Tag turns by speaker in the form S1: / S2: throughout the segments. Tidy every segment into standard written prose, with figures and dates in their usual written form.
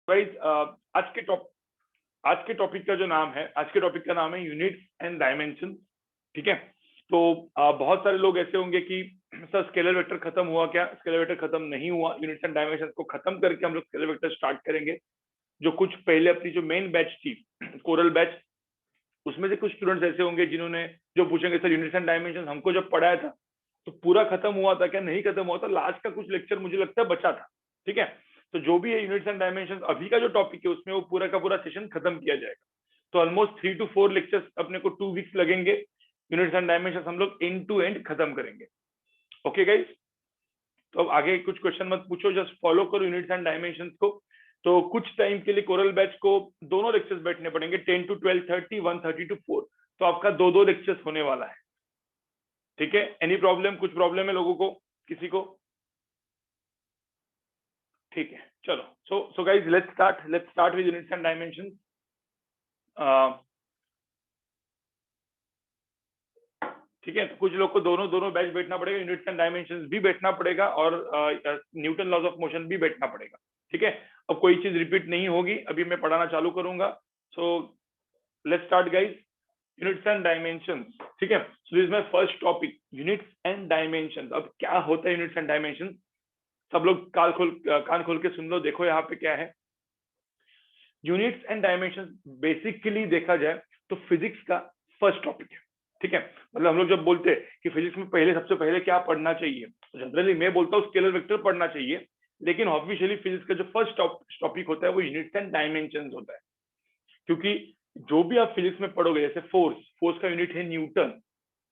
S1: Guys आज के topic का जो नाम है, आज के टॉपिक का नाम है यूनिट्स एंड डायमेंशन। ठीक है, तो बहुत सारे लोग ऐसे होंगे कि सर स्केलर वेक्टर खत्म हुआ क्या? स्केलर वेक्टर खत्म नहीं हुआ। यूनिट्स एंड डायमेंशन को खत्म करके हम लोग स्केलर वेक्टर स्टार्ट करेंगे। जो कुछ पहले अपनी जो मेन बैच थी, कोरल बैच, उसमें से कुछ स्टूडेंट्स ऐसे होंगे जिन्होंने जो पूछेंगे सर यूनिट्स एंड डायमेंशन हमको जब पढ़ाया था तो पूरा खत्म हुआ था क्या? नहीं खत्म हुआ था, लास्ट का कुछ लेक्चर मुझे लगता है बचा था। ठीक है, तो जो भी है यूनिट्स एंड डायमेंशन अभी का जो टॉपिक है उसमें वो पूरा का पूरा सेशन खत्म किया जाएगा। तो ऑलमोस्ट 3 to 4 लेक्चर्स अपने को 2 वीक्स लगेंगे। यूनिट्स एंड डायमेंशन हम लोग एंड टू एंड खत्म करेंगे। ओके गाइस, तो अब आगे कुछ क्वेश्चन मत पूछो, जस्ट फॉलो करो यूनिट्स एंड डायमेंशन को। तो कुछ टाइम के लिए कोरल बैच को दोनों लेक्चर्स बैठने पड़ेंगे, 10 to 12:30, 1:30 to 4। तो आपका दो लेक्चर्स होने वाला है। ठीक है, एनी प्रॉब्लम? कुछ प्रॉब्लम है लोगों को, किसी को? ठीक है, चलो। So guys let's start with units and dimension. ठीक है, तो कुछ लोग को दोनों बैच बैठना पड़ेगा, यूनिट्स एंड डायमेंशंस भी बैठना पड़ेगा और न्यूटन लॉज ऑफ मोशन भी बैठना पड़ेगा। ठीक है, अब कोई चीज रिपीट नहीं होगी, अभी मैं पढ़ाना चालू करूंगा। So let's start guys, units and dimensions. ठीक है, so this is my first topic, units and dimensions. अब क्या होता है यूनिट्स एंड डायमेंशंस? सब लोग कान खोल के सुन लो। देखो यहाँ पे क्या है, यूनिट्स एंड डायमेंशंस बेसिकली देखा जाए तो फिजिक्स का फर्स्ट टॉपिक है। ठीक है, मतलब हम लोग जब बोलते हैं कि फिजिक्स में सबसे पहले क्या पढ़ना चाहिए, तो जनरली मैं बोलता हूँ स्केलर वेक्टर पढ़ना चाहिए, लेकिन ऑफिशियली फिजिक्स का जो फर्स्ट टॉपिक होता है वो यूनिट्स एंड डायमेंशंस होता है। क्योंकि जो भी आप फिजिक्स में पढ़ोगे, जैसे फोर्स का यूनिट है न्यूटन।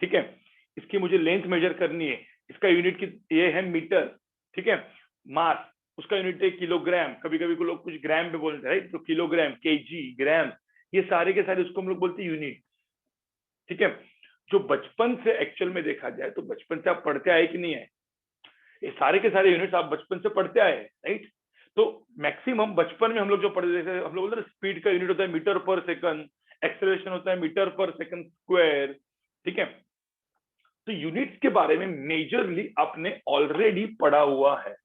S1: ठीक है, इसकी मुझे लेंथ मेजर करनी है, इसका यूनिट ये है मीटर। ठीक है, मास, उसका यूनिट है किलोग्राम। कभी कभी को लोग कुछ ग्राम में बोलते हैं, तो किलोग्राम, केजी, ग्राम, ये सारे के सारे उसको हम लोग बोलते हैं यूनिट। ठीक है, जो बचपन से एक्चुअल में देखा जाए तो बचपन से आप पढ़ते आए कि नहीं है, ये सारे के सारे यूनिट्स आप बचपन से पढ़ते आए, राइट? तो मैक्सिमम बचपन में हम लोग जो पढ़ते थे, हम लोग बोलते हैं स्पीड का यूनिट होता है मीटर पर सेकंड, एक्सेलरेशन होता है मीटर पर सेकंड स्क्वायर। ठीक है, तो यूनिट्स के बारे में मेजरली आपने ऑलरेडी पढ़ा हुआ है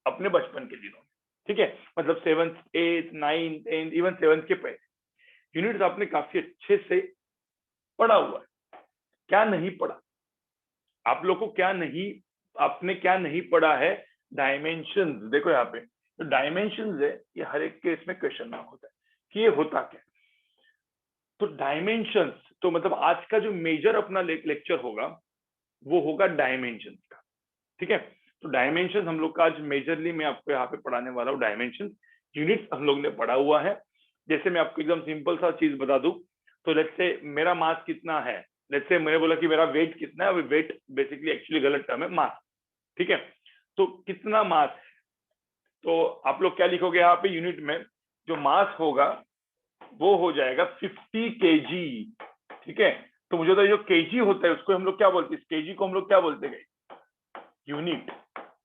S1: अपने बचपन के दिनों में। ठीक है, मतलब 7th 8th 9th 10th even 7th के पहले यूनिट्स आपने काफी अच्छे से पढ़ा हुआ है। क्या नहीं पढ़ा आप लोग को? आपने क्या नहीं पढ़ा है? डायमेंशंस। देखो यहाँ पे जो डायमेंशंस है, ये हर एक केस में क्वेश्चन मार्क होता है कि ये होता क्या। तो डायमेंशंस, तो मतलब आज का जो मेजर अपना लेक्चर होगा वो होगा डायमेंशंस का। ठीक है, तो डायमेंशन हम लोग का आज मेजरली मैं आपको यहाँ पे पढ़ाने वाला हूँ। डायमेंशन, यूनिट्स हम लोग ने पढ़ा हुआ है। जैसे मैं आपको एकदम सिंपल सा चीज बता दूं, तो लेट्स से मेरा मास कितना है, लेट्स से मैंने बोला कि मेरा वेट कितना है। वेट बेसिकली एक्चुअली गलत टर्म है, मास। ठीक है, तो कितना मास है, तो आप लोग क्या लिखोगे यहाँ पे यूनिट में? जो मास होगा वो हो जाएगा 50 kg। ठीक है, तो मुझे तो जो केजी होता है उसको हम लोग क्या बोलते हैं? केजी को हम लोग क्या बोलते हैं? यूनिट।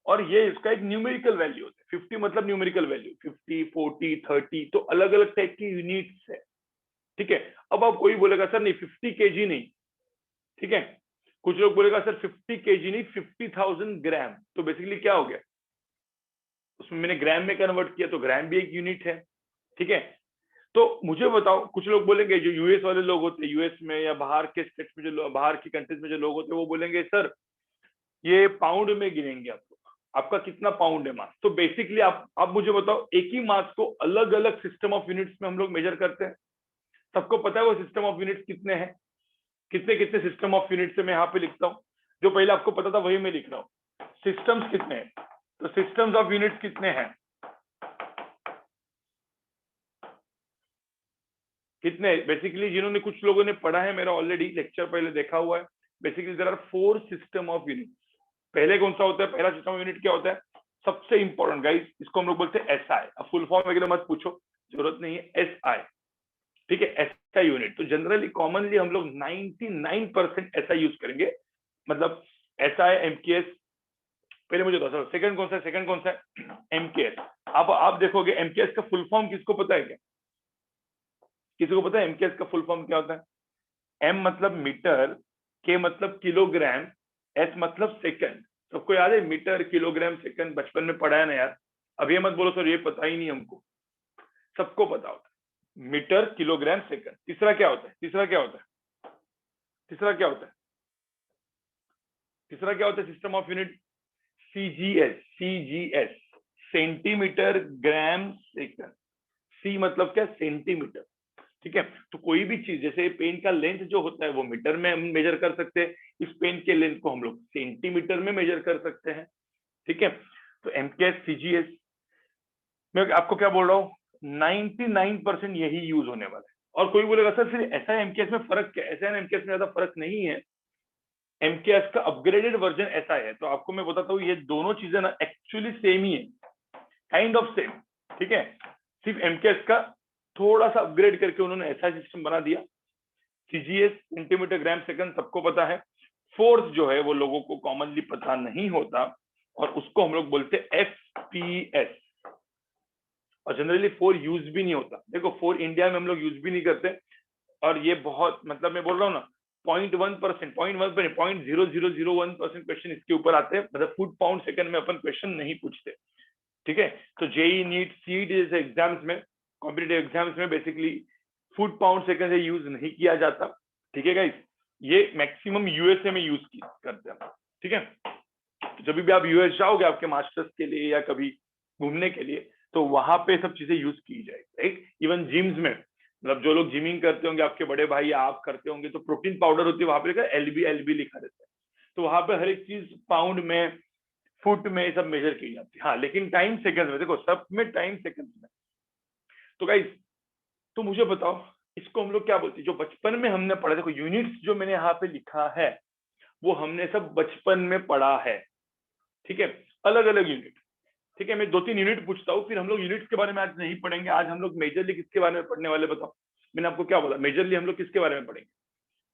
S1: और ये इसका एक न्यूमेरिकल वैल्यू होता है। 50 मतलब न्यूमेरिकल वैल्यू, 50, 40, 30, तो अलग अलग टाइप की यूनिट्स है। ठीक है, अब आप कोई बोलेगा सर नहीं 50 kg नहीं। ठीक है, कुछ लोग बोलेगा सर 50 kg नहीं 50,000 ग्राम। तो बेसिकली क्या हो गया, उसमें मैंने ग्राम में कन्वर्ट किया, तो ग्राम भी एक यूनिट है। ठीक है, तो मुझे बताओ, कुछ लोग बोलेंगे, जो यूएस वाले लोग होते हैं, यूएस में या बाहर के स्टेट्स में, जो बाहर की कंट्रीज में जो लोग होते हैं, वो बोलेंगे सर ये पाउंड में गिनेंगे आप लोग, आपका कितना पाउंड है मास। तो बेसिकली आप मुझे बताओ, एक ही मास को अलग अलग सिस्टम ऑफ यूनिट्स में हम लोग मेजर करते हैं। सबको पता है वो सिस्टम ऑफ यूनिट्स कितने हैं? कितने कितने सिस्टम ऑफ यूनिट्स है मैं यहाँ पे लिखता हूँ। जो पहले आपको पता था वही मैं लिख रहा हूँ। सिस्टम्स कितने हैं, तो सिस्टम्स ऑफ यूनिट्स कितने हैं? कितने बेसिकली जिन्होंने, कुछ लोगों ने पढ़ा है मेरा ऑलरेडी लेक्चर पहले देखा हुआ है। Basically there are 4 system of units. पहले कौन सा होता है? पहला सिस्टम ऑफ यूनिट क्या होता है? सबसे इंपॉर्टेंट गाइस, इसको हम लोग बोलते हैं एसआई। अब फुल फॉर्म वगैरह मत पूछो, जरूरत नहीं है, एसआई। ठीक है, एसआई यूनिट। तो जनरली कॉमनली हम लोग 99% एसआई यूज करेंगे, मतलब एसआई, एमकेएस। पहले मुझे बताओ सेकंड कौन सा है? सेकंड कौन सा है? एमकेएस। आप देखोगे एमकेएस का फुल फॉर्म किसको पता है क्या? किसी को पता है एमकेएस का फुल फॉर्म क्या होता है? एम मतलब मीटर, के मतलब किलोग्राम, एस मतलब सेकंड। सबको याद है मीटर, किलोग्राम, सेकंड? बचपन में पढ़ा है ना यार। अब ये मत बोलो सर ये पता ही नहीं हमको। सबको पता होता है, मीटर किलोग्राम सेकंड। तीसरा क्या होता है? तीसरा क्या होता है? तीसरा क्या होता है? तीसरा क्या होता है system of unit? CGS. CGS, centimetre gram second. C मतलब क्या? सेंटीमीटर। ठीक है, तो कोई भी चीज, जैसे पेन का लेंथ जो होता है वो मीटर में हम मेजर कर सकते हैं, इस पेन के लेंथ को हम लोग सेंटीमीटर में मेजर कर सकते हैं। ठीक है, तो एमकेएस सीजीएस, मैं आपको क्या बोल रहा हूँ, 99% यही यूज होने वाला है। और कोई बोलेगा सर फिर ऐसा एमकेएस में फर्क क्या है? ऐसा एमकेएस में ज्यादा फर्क नहीं है, एमकेएस का अपग्रेडेड वर्जन ऐसा है। तो आपको मैं बताता हूँ, ये दोनों चीजें ना एक्चुअली सेम ही है, काइंड ऑफ सेम। ठीक है, सिर्फ एमकेएस का थोड़ा सा अपग्रेड करके उन्होंने ऐसा सिस्टम बना दिया। सीजीएस सेंटीमीटर ग्राम सेकंड सबको पता है। फोर्स जो है वो लोगों को कॉमनली पता नहीं होता, और उसको हम लोग बोलते हैं एफपीएस। और जनरली फोर यूज भी नहीं होता। देखो, फोर इंडिया में हम लोग यूज भी नहीं करते, और ये बहुत, मतलब मैं बोल रहा हूँ ना, 0.1%, 0.0001% क्वेश्चन इसके ऊपर आते हैं। मतलब फुट पाउंड सेकंड में अपन क्वेश्चन नहीं पूछते। ठीक है, तो जेई नीट सीईटी जैसे एग्जाम्स में, कॉम्पिटिटिव एग्जाम्स में बेसिकली फुट पाउंड सेकंड से यूज नहीं किया जाता। ठीक है गाइस, ये मैक्सिमम यूएसए में यूज करते हैं। ठीक है, तो जब भी आप यूएस जाओगे आपके मास्टर्स के लिए या कभी घूमने के लिए, तो वहां पे सब चीजें यूज की जाएगी। राइट, इवन जिम्स में, मतलब जो लोग जिमिंग करते होंगे, आपके बड़े भाई या आप करते होंगे, तो प्रोटीन पाउडर होती है, वहां पे लिखा एलबी एलबी लिखा रहता है। तो वहां पे हर एक चीज पाउंड में, फुट में सब मेजर की जाती है। हाँ, लेकिन टाइम सेकंड में, देखो सब में टाइम सेकंड में। तो गाइस, तो मुझे बताओ, इसको हम लोग क्या बोलते हैं? जो बचपन में हमने पढ़ा, देखो यूनिट्स जो मैंने यहाँ पे लिखा है वो हमने सब बचपन में पढ़ा है। ठीक है, अलग अलग यूनिट। ठीक है, मैं 2-3 यूनिट पूछता हूँ, फिर हम लोग यूनिट्स के बारे में आज नहीं पढ़ेंगे। आज हम लोग मेजरली किसके बारे में पढ़ने वाले, बताओ? मैंने आपको क्या बोला, मेजरली हम लोग किसके बारे में पढ़ेंगे?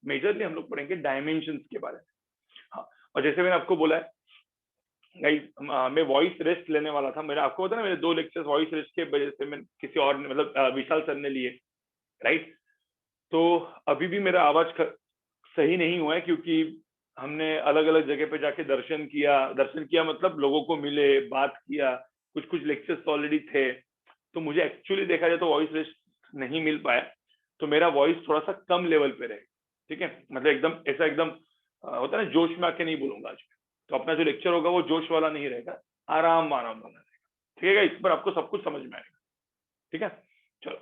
S1: मेजरली हम लोग पढ़ेंगे डायमेंशन के बारे में। हाँ, और जैसे मैंने आपको बोला है गाइस, मैं वॉइस रेस्ट लेने वाला था। मैंने आपको बताया ना, मेरे 2 लेक्चर्स वॉइस रेस्ट के वजह से मैं किसी और ने, मतलब विशाल सर ने लिए। राइट, तो अभी भी मेरा आवाज सही नहीं हुआ है, क्योंकि हमने अलग अलग जगह पे जाके दर्शन किया। दर्शन किया मतलब लोगों को मिले, बात किया, कुछ कुछ लेक्चर्स ऑलरेडी थे। तो मुझे एक्चुअली देखा जाए तो वॉइस रेस्ट नहीं मिल पाया, तो मेरा वॉइस थोड़ा सा कम लेवल पे रहे। ठीक है, मतलब एकदम ऐसा, एकदम होता है ना, जोश में आके नहीं बोलूंगा आज। तो अपना जो लेक्चर होगा वो जोश वाला नहीं रहेगा, आराम आराम वाला रहेगा। ठीक है, इस पर आपको सब कुछ समझ में आएगा। ठीक है, चलो,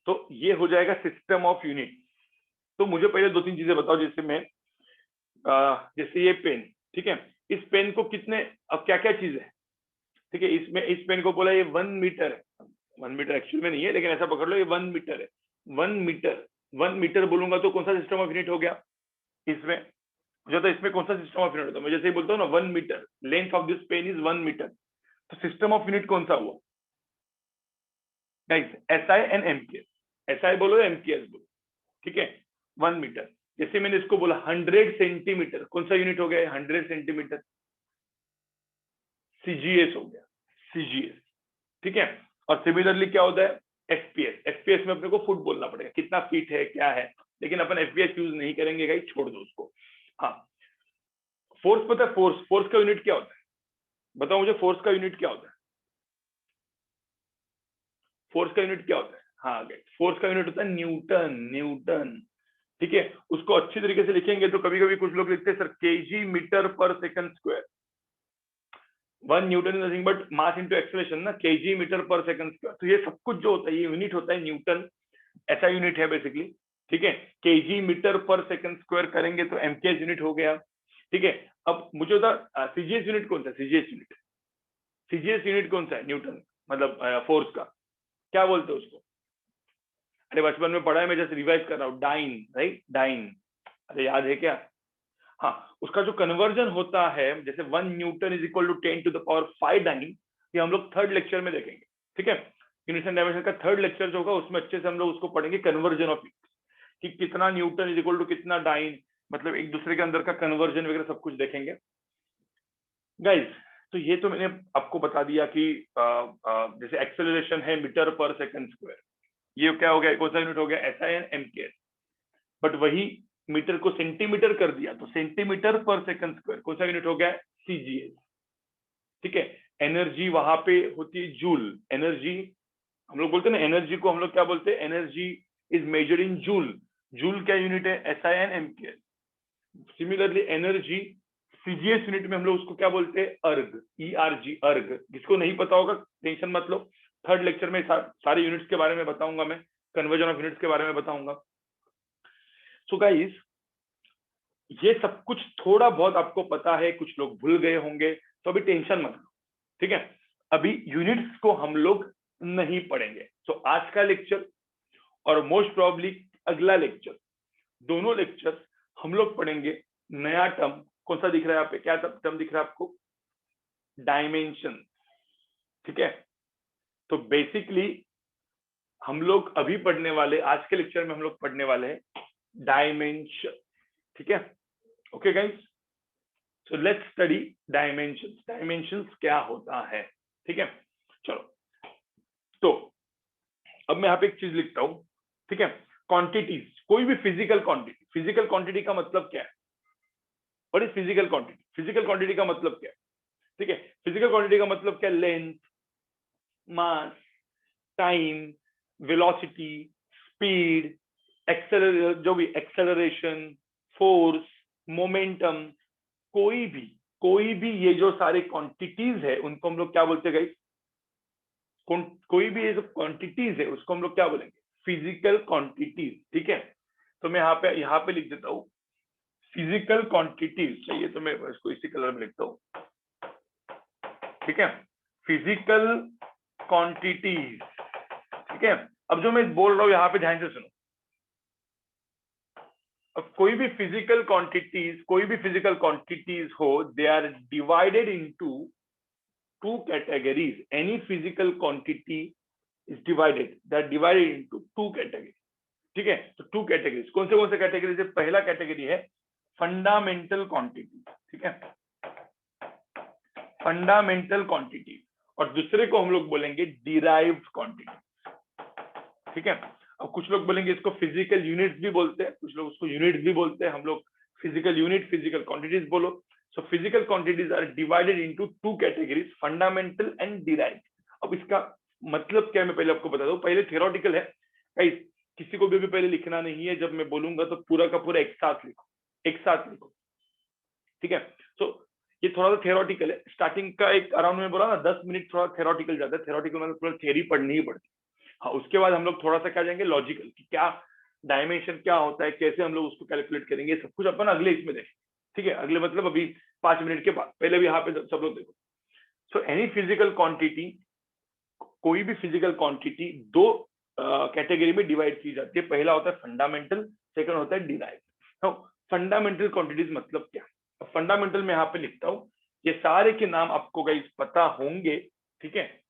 S1: तो ये हो जाएगा सिस्टम ऑफ यूनिट। तो मुझे पहले 2-3 चीजें बताओ, जैसे मैं जैसे ये पेन। ठीक है, इस पेन को कितने, अब क्या क्या चीज है? ठीक है, इसमें इस पेन को बोला ये 1 मीटर है। 1 मीटर एक्चुअल में नहीं है, लेकिन ऐसा पकड़ लो, ये 1 मीटर है। 1 मीटर, 1 मीटर बोलूंगा तो कौन सा सिस्टम ऑफ यूनिट हो गया इसमें? जो तो इसमें कौन सा सिस्टम ऑफ यूनिट होता है? मैं जैसे ही बोलता हूँ ना 1 metre, length of this pen is 1 metre, तो सिस्टम ऑफ यूनिट कौन सा हुआ guys? SI and MKS. SI बोलो या एमकेएस बोलो। ठीक है, 1 मीटर। जैसे मैंने इसको बोला 100 सेंटीमीटर, कौन सा यूनिट हो गया? 100 सेंटीमीटर, सीजीएस हो गया, सीजीएस। ठीक है, और सिमिलरली क्या होता है? एफपीएस। एफपीएस में अपने को फुट बोलना पड़ेगा, कितना फीट है, क्या है। लेकिन अपन एफपीएस यूज नहीं करेंगे गाइस, छोड़ दो उसको। हाँ, फोर्स पता है? फोर्स, फोर्स का यूनिट क्या होता है? बताओ मुझे, फोर्स का यूनिट क्या होता है? फोर्स का यूनिट क्या होता है? हाँ गाइस, फोर्स का यूनिट होता है न्यूटन। न्यूटन। ठीक है, उसको अच्छी तरीके से लिखेंगे तो कभी कभी कुछ लोग लिखते हैं सर केजी मीटर पर second square. 1 newton is nothing but mass into acceleration ना, केजी मीटर पर सेकंड स्क्वायर। तो ये सब कुछ जो होता है, ये यूनिट होता है न्यूटन। ऐसा यूनिट है बेसिकली। ठीक है, केजी मीटर पर सेकंड स्क्वायर करेंगे तो एमकेएस यूनिट हो गया। ठीक है, अब मुझे बता, सीजीएस यूनिट कौन सा है? सीजीएस यूनिट, सीजीएस यूनिट कौन सा है? न्यूटन, मतलब फोर्स का क्या बोलते हैं उसको? अरे बचपन में पढ़ा है, मैं जस्ट रिवाइज कर रहा हूँ। Dyne, right, dyne. अरे याद है क्या? हाँ, उसका जो कन्वर्जन होता है, जैसे 1 newton is equal to 10⁵ dyne, ये हम लोग 3rd लेक्चर में देखेंगे। ठीक है, यूनिट्स एंड डायमेंशन का 3rd लेक्चर जो होगा उसमें अच्छे से हम लोग उसको पढ़ेंगे, कन्वर्जन ऑफ कि कितना न्यूटन इज इक्वल टू कितना डाइन, मतलब एक दूसरे के अंदर का कन्वर्जन वगैरह सब कुछ देखेंगे गाइस। तो ये तो मैंने आपको बता दिया कि जैसे एक्सेलरेशन है मीटर पर सेकंड स्क्वायर, ये क्या हो गया, कौन सा यूनिट हो गया? SI and MKS. बट वही मीटर को सेंटीमीटर कर दिया तो सेंटीमीटर पर सेकंड स्क्वायर, कौन सा यूनिट हो गया? सीजीएस। ठीक है, एनर्जी वहां पे होती है जूल। एनर्जी हम लोग बोलते हैं ना, एनर्जी को हम लोग क्या बोलते हैं, energy is measured in joule. Joule क्या यूनिट है, SI and MK। Similarly energy CGS unit में हम लोग उसको क्या बोलते हैं, अर्ग, ERG, अर्ग। जिसको नहीं पता होगा टेंशन मत लो, थर्ड लेक्चर में सारे यूनिट्स के बारे में बताऊंगा मैं, कन्वर्जन ऑफ यूनिट्स के बारे में बताऊंगा। सो गाइस, ये सब कुछ थोड़ा बहुत आपको पता है, कुछ लोग भूल गए होंगे, तो अभी टेंशन मत लो, ठीक है। अभी यूनिट्स को हम लोग नहीं पढ़ेंगे। तो आज का लेक्चर और मोस्ट प्रोबेबली अगला लेक्चर, दोनों लेक्चर हम लोग पढ़ेंगे नया टर्म। कौन सा दिख रहा है यहाँ पे, क्या टर्म दिख रहा है आपको, डायमेंशन, ठीक है। तो बेसिकली हम लोग अभी पढ़ने वाले, आज के लेक्चर में हम लोग पढ़ने वाले हैं डायमेंशन, ठीक है। Okay guys, so let's study dimensions. Dimensions क्या होता है, ठीक है। चलो, तो अब मैं यहाँ पे एक चीज लिखता हूं, ठीक है। क्वांटिटीज, कोई भी फिजिकल क्वांटिटी, फिजिकल क्वांटिटी का मतलब क्या है, what is physical quantity, physical quantity का मतलब क्या है, ठीक है। फिजिकल क्वांटिटी का मतलब क्या, लेंथ, मास, टाइम, वेलोसिटी, स्पीड, जो भी एक्सेलरेशन, फोर्स, मोमेंटम, कोई भी ये जो सारे क्वांटिटीज है उनको हम लोग क्या बोलते हैं गाइस, कोई भी ये जो क्वांटिटीज है उसको हम लोग क्या बोलेंगे, फिजिकल क्वांटिटीज, ठीक है। तो मैं यहाँ पे लिख देता हूँ फिजिकल क्वांटिटीज, चाहिए तो मैं इसको इसी कलर में लिखता हूँ, ठीक है। फिजिकल क्वांटिटीज, ठीक है। अब जो मैं बोल रहा हूँ यहाँ पे ध्यान से सुनो। अब कोई भी फिजिकल क्वांटिटीज हो, they are divided into two categories. Any physical quantity is divided, they are divided into two category, ठीक है। तो टू कैटेगरीज, कौन से कैटेगरीज है, पहला कैटेगरी है फंडामेंटल क्वांटिटी, ठीक है, फंडामेंटल क्वांटिटी। और दूसरे को हम लोग बोलेंगे डिराइव्ड क्वांटिटी, ठीक है। अब कुछ लोग बोलेंगे इसको फिजिकल यूनिट्स भी बोलते हैं, कुछ लोग उसको यूनिट्स भी बोलते हैं, हम लोग फिजिकल यूनिट, फिजिकल क्वांटिटीज बोलो। So physical quantities are divided into two categories, fundamental and derived. अब इसका मतलब क्या है मैं पहले आपको बता दूं, पहले थियोरेटिकल है गाइस, किसी को भी पहले लिखना नहीं है, जब मैं बोलूंगा तो पूरा का पूरा एक साथ लिखो, ठीक है। तो ये थोड़ा सा थियोरेटिकल है, स्टार्टिंग का एक अराउंड में बोला ना 10 मिनट थोड़ा थियोरेटिकल जाता है, थियोरेटिकल मतलब पूरा थियरी पढ़नी ही पड़ती है। हाँ, उसके बाद हम लोग थोड़ा सा क्या जाएंगे लॉजिकल, कि क्या डायमेंशन क्या होता है, कैसे हम लोग उसको कैलकुलेट करेंगे, सब कुछ अपन अगले इसमें देखें, ठीक है। अगले मतलब अभी 5 मिनट के बाद, पहले भी यहाँ पे सब लोग देखो। सो एनी फिजिकल क्वांटिटी, कोई भी फिजिकल क्वांटिटी दो कैटेगरी में डिवाइड की जाती है। पहला होता है फंडामेंटल, सेकंड होता है डिराइव्ड। फंडामेंटल क्वांटिटीज मतलब क्या, फंडामेंटल में यहाँ पे लिखता हूँ, ये सारे के नाम आपको गाइस पता होंगे, ठीक है,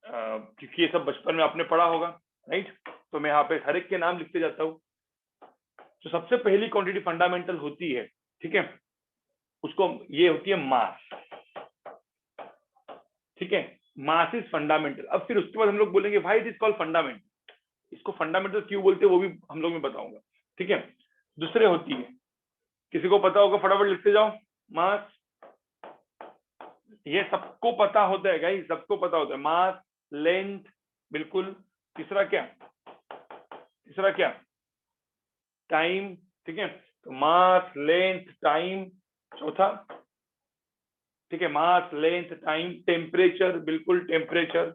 S1: क्योंकि ये सब बचपन में आपने पढ़ा होगा, राइट। तो मैं यहाँ पे हर एक के नाम लिखते जाता हूँ। तो सबसे पहली क्वांटिटी फंडामेंटल होती है, ठीक है, उसको ये होती है मास, ठीक है, मास इज फंडामेंटल। अब फिर उसके बाद हम लोग बोलेंगे भाई इट इज कॉल्ड फंडामेंटल, इसको फंडामेंटल क्यों बोलते हैं वो भी हम लोग में बताऊंगा, ठीक है। दूसरे होती है, किसी को पता होगा फटाफट लिखते जाओ, मास, ये सबको पता होता है गाइस, सबको पता होता है, मास, लेंथ, बिल्कुल। तीसरा क्या, टाइम, ठीक है। तो मास, लेंथ, टाइम। चौथा, ठीक है, मास, लेंथ, टाइम। टेम्परेचर, बिल्कुल टेम्परेचर,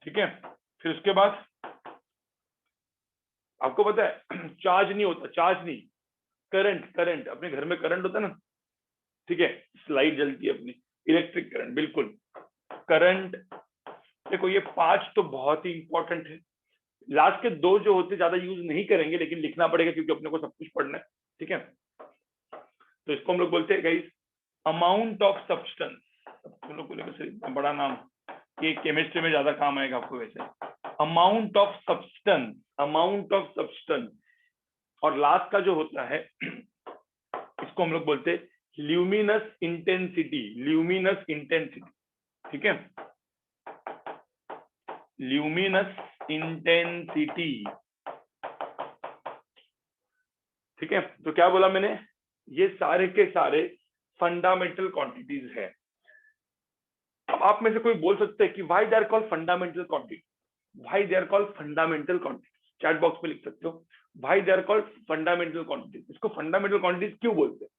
S1: ठीक है। फिर उसके बाद आपको पता है चार्ज नहीं होता, चार्ज नहीं, करंट, अपने घर में करंट होता है ना, ठीक है, लाइट जलती है अपनी, इलेक्ट्रिक करंट, बिल्कुल करंट। देखो ये 5 तो बहुत ही इंपॉर्टेंट है, लास्ट के 2 जो होते ज्यादा यूज नहीं करेंगे, लेकिन लिखना पड़ेगा क्योंकि अपने को सब कुछ पढ़ना है, ठीक है। तो इसको हम लोग बोलते हैं गाइस अमाउंट ऑफ सब्सटेंस। तुम लोग बोलेंगे बड़ा नाम, ये केमिस्ट्री में ज्यादा काम आएगा आपको वैसे। अमाउंट ऑफ सब्सटेंस, और लास्ट का जो होता है इसको हम लोग बोलते हैं ल्यूमिनस इंटेंसिटी, ठीक है, ल्यूमिनस इंटेंसिटी, ठीक है। तो क्या बोला मैंने, ये सारे के सारे फंडामेंटल क्वांटिटीज है। अब आप में से कोई बोल सकते हैं कि why they are called fundamental quantity, why they are called fundamental quantity, chat box में लिख सकते हो why they are called fundamental quantities. इसको फंडामेंटल क्वांटिटीज क्यों बोलते हैं?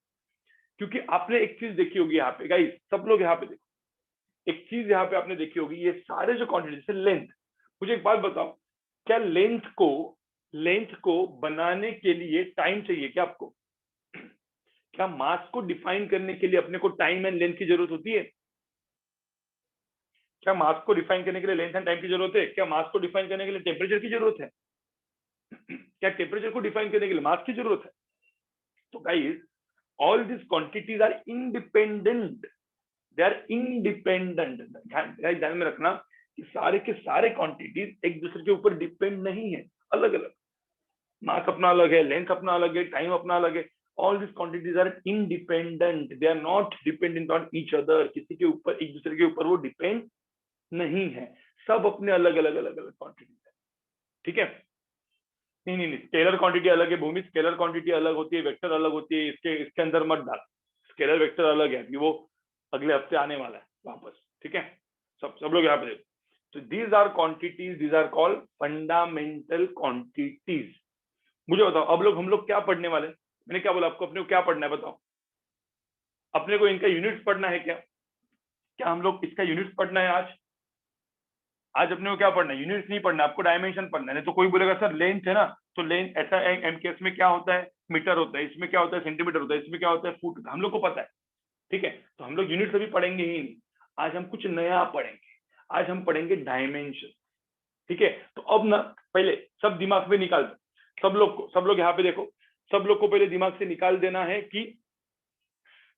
S1: क्योंकि आपने एक चीज देखी होगी यहाँ पे गाइस, सब लोग यहाँ पे देखो, एक चीज यहाँ पे आपने देखी होगी, ये सारे जो क्वांटिटीज है लेंथ, मुझे एक बात बताओ, क्या लेंथ को बनाने के लिए टाइम चाहिए क्या आपको? क्या मास को डिफाइन करने के लिए अपने को टाइम एंड लेंथ की जरूरत होती है? क्या मास को डिफाइन करने के लिए लेंथ एंड टाइम की जरूरत है? क्या मास को डिफाइन करने के लिए टेम्परेचर की जरूरत है? क्या टेम्परेचर को डिफाइन करने के लिए मास की जरूरत है? तो guys all this quantities are independent, they are independent. ध्यान में रखना कि सारे के सारे क्वांटिटीज एक दूसरे के ऊपर डिपेंड नहीं है, अलग अलग, मास अपना अलग है, लेंथ अपना अलग है, टाइम अपना अलग है। All this quantities are independent, they are not dependent on each other, किसी के ऊपर, एक दूसरे के ऊपर वो डिपेंड नहीं है, सब अपने अलग अलग क्वांटिटीज है। ठीक है, नहीं, स्केलर क्वांटिटी अलग है भूमि, स्केलर क्वांटिटी अलग होती है, वेक्टर अलग होती है, इसके अंदर मत डाल, स्केलर वेक्टर अलग है, कि वो अगले हफ्ते आने वाला है वापस। ठीक है, सब लोग यहाँ पे देखो। तो these are quantities, these are called fundamental quantities. मुझे बताओ अब हम लोग क्या पढ़ने वाले? मैंने क्या बोला आपको, अपने को क्या पढ़ना है बताओ? अपने को इनका यूनिट्स पढ़ना है क्या? क्या हम लोग इसका यूनिट्स पढ़ना है आज अपने को क्या पढ़ना है? यूनिट्स नहीं पढ़ना, आपको डायमेंशन पढ़ना है। नहीं तो कोई बोलेगा सर लेंथ है ना, तो लेंथ ऐसा एमकेएस में क्या होता है, मीटर होता है, इसमें क्या होता है, सेंटीमीटर होता है, इसमें क्या होता है, फुट होता है, हम लोग को पता है। ठीक है, तो हम लोग यूनिट्स अभी पढ़ेंगे ही नहीं, आज हम कुछ नया पढ़ेंगे, आज हम पढ़ेंगे डायमेंशन। ठीक है, तो अब ना पहले सब दिमाग में निकाल दो, सब लोग यहाँ पे देखो, सब लोग को पहले दिमाग से निकाल देना है कि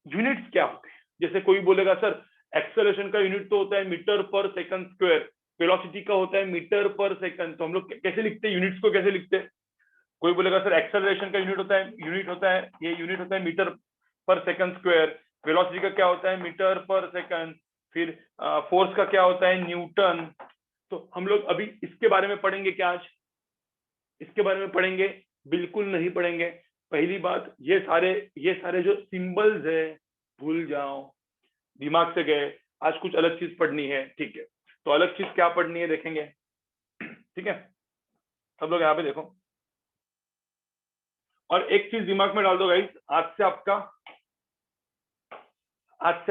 S1: यूनिट्स क्या होते हैं। जैसे कोई बोलेगा सर एक्सेलरेशन का यूनिट तो होता है मीटर पर सेकंड स्क्वायर, वेलोसिटी का होता है मीटर पर सेकंड, तो हम लोग कैसे लिखते हैं यूनिट्स को, कैसे लिखते हैं? कोई बोलेगा सर एक्सेलरेशन का यूनिट होता है ये यूनिट होता है मीटर पर सेकंड स्क्वायर, वेलोसिटी का क्या होता है मीटर पर सेकंड, फिर फोर्स का क्या होता है न्यूटन। तो हम लोग अभी इसके बारे में पढ़ेंगे क्या आज? इसके बारे में पढ़ेंगे? बिल्कुल नहीं पढ़ेंगे। पहली बात, ये सारे जो सिंबल्स है भूल जाओ, दिमाग से गए, आज कुछ अलग चीज पढ़नी है। ठीक है, तो अलग चीज क्या पढ़नी है देखेंगे। ठीक है, सब लोग यहाँ पे देखो, और एक चीज दिमाग में डाल दो गाइस, आज से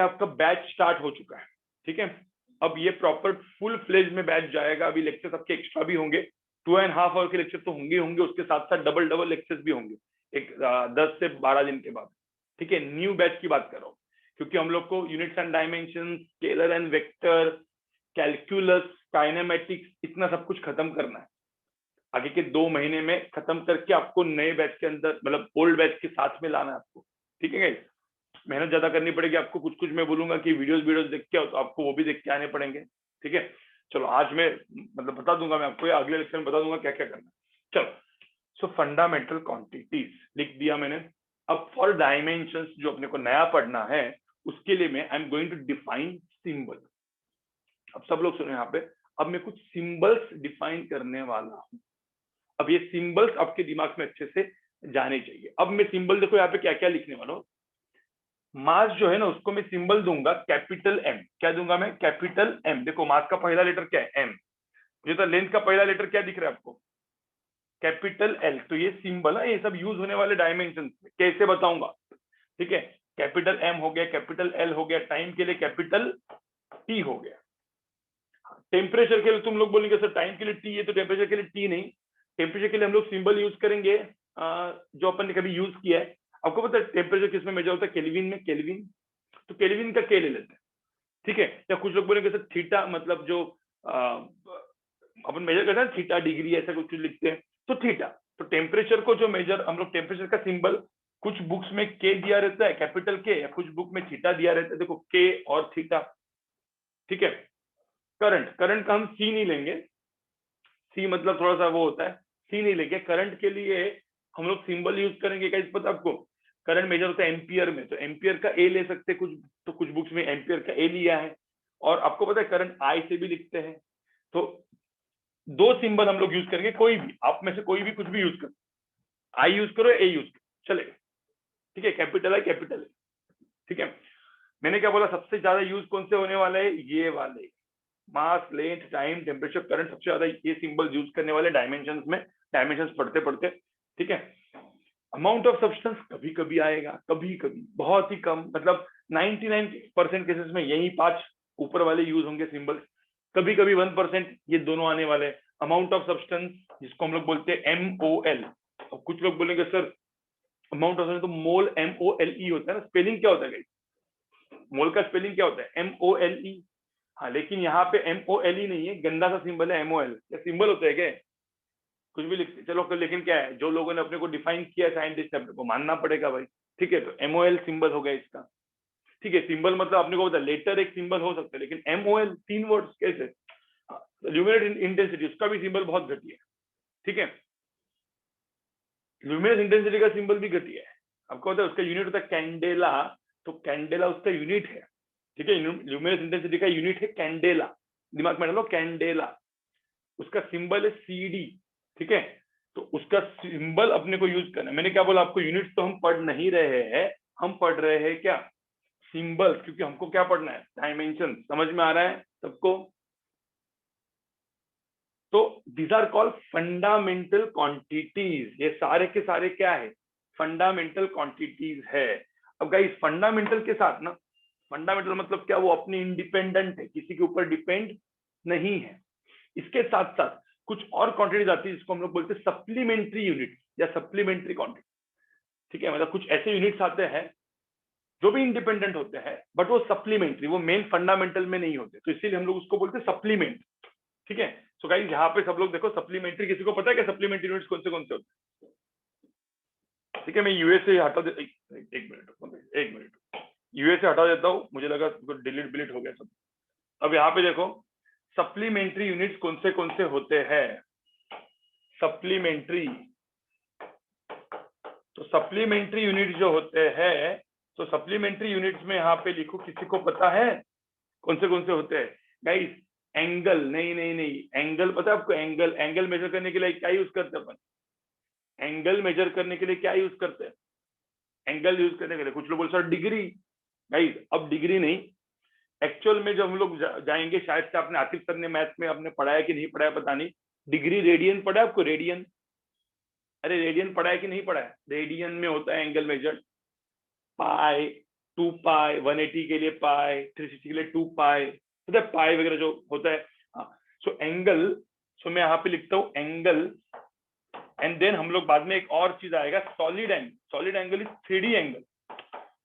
S1: आपका बैच स्टार्ट हो चुका है। ठीक है, अब ये प्रॉपर फुल फ्लेज में बैच जाएगा। अभी लेक्चर सबके एक्स्ट्रा भी होंगे, 2.5 आवर के लेक्चर तो होंगे, उसके साथ साथ डबल लेक्चर्स भी होंगे एक 10 से 12 दिन के बाद। ठीक है, न्यू बैच की बात कर रहा हूँ, क्योंकि हम लोग को units and dimension, scalar and vector, calculus, kinematics, इतना सब कुछ खत्म करना है। आगे के 2 महीने में खत्म करके आपको नए बैच के अंदर, मतलब ओल्ड बैच के साथ में लाना है आपको। ठीक है गाइस, मेहनत ज्यादा करनी पड़ेगी आपको, कुछ मैं बोलूंगा कि वीडियोस देख के तो आपको वो भी देख के आने पड़ेंगे। ठीक है, चलो आज मैं मतलब बता दूंगा मैं आपको, अगले लेक्चर में बता दूंगा क्या क्या करना है। चलो, सो फंडामेंटल क्वांटिटीज लिख दिया मैंने। अब फॉर डायमेंशंस जो अपने को नया पढ़ना है, उसके लिए मैं I am going to define symbol. अब सब लोग सुनो यहाँ पे, अब मैं कुछ सिंबल्स डिफाइन करने वाला हूँ। अब ये सिंबल्स आपके दिमाग में अच्छे से जाने चाहिए। अब मैं सिंबल देखो यहाँ पे क्या क्या लिखने वाला हूँ। मास जो है ना, उसको मैं सिंबल दूंगा कैपिटल एम। क्या दूंगा मैं? Capital M. देखो मास का पहला लेटर क्या है? एम। मुझे तो लेंथ का पहला लेटर क्या दिख रहा है आपको? Capital L. तो ये सिंबल है, ये सब यूज होने वाले डायमेंशन। कैसे बताऊंगा? ठीक है, कैपिटल एम हो गया, कैपिटल एल हो गया, टाइम के लिए कैपिटल टी हो गया। टेम्परेचर के लिए तुम लोग बोलेंगे सर टाइम के लिए टी है, तो टेम्परेचर के लिए टी नहीं, टेम्परेचर के लिए हम लोग सिंबल यूज करेंगे जो अपन ने कभी यूज किया है। आपको पता है टेम्परेचर किसमें मेजर होता है? केल्विन में। केल्विन, तो केल्विन का के ले लेते हैं। ठीक है, या कुछ लोग बोलेंगे सर थीटा, मतलब जो अपन मेजर करते हैं थीटा डिग्री, ऐसा कुछ लिखते हैं, तो थीटा। तो टेम्परेचर को जो मेजर हम लोग, टेम्परेचर का सिंबल कुछ बुक्स में के दिया रहता है, कैपिटल के, या कुछ बुक में थीटा दिया रहता है। देखो के और थीटा। ठीक है, करंट का हम सी नहीं लेंगे, सी मतलब थोड़ा सा वो होता है, सी नहीं लेंगे। करंट के लिए हम लोग सिंबल यूज करेंगे, क्या पता आपको? करंट मेजर होता है एम्पियर में, तो एम्पियर का ए ले सकते कुछ, तो कुछ बुक्स में एम्पियर का ए लिया है। और आपको पता है करंट आई से भी लिखते हैं। तो 2 सिंबल हम लोग यूज करेंगे, कोई भी आप में से कोई भी कुछ भी यूज करो, आई यूज करो, ए यूज करो, चलेगा। ठीक है, कैपिटल आई, कैपिटल ए। ठीक है। मैंने क्या बोला, सबसे ज्यादा यूज कौन से होने वाले हैं, ये वाले मास, लेंथ, टाइम, टेम्परेचर, करंट, सबसे ज्यादा ये सिंबल यूज करने वाले डायमेंशंस में, डायमेंशंस पढ़ते पढ़ते। ठीक है। अमाउंट ऑफ सब्सटेंस कभी कभी आएगा, कभी कभी, बहुत ही कम, मतलब 99% केसेस में यही 5 ऊपर वाले यूज होंगे सिंबल्स। कभी कभी 1% ये दोनों आने वाले। अमाउंट ऑफ सब्सटेंस जिसको हम लोग बोलते हैं MOL। अब कुछ लोग बोलेंगे सर अमाउंट ऑफ सब्सटेंस तो मोल MOLE होता है ना, स्पेलिंग क्या होता है guys? मोल का स्पेलिंग क्या होता है, MOLE। हाँ, लेकिन यहाँ पे MOLE नहीं है, गंदा सा सिंबल है MOL। क्या सिंबल होता है क्या, कुछ भी लिखते चलो, लेकिन क्या है, जो लोगों ने अपने को डिफाइन किया साइंटिस्ट ने, अपने को मानना पड़ेगा भाई। ठीक है, तो MOL सिंबल हो गया इसका। ठीक है, सिंबल मतलब अपने को पता, लेटर एक सिंबल हो सकता है, लेकिन MOL 3 वर्ड्स कैसे। ल्यूमिनेट इंटेंसिटी, उसका भी सिंबल बहुत घटिया है। ठीक है, ल्यूमिनस इंटेंसिटी का सिंबल भी घटिया है। आपको पता है उसका यूनिट होता है कैंडेला, तो कैंडेला उसका यूनिट है। ठीक है, ल्यूमिनस इंटेंसिटी का यूनिट है कैंडेला, दिमाग में डालो कैंडेला। उसका सिंबल है CD। ठीक है, तो उसका सिंबल अपने को यूज करना है। मैंने क्या बोला आपको, यूनिट्स तो हम पढ़ नहीं रहे हैं, हम पढ़ रहे हैं क्या, सिंबल्स, क्योंकि हमको क्या पढ़ना है, डायमेंशन। समझ में आ रहा है सबको। तो these are called fundamental quantities. ये सारे के सारे क्या है, फंडामेंटल क्वांटिटीज है। अब गाइस फंडामेंटल के साथ ना, फंडामेंटल मतलब क्या, वो अपनी इंडिपेंडेंट है, किसी के ऊपर डिपेंड नहीं है। इसके साथ साथ कुछ और क्वांटिटीज आती है जिसको हम लोग बोलते हैं सप्लीमेंट्री यूनिट या सप्लीमेंट्री क्वांटिटी। ठीक है, मतलब कुछ ऐसे यूनिट्स आते हैं जो भी इंडिपेंडेंट होते हैं, बट वो सप्लीमेंट्री, वो मेन फंडामेंटल में नहीं होते, तो इसीलिए हम लोग उसको बोलते हैं सप्लीमेंट। ठीक है, सो गाइस यहाँ पे सब लोग देखो, सप्लीमेंट्री किसी को पता है क्या, सप्लीमेंट्री यूनिट्स कौन से होते हैं। ठीक है, मैं यूएसए हटा दे, एक मिनट, एक मिनट, यूएसए हटा देता हूँ, मुझे लगा डिलीट बिलीट हो गया सब। अब यहाँ पे देखो सप्लीमेंट्री यूनिट्स कौन से होते हैं, सप्लीमेंट्री। तो सप्लीमेंट्री यूनिट जो होते हैं, तो सप्लीमेंट्री यूनिट्स में यहाँ पे लिखो, किसी को पता है कौन से होते हैं गाइस। एंगल, नहीं नहीं नहीं, एंगल पता है आपको, एंगल, एंगल मेजर करने के लिए क्या यूज करते हैं अपन, एंगल मेजर करने के लिए क्या यूज करते हैं, एंगल यूज करने के लिए कुछ लोग बोलते हैं डिग्री। गाइस अब डिग्री नहीं, एक्चुअल में जब हम लोग जाएंगे, शायद से आपने, आतिफ सर ने मैथ में आपने पढ़ाया कि नहीं पढ़ाया पता नहीं, डिग्री रेडियन पढ़ा है आपको, रेडियन। अरे रेडियन पढ़ा है कि नहीं पढ़ा है, रेडियन में होता है एंगल मेजर। पाई, 2 पाई, 180 के लिए पाई, 360 के लिए 2 पाई, मतलब पाई वगैरह जो होता है। हाँ, सो एंगल, सो मैं यहाँ पे लिखता हूँ एंगल, एंड देन हम लोग बाद में एक और चीज आएगा, solid angle. Solid angle is 3D angle.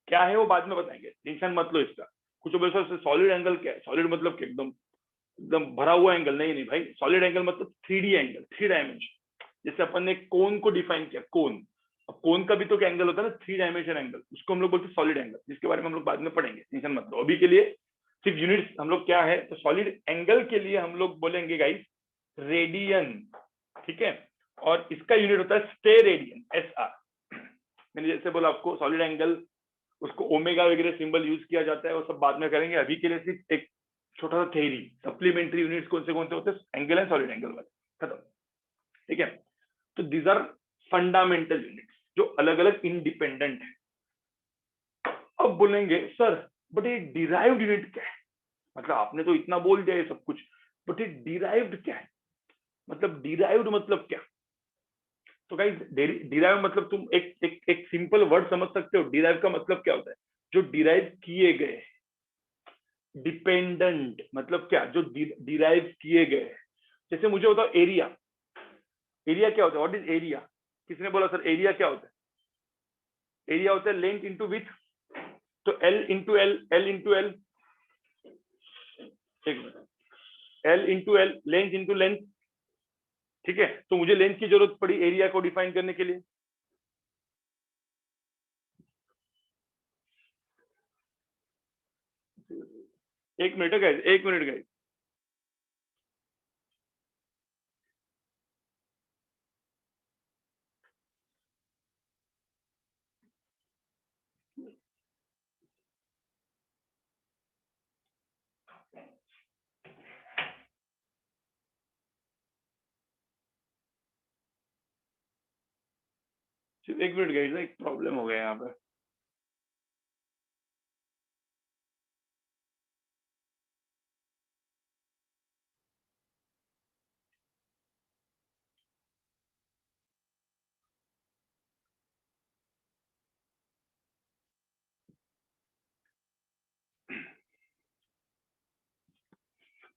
S1: क्या है वो बाद में बताएंगे, टेंशन मत लो इसका। कुछ बोले सॉलिड एंगल क्या है, सॉलिड मतलब कि एकदम एकदम भरा हुआ एंगल, नहीं नहीं भाई, सॉलिड एंगल मतलब 3D एंगल, 3 डायमेंशन। जैसे अपन ने कोन को डिफाइन किया, कोन, अब कोन का भी तो क्या एंगल होता है ना, 3 डायमेंशन एंगल, उसको हम लोग बोलते हैं सॉलिड एंगल, जिसके बारे में हम लोग बाद में पढ़ेंगे, टेंशन मत लो। अभी के लिए सिर्फ यूनिट्स हम लोग क्या है, तो सॉलिड एंगल के लिए हम लोग बोलेंगे गाइस रेडियन। ठीक है, और इसका यूनिट होता है स्टेरेडियन, SR। मैंने जैसे बोला आपको सॉलिड एंगल, उसको ओमेगा वगैरह सिंबल यूज किया जाता है, वो सब बाद में करेंगे। अभी के लिए सिर्फ एक छोटा सा थ्योरी, सप्लीमेंट्री यूनिट्स कौन से होते हैं, एंगल एंड सॉलिड एंगल वाले, खत्म। ठीक है, तो दीज आर फंडामेंटल यूनिट्स जो अलग अलग इंडिपेंडेंट है। अब बोलेंगे सर बट ये डिराइव्ड यूनिट क्या है, मतलब आपने तो इतना बोल दिया ये सब कुछ, बट ये डिराइव्ड क्या है, मतलब डिराइव्ड मतलब क्या। तो गाइस डिराइव मतलब तुम एक सिंपल वर्ड समझ सकते हो, डिराइव का मतलब क्या होता है, जो डिराइव किए गए। डिपेंडेंट मतलब क्या, जो डिराइव किए गए। जैसे मुझे बताओ एरिया, एरिया क्या होता है, व्हाट इज एरिया, किसने बोला सर एरिया क्या होता है, एरिया होता है लेंथ इंटू विथ, तो L into L, L into L, एक minute, L into L, length into length. ठीक है, तो मुझे लेंथ की जरूरत पड़ी एरिया को डिफाइन करने के लिए। एक मिनट है गाइस, एक मिनट गाइस। सिर्फ एक मिनट गाइस, एक प्रॉब्लम हो गया यहाँ पे।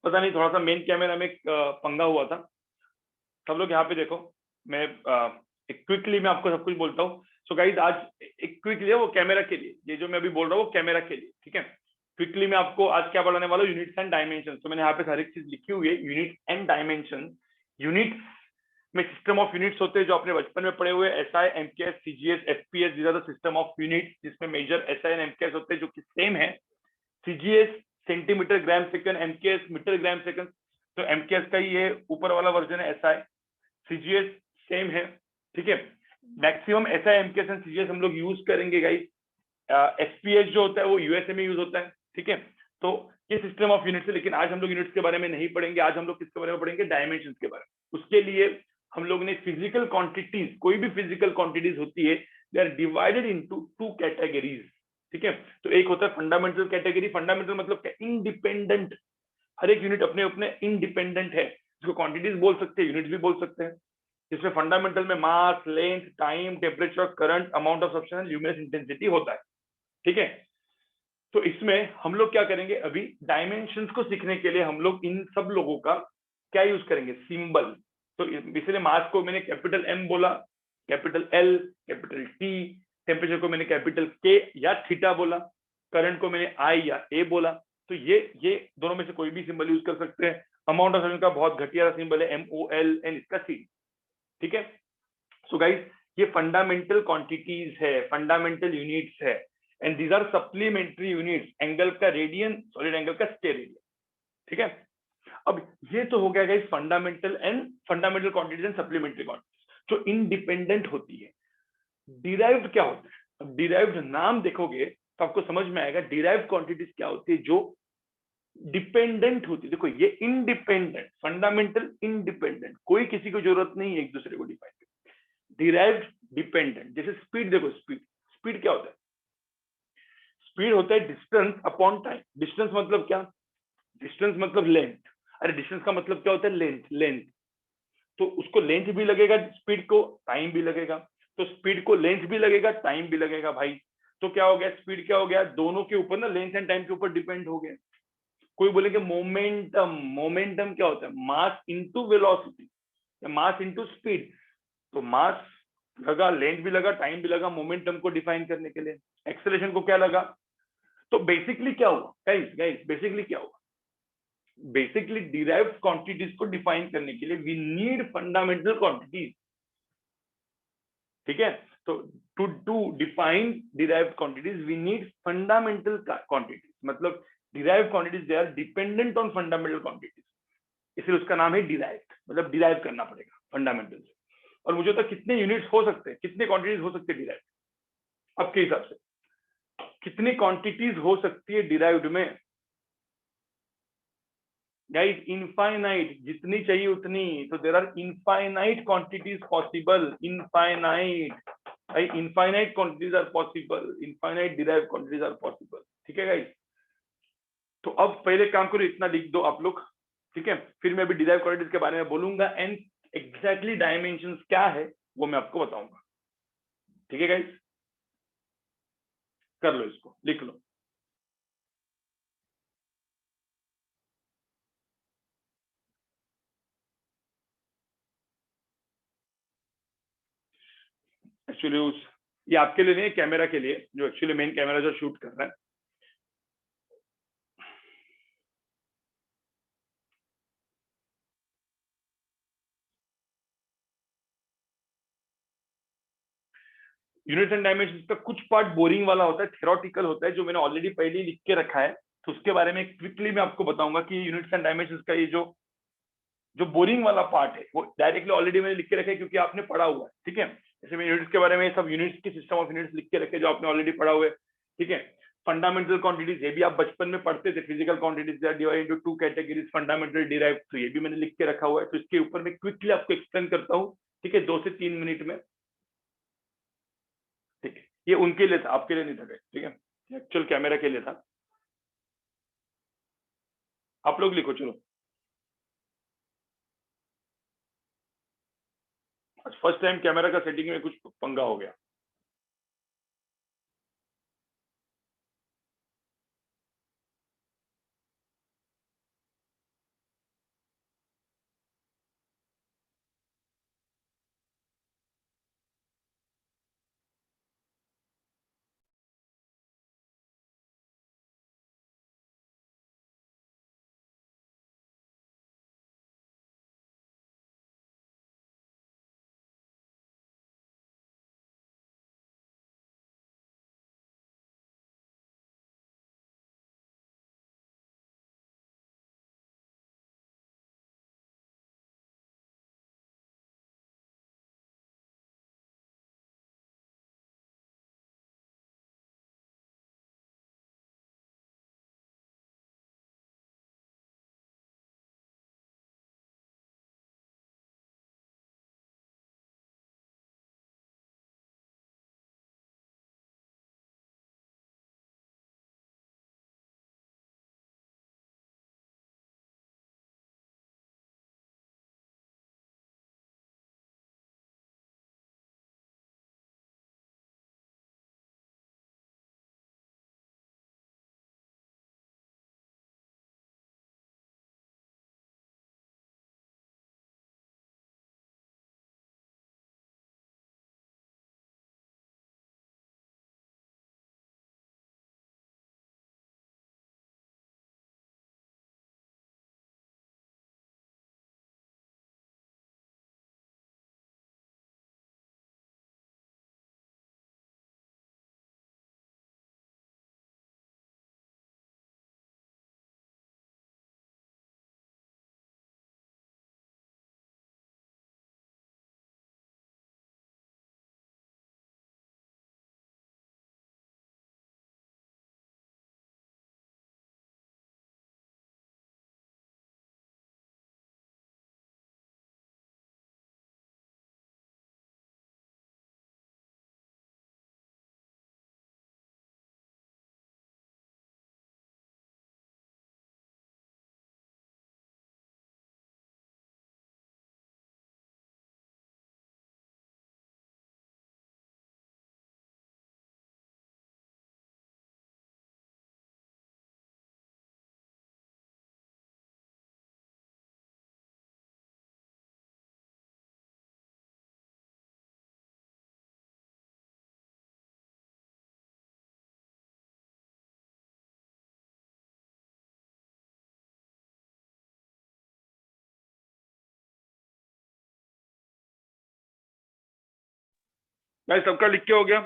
S1: पता नहीं थोड़ा सा मेन कैमरा में पंगा हुआ था। सब लोग यहाँ पे देखो, मैं एक क्विकली मैं आपको सब कुछ बोलता हूँ। सो गाइस आज एक क्विकली है वो कैमरा के लिए, ये जो मैं अभी बोल रहा हूँ वो कैमरा के लिए, ठीक है। क्विकली मैं आपको आज क्या पढ़ाने वाला हूँ, यूनिट्स एंड डायमेंशन। तो मैंने यहाँ पे हर एक चीज लिखी हुई है, यूनिट एंड डायमेंशन। यूनिट में सिस्टम ऑफ यूनिट्स होते हैं जो आपने बचपन में पढ़े हुए, SI, MKS, CGS, FPS, these are the system of units, जिसमें मेजर एसआई एंड एमकेएस होते हैं जो कि सेम है। CGS centimetre gram second, MKS metre gram second. तो एमकेएस का ही ये ऊपर वाला वर्जन है एसआई, सीजीएस सेम है, ठीक है। Maximum SI, MKS and CGS हम लोग यूज करेंगे गाइस। एसपीएस जो होता है वो यूएसए में यूज होता है, ठीक है। तो ये सिस्टम ऑफ यूनिट्स है, लेकिन आज हम लोग यूनिट्स के बारे में नहीं पढ़ेंगे। आज हम लोग किसके बारे में पढ़ेंगे, डायमेंशन के बारे में। उसके लिए हम लोग ने फिजिकल क्वांटिटीज, कोई भी फिजिकल क्वांटिटीज होती है, they are divided into two categories, ठीक है। तो एक होता है फंडामेंटल कैटेगरी। फंडामेंटल मतलब क्या, इंडिपेंडेंट, हर एक यूनिट अपने अपने इंडिपेंडेंट है, जिसको क्वांटिटीज बोल सकते हैं, यूनिट्स भी बोल सकते हैं। जिसमें फंडामेंटल में mass, length, time, temperature, current, amount of substance, luminous intensity होता है, ठीक है। तो इसमें हम लोग क्या करेंगे, अभी डायमेंशंस को सीखने के लिए हम लोग इन सब लोगों का क्या यूज करेंगे, सिंबल। तो इसलिए मास को मैंने कैपिटल एम बोला, capital L, capital T. Temperature को मैंने कैपिटल के या थीटा बोला। करंट को मैंने आई या ए बोला। तो ये दोनों में से कोई भी सिंबल यूज कर सकते हैं। अमाउंट ऑफ सब्सटेंस का बहुत घटिया सिंबल है MOL, एंड इसका सी, ठीक है। सो गाइस ये फंडामेंटल क्वांटिटीज है, फंडामेंटल यूनिट्स है, and these are supplementary units. Angle का रेडियन, सॉलिड एंगल का स्टेरेडियन, ठीक है। अब ये तो हो गया guys fundamental quantities and supplementary quantities जो इंडिपेंडेंट होती है। डिराइव्ड क्या होता है, अब डिराइव्ड नाम देखोगे तो आपको समझ में आएगा डिराइव्ड क्वांटिटीज क्या होती है, जो डिपेंडेंट होती है। देखो ये इंडिपेंडेंट, फंडामेंटल इंडिपेंडेंट, कोई किसी को जरूरत नहीं है एक दूसरे को डिफाइन करने। डिराइव्ड डिपेंडेंट, जैसे स्पीड देखो, स्पीड, स्पीड क्या होता है, स्पीड होता है डिस्टेंस अपॉन टाइम। डिस्टेंस मतलब क्या, डिस्टेंस मतलब लेंथ। अरे डिस्टेंस का मतलब क्या होता है, लेंथ, लेंथ। तो उसको लेंथ भी लगेगा, स्पीड को टाइम भी लगेगा। तो स्पीड को लेंथ भी लगेगा, टाइम भी लगेगा भाई। तो क्या हो गया, स्पीड क्या हो गया, दोनों के ऊपर ना, लेंथ एंड टाइम के ऊपर डिपेंड हो गया। कोई बोलेंगे मोमेंटम, मोमेंटम क्या होता है, मास इंटू वेलोसिटी या मास इंटू स्पीड। तो मास लगा, लेंथ भी लगा, टाइम भी लगा मोमेंटम को डिफाइन करने के लिए। एक्सेलरेशन को क्या लगा। तो बेसिकली क्या हुआ गाइस, बेसिकली क्या हुआ, बेसिकली डिराइव्ड क्वांटिटीज को डिफाइन करने के लिए वी नीड फंडामेंटल क्वांटिटीज, ठीक है। तो to define derived quantities we need fundamental quantities. मतलब derived quantities they are dependent on fundamental quantities, इसलिए उसका नाम है डिराइव्ड, मतलब डिराइव करना पड़ेगा फंडामेंटल से। और मुझे तो कितने यूनिट्स हो सकते हैं, कितने क्वांटिटीज हो सकते हैं डिराइव्ड, आपके हिसाब से कितनी क्वांटिटीज हो सकती है डिराइव्ड में गाइस, इनफाइनाइट, जितनी चाहिए उतनी। तो there are infinite quantities possible, infinite भाई, infinite quantities are possible, infinite derived quantities are possible, ठीक है गाइस। तो अब पहले काम करो, इतना लिख दो आप लोग, ठीक है। फिर मैं अभी डिराइव्ड क्वांटिटीज के बारे में बोलूंगा, एंड एग्जैक्टली डायमेंशंस क्या है वो मैं आपको बताऊंगा, ठीक है गाइस। कर लो, इसको लिख लो। एक्चुअली उस, ये आपके लिए नहीं है, कैमरा के लिए, जो एक्चुअली मेन कैमरा जो शूट कर रहा है। यूनिट्स एंड डायमेंशंस का कुछ पार्ट बोरिंग वाला होता है, थ्योरेटिकल होता है, जो मैंने ऑलरेडी पहले ही लिख के रखा है। तो उसके बारे में क्विकली मैं आपको बताऊंगा कि यूनिट्स एंड डायमेंशंस का ये जो जो बोरिंग वाला पार्ट है वो डायरेक्टली ऑलरेडी मैंने लिख के रखा है, क्योंकि आपने पढ़ा हुआ है, ठीक है। जैसे मैं यूनिट्स के बारे में सब यूनिट्स की सिस्टम ऑफ यूनिट्स लिख के रखे जो आपने ऑलरेडी पढ़ा हुआ है, ठीक है। फंडामेंटल क्वांटिटीज, ये भी आप बचपन में पढ़ते थे, physical quantities are divided into two categories, fundamental, derived. तो ये भी मैंने लिख के रखा हुआ है। तो इसके ऊपर मैं क्विकली आपको एक्सप्लेन करता हूँ, ठीक है, 2 से 3 मिनट में, ठीक है। ये उनके लिए था, आपके लिए नहीं था, ठीक है, एक्चुअल कैमरा के लिए था। आप लोग लिखो, चलो। आज फर्स्ट टाइम कैमरा का सेटिंग में कुछ पंगा हो गया। गाइस सबका लिख के हो गया?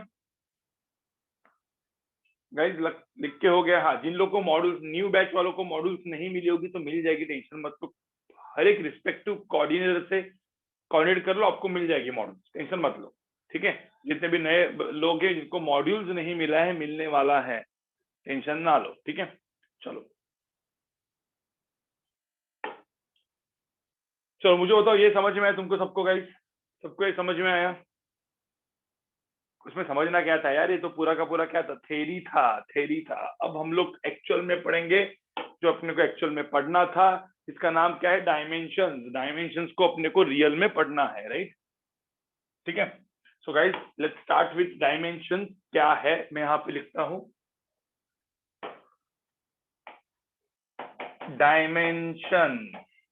S1: गाइस लिख के हो गया? हाँ, जिन लोगों को मॉड्यूल्स, न्यू बैच वालों को मॉड्यूल्स नहीं मिली होगी तो मिल जाएगी, टेंशन मत लो। हर एक रिस्पेक्टिव कोऑर्डिनेटर से कोऑर्डिनेट कर लो, आपको मिल जाएगी मॉड्यूल्स, टेंशन मत लो। ठीक है, जितने भी नए लोग हैं जिनको मॉड्यूल्स नहीं मिला है, मिलने वाला है, टेंशन ना लो। ठीक है, चलो चलो मुझे बताओ, ये समझ में आया तुमको सबको? गाइस सबको ये समझ में आया? उसमें समझना क्या था यार, ये तो पूरा का पूरा क्या था, थेरी था, थेरी था। अब हम लोग एक्चुअल में पढ़ेंगे जो अपने को एक्चुअल में पढ़ना था। इसका नाम क्या है? डायमेंशंस। डायमेंशंस को अपने को रियल में पढ़ना है, राइट? ठीक है, so guys let's start with dimension. क्या है, मैं यहाँ पे लिखता हूं डायमेंशन।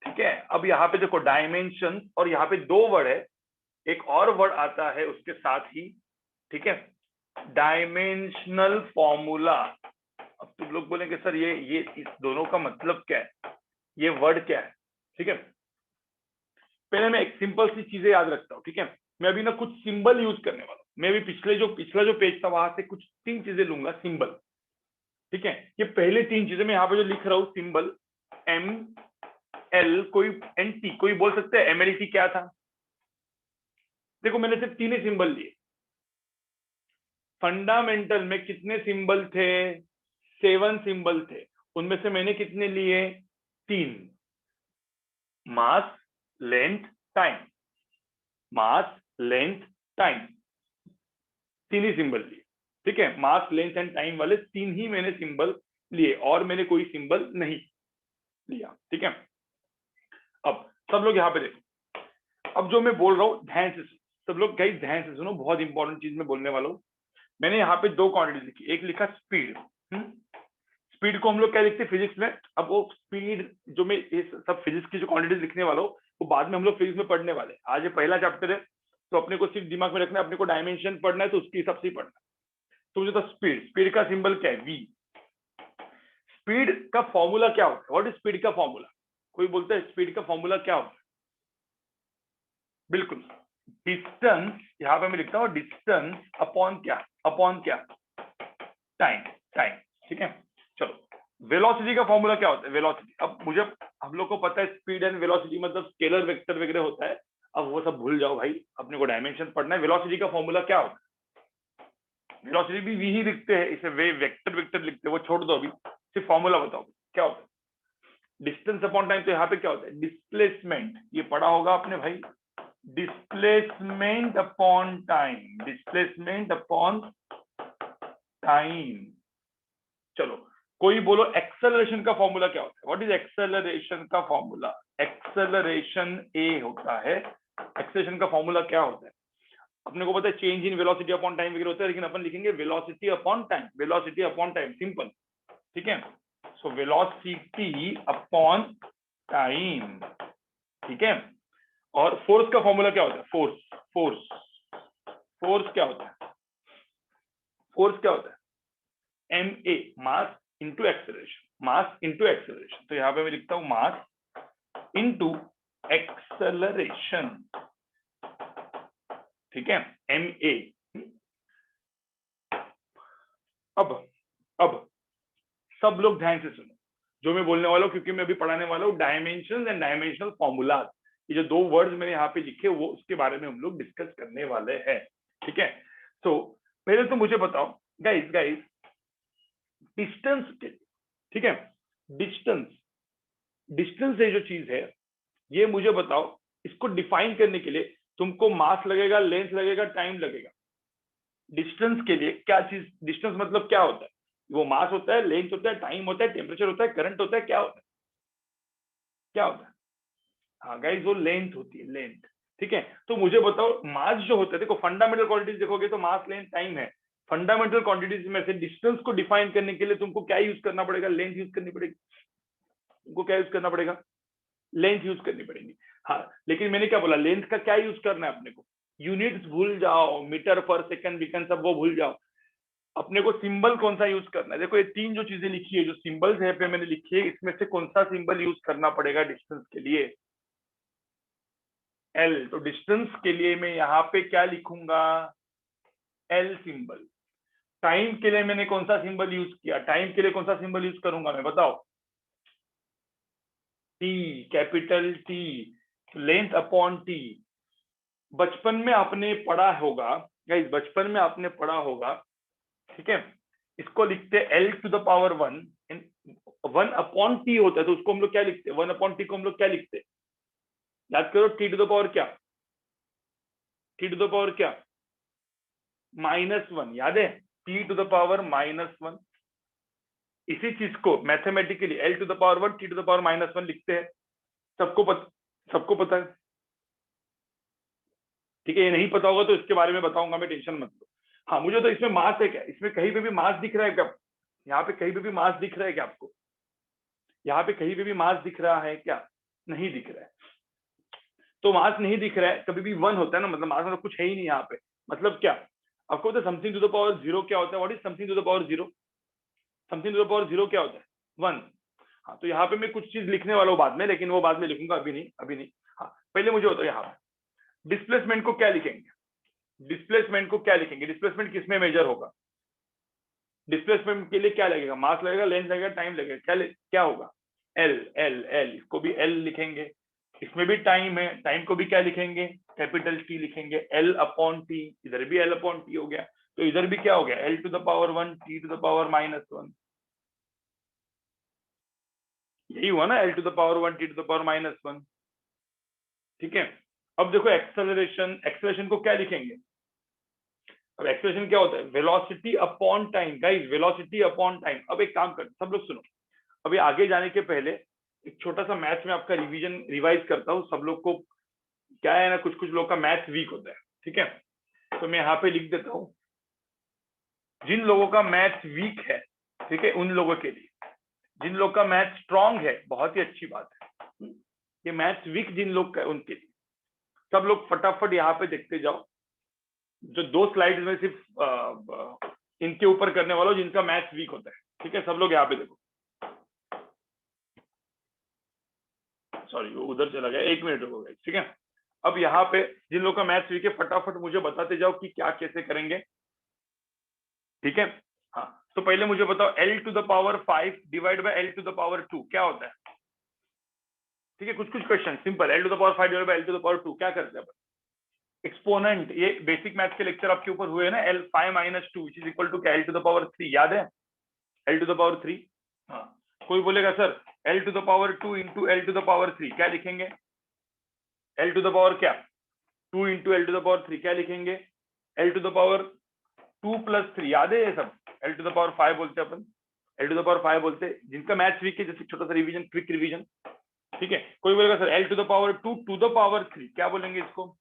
S1: ठीक है, अब यहाँ पे देखो डायमेंशन, और यहाँ पे दो वर्ड है, एक और वर्ड आता है उसके साथ ही। ठीक है, डायमेंशनल फॉर्मूला। अब तुम लोग बोलेंगे सर ये इस दोनों का मतलब क्या है, ये वर्ड क्या है? ठीक है, पहले मैं एक सिंपल सी चीजें याद रखता हूँ। ठीक है, मैं अभी ना कुछ सिंबल यूज करने वाला हूँ। मैं भी पिछला जो पेज था वहां से कुछ 3 चीजें लूंगा, सिंबल। ठीक है, ये पहले 3 चीजें मैं यहाँ पे जो लिख रहा हूँ, सिंबल एम एल, कोई एन टी, कोई बोल सकते हैं MLT क्या था? देखो मैंने सिर्फ 3 ही सिंबल लिए। फंडामेंटल में कितने सिंबल थे? 7 सिंबल थे, उनमें से मैंने कितने लिए? 3। मास, लेंथ, टाइम। मास, लेंथ, टाइम, 3 ही सिंबल लिए। ठीक है, मास, लेंथ एंड टाइम वाले 3 ही मैंने सिंबल लिए, और मैंने कोई सिंबल नहीं लिया। ठीक है, अब सब लोग यहाँ पे देखो, अब जो मैं बोल रहा हूँ ध्यान से सुनो। सब लोग गाइस ध्यान से सुनो, बहुत इंपॉर्टेंट चीज मैं बोलने वाला हूँ। मैंने यहाँ पे 2 क्वांटिटी लिखी, एक लिखा स्पीड। स्पीड को हम लोग क्या लिखते हैं फिजिक्स में? अब वो स्पीड जो मैं ये सब फिजिक्स की जो क्वांटिटीज लिखने वाला हूँ वो बाद में हम लोग फिजिक्स में पढ़ने वाले हैं। आज ये पहला चैप्टर है, तो अपने को सिर्फ दिमाग में रखना है, अपने को डायमेंशन पढ़ना है तो उसके हिसाब से ही पढ़ना है। तो मुझे तो स्पीड, स्पीड का सिंबल क्या है? V। स्पीड का फॉर्मूला क्या होता है? व्हाट इज स्पीड का फॉर्मूला? कोई बोलता है स्पीड का फॉर्मूला क्या होता है? बिल्कुल, डिस्टेंस। यहाँ पे मैं लिखता हूँ डिस्टेंस अपॉन क्या? अपॉन क्या? टाइम। टाइम। ठीक है, चलो वेलोसिटी का फॉर्मूला क्या होता है? वेलोसिटी, अब मुझे, हम लोग को पता है स्पीड एंड वेलोसिटी मतलब स्केलर वेक्टर वगैरह होता है। अब वो सब भूल जाओ भाई, अपने को डायमेंशन पढ़ना है। वेलोसिटी का फॉर्मूला क्या होता है? वेलोसिटी भी वी ही लिखते हैं, इसे वे वेक्टर वेक्टर लिखते हैं, वो छोड़ दो अभी, सिर्फ फॉर्मूला बताओ क्या होता है। डिस्टेंस अपॉन टाइम, तो यहाँ पे क्या होता है? डिस्प्लेसमेंट, ये पढ़ा होगा आपने भाई, displacement upon time, displacement upon time. चलो कोई बोलो एक्सेलरेशन का फॉर्मूला क्या होता है? व्हाट इज एक्सेलरेशन का फॉर्मूला? एक्सेलरेशन ए होता है। एक्सेलरेशन का फॉर्मूला क्या होता है? अपने को पता है change in velocity upon time वगैरह होता है, लेकिन अपन लिखेंगे velocity upon time, velocity upon time, simple. ठीक है, सो वेलोसिटी अपॉन टाइम। ठीक है, और फोर्स का फॉर्मूला क्या होता है? फोर्स, फोर्स, फोर्स क्या होता है? फोर्स क्या होता है? MA, मास इंटू एक्सेलरेशन, मास इंटू एक्सेलरेशन। तो यहाँ पे मैं लिखता हूं मास इंटू एक्सेलरेशन। ठीक है, MA। अब सब लोग ध्यान से सुनो जो मैं बोलने वाला हूँ, क्योंकि मैं अभी पढ़ाने वाला हूँ डायमेंशन एंड डायमेंशनल फॉर्मूला। ये जो 2 वर्ड्स मैंने यहाँ पे लिखे वो उसके बारे में हम लोग डिस्कस करने वाले हैं। ठीक है, तो पहले तो मुझे बताओ गाइस, गाइस डिस्टेंस के, ठीक है, डिस्टेंस, डिस्टेंस ये जो चीज है, ये मुझे बताओ, इसको डिफाइन करने के लिए तुमको मास लगेगा, लेंथ लगेगा, टाइम लगेगा। डिस्टेंस के लिए क्या चीज, डिस्टेंस मतलब क्या होता है? वो मास होता है, लेंथ होता है, टाइम होता है, टेम्परेचर होता है, करंट होता है, क्या होता है? क्या होता है? हाँ गाइस, वो लेंथ होती है, लेंथ। ठीक है, तो मुझे बताओ मास जो होता है, देखो फंडामेंटल क्वांटिटीज देखोगे तो मास, लेंथ, टाइम है। फंडामेंटल क्वांटिटीज में से डिस्टेंस को डिफाइन करने के लिए तुमको क्या यूज करना पड़ेगा? लेंथ यूज करनी पड़ेगी। तुमको क्या यूज करना पड़ेगा? लेंथ यूज करनी पड़ेगी। हाँ, लेकिन मैंने क्या बोला, लेंथ का क्या यूज करना है अपने को? यूनिट्स भूल जाओ, मीटर पर सेकंड विकन सब वो भूल जाओ। अपने को सिंबल कौन सा यूज करना है? देखो ये 3 जो चीजें लिखी है, जो सिंबल्स है पे मैंने लिखी है, इसमें से कौन सा सिंबल यूज करना पड़ेगा डिस्टेंस के लिए? L। तो डिस्टेंस के लिए मैं यहाँ पे क्या लिखूंगा? L symbol. टाइम के लिए मैंने कौन सा सिंबल यूज किया, टाइम के लिए कौन सा सिंबल यूज करूंगा मैं, बताओ? T, capital T, length upon T. बचपन में आपने पढ़ा होगा गाइस, बचपन में आपने पढ़ा होगा, ठीक है, इसको लिखते L to the power one, one upon T होता है, तो उसको हम लोग क्या लिखते हैं, वन अपॉन टी को हम लोग क्या लिखते हैं, याद करो, टी टू द पावर क्या, टी टू द पावर क्या, -1, याद है, टी टू द पावर -1। इसी चीज को mathematically L to the power 1 T to the power -1 लिखते हैं। सबको पता है, ठीक है। ये नहीं पता होगा तो इसके बारे में बताऊंगा मैं, टेंशन मत लो। हाँ, मुझे तो इसमें मास है क्या, इसमें कहीं पे भी मास दिख रहा है क्या, यहाँ पे कहीं पे भी मास दिख रहा है क्या आपको, यहाँ पे कहीं पे भी मास दिख रहा है क्या, नहीं दिख रहा है। तो मास नहीं दिख रहा है, कभी भी 1 होता है ना, मतलब मास मतलब कुछ है ही नहीं यहाँ पे, मतलब क्या, आपको पता है समथिंग टू द पावर 0 क्या होता है, what is something to the power 0, something to the power 0 क्या होता है, 1। हाँ, तो यहाँ पे मैं कुछ चीज लिखने वाला हूँ बाद में, लेकिन वो बाद में लिखूंगा, अभी नहीं, अभी नहीं। हाँ, पहले मुझे बताओ यहाँ पे डिस्प्लेसमेंट को क्या लिखेंगे, डिस्प्लेसमेंट को क्या लिखेंगे, डिस्प्लेसमेंट किसमें मेजर होगा, डिस्प्लेसमेंट के लिए क्या लगेगा, मास लगेगा, लेंथ लगेगा, टाइम लगेगा, क्या होगा, एल, एल, एल, इसको भी एल लिखेंगे। इसमें भी टाइम है, टाइम को भी क्या लिखेंगे, कैपिटल टी लिखेंगे, एल अपॉन टी, इधर भी एल अपॉन टी हो गया, तो इधर भी क्या हो गया, L to the power 1 T to the power -1, यही हुआ ना, L to the power 1 T to the power -1, ठीक है। अब देखो एक्सेलरेशन, एक्सेलरेशन को क्या लिखेंगे, अब एक्सेलरेशन क्या होता है, velocity upon time, guys velocity upon time. अब एक काम कर, सब लोग सुनो, अभी आगे जाने के पहले एक छोटा सा मैथ्स में आपका रिवीजन रिवाइज करता हूँ। सब लोग को क्या है ना, कुछ कुछ लोग का मैथ्स वीक होता है, ठीक है, तो मैं यहाँ पे लिख देता हूँ, जिन लोगों का मैथ्स वीक है, ठीक है, उन लोगों के लिए, जिन लोग का मैथ्स स्ट्रांग है, बहुत ही अच्छी बात है, ये मैथ्स वीक जिन लोग का है उनके लिए, सब लोग फटाफट यहाँ पे देखते जाओ, जो 2 स्लाइड में सिर्फ इनके ऊपर करने वाला हूं जिनका मैथ्स वीक होता है, ठीक है, सब लोग यहाँ पे देखो, सॉरी वो उधर चला गया, 1 मिनट रुको, ठीक है। अब यहाँ पे जिन लोग का मैथ्स वीक है, फटाफट मुझे बताते जाओ कि क्या कैसे करेंगे, ठीक है। हाँ, तो पहले मुझे बताओ L to the power 5 divide by L to the power 2 क्या होता है, ठीक है, कुछ कुछ question simple, L to the power 5 divide by L to the power 2 क्या करते हैं अपन, एक्सपोनेंट, ये बेसिक मैथ्स के लेक्चर आपके ऊपर हुए ना, L 5 - 2 which is equal to क्या, एल टू द पावर 3, याद है, एल टू द पावर 3। हाँ, कोई बोलेगा sir L to the power 2 into L to the power 3 क्या लिखेंगे, एल टू द पावर क्या, 2 into L to the power 3 क्या लिखेंगे, एल टू द पावर 2 + 3, याद है ये सब, एल टू द पावर 5 बोलते हैं अपन, एल टू द पावर 5 बोलते हैं, जिनका मैथ्स वीक है, जैसे छोटा सा रिवीजन, क्विक रिवीजन, ठीक है। कोई बोलेगा sir L to the power 2 to the power 3 क्या बोलेंगे इसको,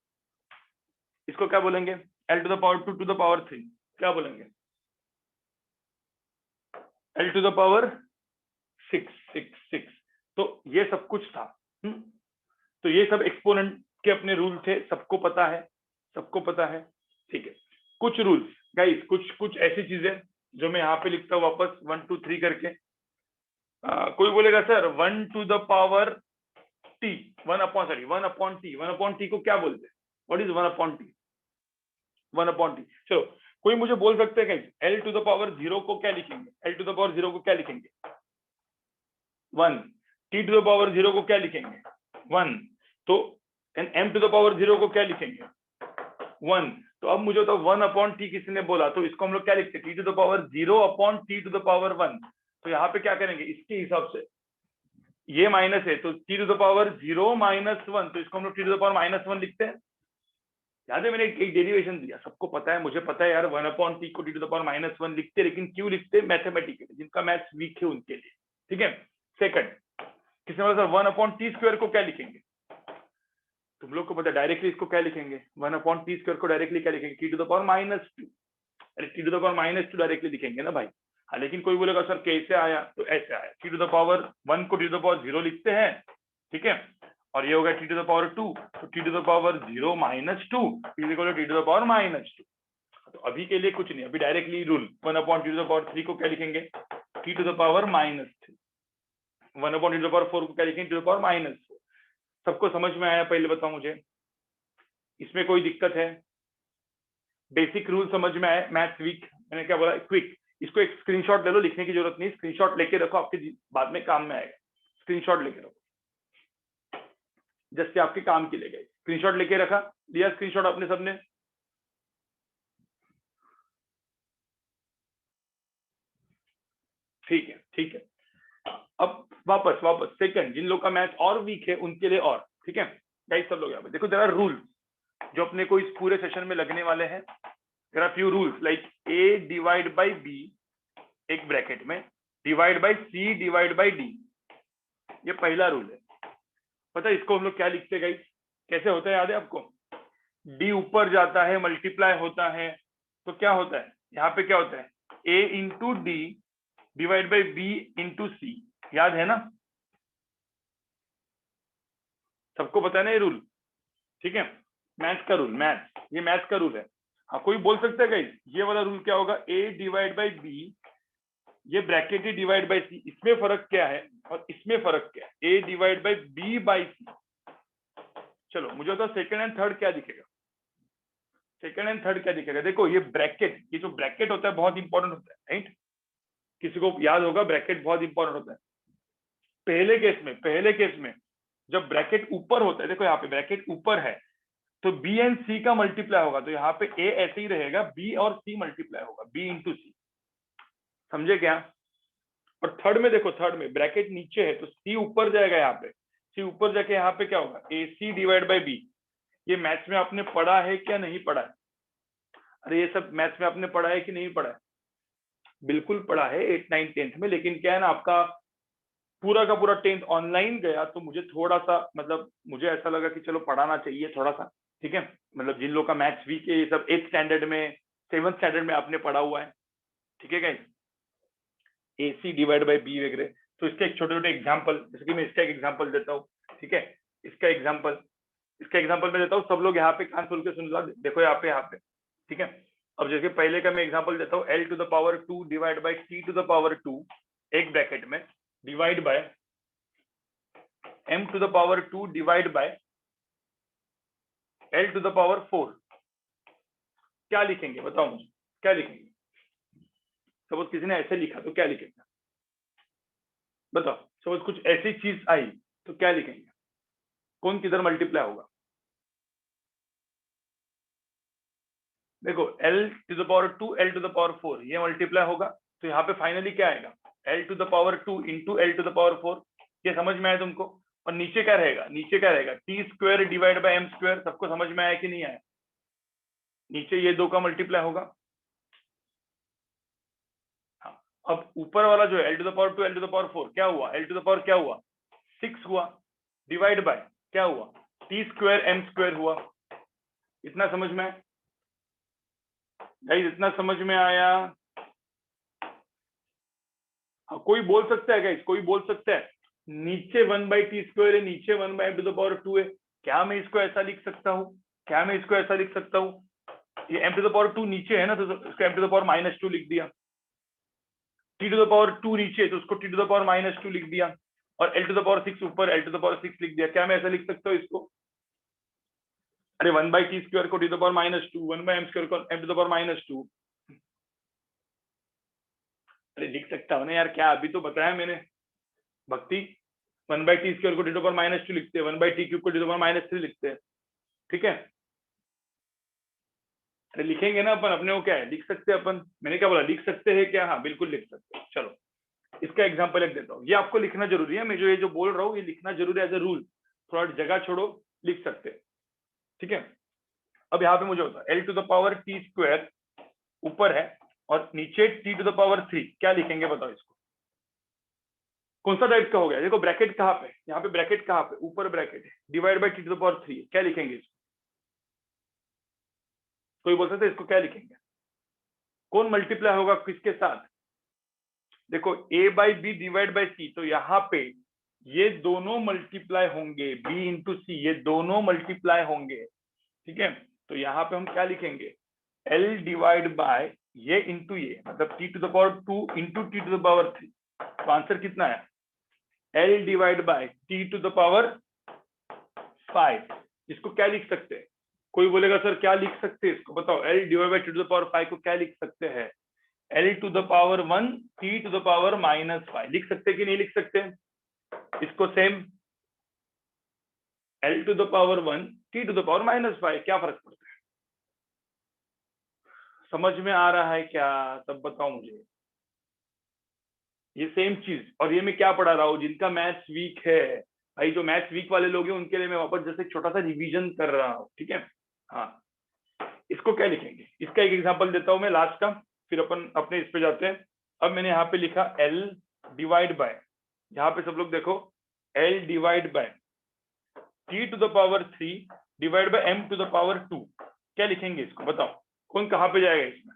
S1: इसको क्या बोलेंगे, L to the power 2 to the power 3 क्या बोलेंगे, एल टू द पावर 6 तो ये सब कुछ था। तो ये सब एक्सपोनेंट के अपने रूल थे, सबको पता है, सबको पता है, ठीक है। कुछ रूल्स गाइस, कुछ कुछ ऐसी चीजें जो मैं यहाँ पे लिखता हूँ वापस 1 2 3 करके। कोई बोलेगा sir 1 to the power T, 1 upon T को क्या बोलते हैं, what is 1 upon T, 1 upon T. चलो, कोई मुझे बोल सकते हैं guys L to the power 0 को क्या लिखेंगे, एल टू द पावर 0 को क्या लिखेंगे, 1, टी टू द पावर 0 को क्या लिखेंगे, 1, तो एम टू द पावर 0 को क्या लिखेंगे, 1। तो अब मुझे तो 1 अपॉन टी किसी ने बोला, तो इसको हम लोग क्या लिखते हैं, T to the power 0 upon T to the power 1। तो यहाँ पे क्या करेंगे, इसके हिसाब से ये माइनस है, तो टी टू द पावर 0 - 1, तो इसको हम लोग टी टू द पावर -1 लिखते हैं। याद है मैंने एक डेरिवेशन दिया, सबको पता है, मुझे पता है यार, 1 अपॉन टी को टी टू द पावर -1 लिखते हैं, लेकिन क्यों लिखते हैं, मैथमेटिकली, जिनका मैथ्स वीक है उनके लिए, ठीक है। सेकंड, किसी ने बोला सर 1 अपॉन टी स्क्वायर को क्या लिखेंगे, तुम लोग को पता है डायरेक्टली इसको क्या लिखेंगे, 1 अपॉन टी स्क्वायर को डायरेक्टली क्या लिखेंगे, टी टू द पावर -2, अरे T to the power -2 directly लिखेंगे ना भाई। हाँ, लेकिन कोई बोलेगा सर कैसे आया, तो ऐसे आया, टी टू द पावर 1 को टी टू द पावर 0 लिखते हैं, ठीक है, और ये हो गया टी टू द पावर 2, तो T to the power 0 - 2 is equal to T to the power -2। तो अभी के लिए कुछ नहीं, अभी directly rule 1 upon T to the power 3 को क्या लिखेंगे, T to the power -3, 1 upon T to the power 4 को क्या लिखेंगे, टी टू द पावर -4। सबको समझ में आया, पहले बताओ मुझे, इसमें कोई दिक्कत है, बेसिक रूल समझ में आए, मैथ्स वीक, मैंने क्या बोला, क्विक। इसको एक स्क्रीनशॉट ले लो, लिखने की जरूरत नहीं, स्क्रीनशॉट लेके रखो, आपके बाद में काम में आएगा। स्क्रीनशॉट लेके रखो, जैसे आपके काम के लिए गए। स्क्रीनशॉट लेके रखा, लिया स्क्रीनशॉट आपने सबने? ठीक है, ठीक है। अब वापस सेकंड, जिन लोग का मैथ्स और वीक है उनके लिए और, ठीक है गाइस, सब लोग यहाँ पे देखो, देयर आर रूल जो अपने को इस पूरे सेशन में लगने वाले हैं। There are few rules like A divide by B, एक ब्रैकेट में, divide by C divide by D, ये पहला रूल है। पता है इसको हम लोग क्या लिखते हैं गाइस, कैसे होता है, याद है आपको? डी ऊपर जाता है, मल्टीप्लाई होता है, तो क्या होता है यहाँ पे, क्या होता है, A into D divide by B into C, याद है ना? सबको पता है ना ये रूल? ठीक है, मैथ्स का रूल, मैथ्स, ये मैथ्स का रूल है। हाँ, कोई बोल सकता है गाइस ये वाला रूल क्या होगा, ए डिवाइड बाई बी, ये ब्रैकेट ही डिवाइड बाई सी, इसमें फर्क क्या है और इसमें फर्क क्या है, ए डिवाइड बाई बी बाई सी। चलो मुझे बताओ सेकंड एंड थर्ड क्या दिखेगा, सेकंड एंड थर्ड क्या दिखेगा? देखो ये ब्रैकेट, ये जो ब्रैकेट होता है बहुत इंपॉर्टेंट होता है, राइट? किसी को याद होगा ब्रैकेट बहुत इंपॉर्टेंट होता है। पहले केस में जब ब्रैकेट ऊपर होता है, देखो यहाँ पे ब्रैकेट ऊपर है तो बी एंड सी का मल्टीप्लाई होगा, तो यहाँ पे ए ऐसे ही रहेगा, बी और सी मल्टीप्लाई होगा, बी इंटू सी, समझे क्या? और थर्ड में देखो, थर्ड में ब्रैकेट नीचे है तो सी ऊपर जाएगा, यहाँ पे सी ऊपर जाके यहाँ पे क्या होगा, ए सी डिवाइड बाई बी। ये मैथ्स में आपने पढ़ा है क्या नहीं पढ़ा है? अरे ये सब मैथ्स में आपने पढ़ा है कि नहीं पढ़ा है? बिल्कुल पढ़ा है 8, 9, 10th में, लेकिन क्या है ना, आपका पूरा का पूरा 10th ऑनलाइन गया तो मुझे थोड़ा सा, मतलब मुझे ऐसा लगा कि चलो पढ़ाना चाहिए थोड़ा सा, ठीक है? मतलब जिन लोग का मैथ्स वीक है, ये सब 8th स्टैंडर्ड में, 7th स्टैंडर्ड में आपने पढ़ा हुआ है, ठीक है guys, A C divide by B वगैरह। तो इसके एक छोटे छोटे एग्जाम्पल, जैसे कि मैं इसका एक एग्जाम्पल देता हूँ, ठीक है? इसका एग्जाम्पल मैं देता हूँ, सब लोग यहाँ पे कान खोल के सुन लो, देखो यहाँ पे, ठीक है? अब जैसे पहले का मैं एग्जाम्पल देता हूँ, L to the power 2 divide by T to the power 2, एक ब्रैकेट में, divide by m to the power 2 divide by l to the power 4। क्या लिखेंगे बताओ मुझे, क्या लिखेंगे? सपोज किसी ने ऐसे लिखा तो क्या लिखेंगे बताओ? सपोज कुछ ऐसी चीज आई तो क्या लिखेंगे? कौन किधर मल्टीप्लाई होगा? देखो l to the power 2 l to the power 4 ये मल्टीप्लाई होगा, तो यहाँ पे फाइनली क्या आएगा, l to the power 2 into l to the power 4। ये समझ में आया तुमको? और नीचे क्या रहेगा, नीचे क्या रहेगा, T square divide by M square. सबको समझ में आया कि नहीं आया? नीचे ये दो का मल्टीप्लाई होगा। हाँ, अब ऊपर वाला जो है l to the power 2 l to the power 4 क्या हुआ, l टू द पावर क्या हुआ, 6 हुआ, डिवाइड बाय क्या हुआ, टी स्क्वायर एम स्क्वायर हुआ। इतना समझ में आया गाइस? इतना समझ में आया? हाँ, कोई बोल सकता है गाइस, कोई बोल सकता है नीचे 1/t स्क्वायर है, नीचे 1/m टू द पावर 2 है, क्या मैं इसको ऐसा लिख सकता हूँ? क्या मैं इसको ऐसा लिख सकता हूँ? ये m टू द पावर 2 नीचे है ना, तो इसको m टू द पावर -2 लिख दिया। t टू द पावर 2 नीचे तो उसको t टू द पावर -2 लिख दिया, और l टू द पावर 6 ऊपर, l टू द पावर 6 लिख दिया। क्या मैं ऐसा लिख सकता हूँ इसको? अरे 1/t स्क्वायर को t to the power -2, 1/m square को m टू द पावर -2, अरे लिख सकता हूँ ना यार, क्या अभी तो बताया मैंने भक्ति। 1/t स्क्वायर को t टू द पावर -2 लिखते हैं, 1/t क्यूब को t टू द पावर -3 लिखते हैं, ठीक है? अरे लिखेंगे ना अपन, अपने को क्या है, लिख सकते हैं अपन। मैंने क्या बोला, लिख सकते हैं क्या? हाँ बिल्कुल लिख सकते हैं। चलो इसका एग्जांपल एक देता हूँ, ये आपको लिखना जरूरी है, मैं जो ये जो बोल रहा हूँ ये लिखना जरूरी है एज ए रूल, थोड़ा जगह छोड़ो, लिख सकते हैं, ठीक है? अब यहाँ पे मुझे होता है l to the power t square ऊपर है और नीचे t टू द पावर 3, क्या लिखेंगे बताओ इसको? कौन सा टाइप का हो गया? देखो ब्रैकेट कहाँ पे, यहाँ पे ब्रैकेट कहाँ पे, ऊपर ब्रैकेट है, divide by t to the power 3, क्या लिखेंगे इसको? कोई बोल सकता है इसको क्या लिखेंगे? कौन मल्टीप्लाई होगा किसके साथ? देखो a by B divide by C, तो यहाँ पे ये दोनों मल्टीप्लाई होंगे, b इंटू सी, ये दोनों मल्टीप्लाई होंगे, ठीक है? तो यहाँ पे हम क्या लिखेंगे, l डिवाइड बाय ये इंटू ये, मतलब t to the power 2 into T to the power 3। तो आंसर कितना है, l divide by T to the power 5। इसको क्या लिख सकते हैं, कोई बोलेगा सर क्या लिख सकते हैं इसको, बताओ। L divide by T to the power 5 को क्या लिख सकते हैं? L to the power 1 T to the power -5 लिख सकते कि नहीं लिख सकते? इसको same L to the power 1 T to the power -5, क्या फर्क पड़ता है? समझ में आ रहा है क्या? तब बताओ मुझे। ये सेम चीज, और ये मैं क्या पढ़ा रहा हूँ, जिनका मैथ्स वीक है भाई, जो मैथ्स वीक वाले लोग हैं उनके लिए मैं वापस जैसे छोटा सा रिवीजन कर रहा हूँ, ठीक है। हाँ, इसको क्या लिखेंगे, इसका एक एग्जांपल देता हूं मैं लास्ट का, फिर अपन अपने इस पे जाते हैं। अब मैंने यहाँ पे लिखा L डिवाइड बाय, यहाँ पे सब लोग देखो, L divide by T to the power 3 divide by m to the power 2, क्या लिखेंगे इसको, बताओ। कौन कहाँ पे जाएगा इसमें,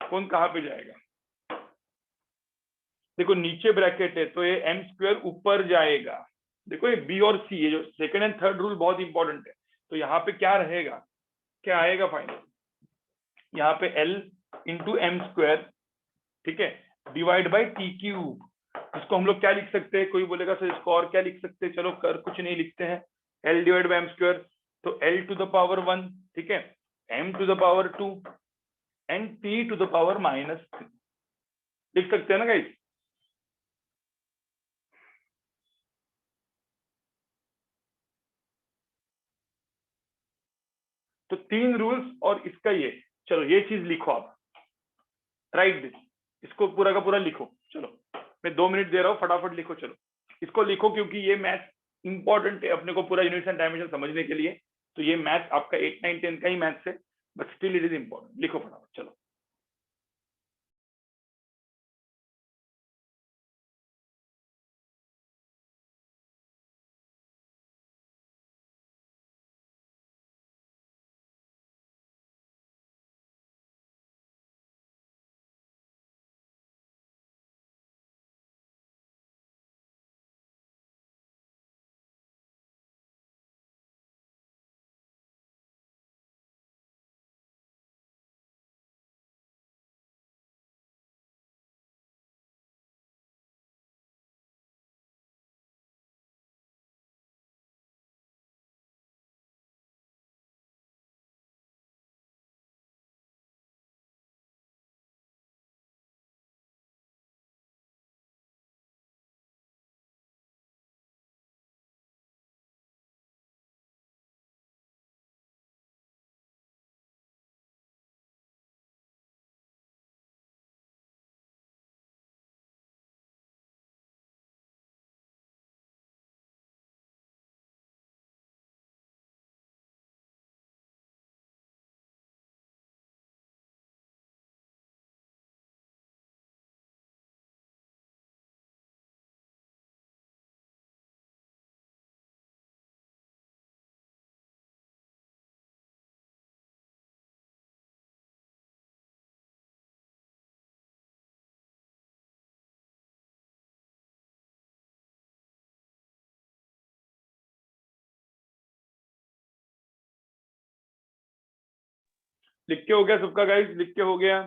S1: कौन कहाँ पे जाएगा? देखो नीचे ब्रैकेट है तो ये m स्क्वायर ऊपर जाएगा। देखो ये B और C, ये जो सेकंड एंड थर्ड रूल बहुत इंपॉर्टेंट है। तो यहाँ पे क्या रहेगा, क्या आएगा फाइनल, यहाँ पे L इंटू एम स्क्वायर, ठीक है, डिवाइड बाई टी क्यूब। इसको हम लोग क्या लिख सकते हैं? कोई बोलेगा सर इसको और क्या लिख सकते हैं? चलो कर कुछ नहीं लिखते हैं, L divide by m square, तो L टू द पावर 1, ठीक है, m to the power 2 and t to the power -3 लिख सकते हैं ना गाइस? तो 3 रूल्स और इसका ये, चलो ये चीज लिखो आप, राइट दिस, इसको पूरा का पूरा लिखो। चलो मैं 2 मिनट दे रहा हूँ, फटाफट लिखो, चलो इसको लिखो, क्योंकि ये मैथ इंपॉर्टेंट है अपने को पूरा यूनिट्स एंड डायमेंशन समझने के लिए। तो ये मैथ आपका 8, 9, 10 का ही मैथ्स है, but still it is important. लिखो फटाफट, चलो। लिख के हो गया सबका गाइस? लिख के हो गया?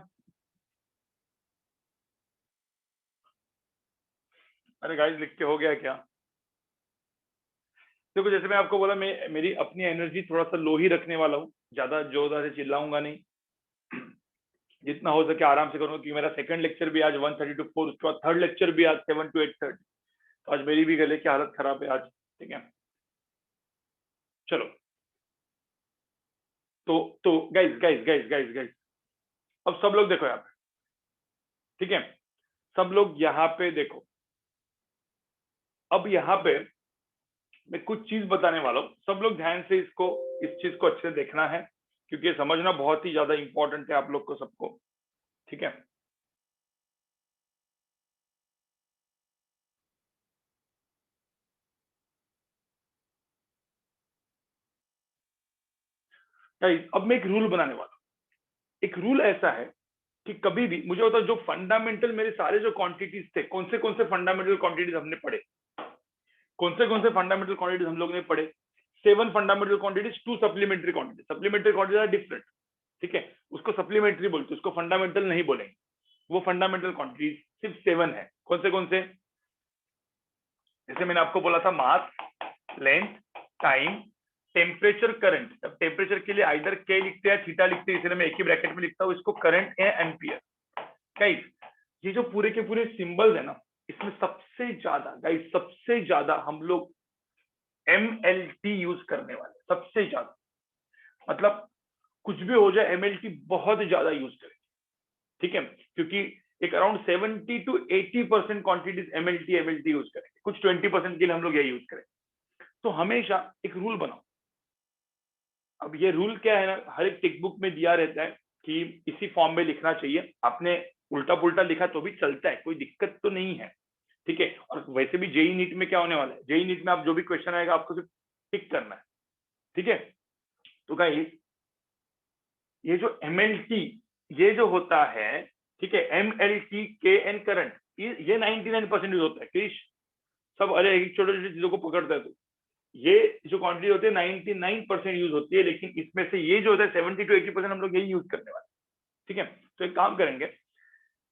S1: अरे गाइस लिख के हो गया क्या? देखो जैसे मैं आपको बोला, मैं मेरी अपनी एनर्जी थोड़ा सा लो ही रखने वाला हूँ, ज्यादा जोरदार से चिल्लाऊंगा नहीं, जितना हो सके आराम से करूंगा, क्योंकि मेरा सेकंड लेक्चर भी आज 1:30 to 4, उसके बाद थर्ड लेक्चर भी आज 7 to 8:30। तो आज मेरी भी गले की हालत खराब है आज, ठीक है। चलो, तो guys guys guys guys guys, अब सब लोग देखो यहाँ पे, ठीक है, सब लोग यहाँ पे देखो। अब यहाँ पे मैं कुछ चीज बताने वाला हूँ, सब लोग ध्यान से इसको, इस चीज को अच्छे से देखना है, क्योंकि ये समझना बहुत ही ज्यादा इंपॉर्टेंट है आप लोग को सबको, ठीक है। गाइस अब मैं एक रूल बनाने वाला हूँ। एक रूल ऐसा है कि कभी भी मुझे बताओ, जो फंडामेंटल मेरे सारे जो क्वांटिटीज थे, कौन से फंडामेंटल क्वांटिटीज हमने पढ़े, कौन से फंडामेंटल क्वांटिटीज हम लोग ने पढ़े? 7 fundamental quantities, 2 supplementary quantities. Supplementary quantities are different, ठीक है, उसको सप्लीमेंट्री बोलते, उसको फंडामेंटल नहीं बोलेंगे। वो फंडामेंटल क्वांटिटीज सिर्फ 7 है। कौन से? जैसे मैंने आपको बोला था, मास, लेंथ, टाइम, टेम्परेचर करंट, अब टेम्परेचर के लिए आइदर के लिखते हैं थीटा लिखते हैं, इसलिए मैं एक ही ब्रैकेट में लिखता हूँ इसको, करंट है एम्पियर। गाइस ये जो पूरे के पूरे सिंबल्स है ना, इसमें सबसे ज्यादा गाइस सबसे ज्यादा हम लोग MLT यूज करने वाले, सबसे ज्यादा, मतलब कुछ भी हो जाए MLT बहुत ज्यादा यूज करें, ठीक है, क्योंकि एक around 70 to 80% quantities MLT use करेंगे, कुछ 20% के लिए हम लोग ये यूज करें। तो हमेशा एक रूल बनाओ। अब ये रूल क्या है ना, हर एक टेक्स्ट बुक में दिया रहता है कि इसी फॉर्म में लिखना चाहिए, आपने उल्टा पुल्टा लिखा तो भी चलता है, कोई दिक्कत तो नहीं है, ठीक है। और वैसे भी जेई नीट में क्या होने वाला है, जेई नीट में आप जो भी क्वेश्चन आएगा आपको सिर्फ टिक करना है, ठीक है। तो गाइस ये जो MLT ये जो होता है, ठीक है, MLT के एन करंट, ये 99% यूज होता है क्रिश, सब अरे एक छोटे छोटे चीजों को पकड़ता है, तो ये जो क्वांटिटी होती है 99% यूज होती है, लेकिन इसमें से ये जो होता है 70 to 80% हम लोग यही यूज करने वाले, ठीक है। तो एक काम करेंगे,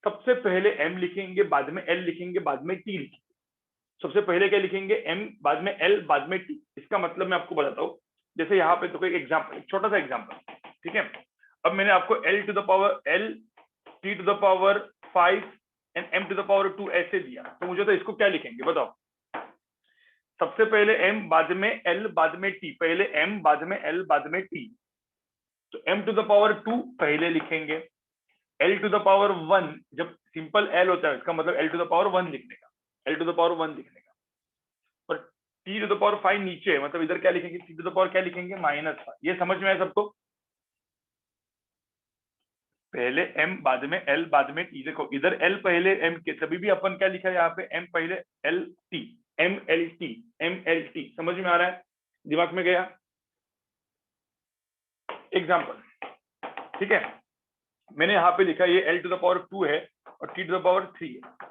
S1: सबसे पहले M लिखेंगे, बाद में L लिखेंगे, बाद में T लिखेंगे। सबसे पहले क्या लिखेंगे, M, बाद में L, बाद में T। इसका मतलब मैं आपको बताता हूँ, जैसे यहाँ पे तो कोई एग्जाम्पल, एक छोटा सा एग्जाम्पल, ठीक है। अब मैंने आपको L to the power L, T to the power 5 and M to the power 2 ऐसे दिया, तो मुझे तो इसको क्या लिखेंगे बताओ। सबसे पहले M, बाद में L, बाद में T, पहले M, बाद में L, बाद में T। तो M टू द पावर 2 पहले लिखेंगे, L टू द पावर 1, जब सिंपल L होता है इसका मतलब L टू द पावर 1 लिखने का, L टू द पावर 1 लिखने का। और T टू द पावर 5 नीचे है, मतलब इधर क्या लिखेंगे, T टू द पावर क्या लिखेंगे, -5। ये समझ में आया सबको, पहले M, बाद में L, बाद में T। देखो इधर L पहले M के, तभी भी अपन क्या लिखा है यहाँ पे, M पहले LT, MLT, MLT। समझ में आ रहा है, दिमाग में गया। एग्जाम्पल, ठीक है, मैंने यहाँ पे लिखा ये L टू द पावर 2 है और T टू द पावर 3 है।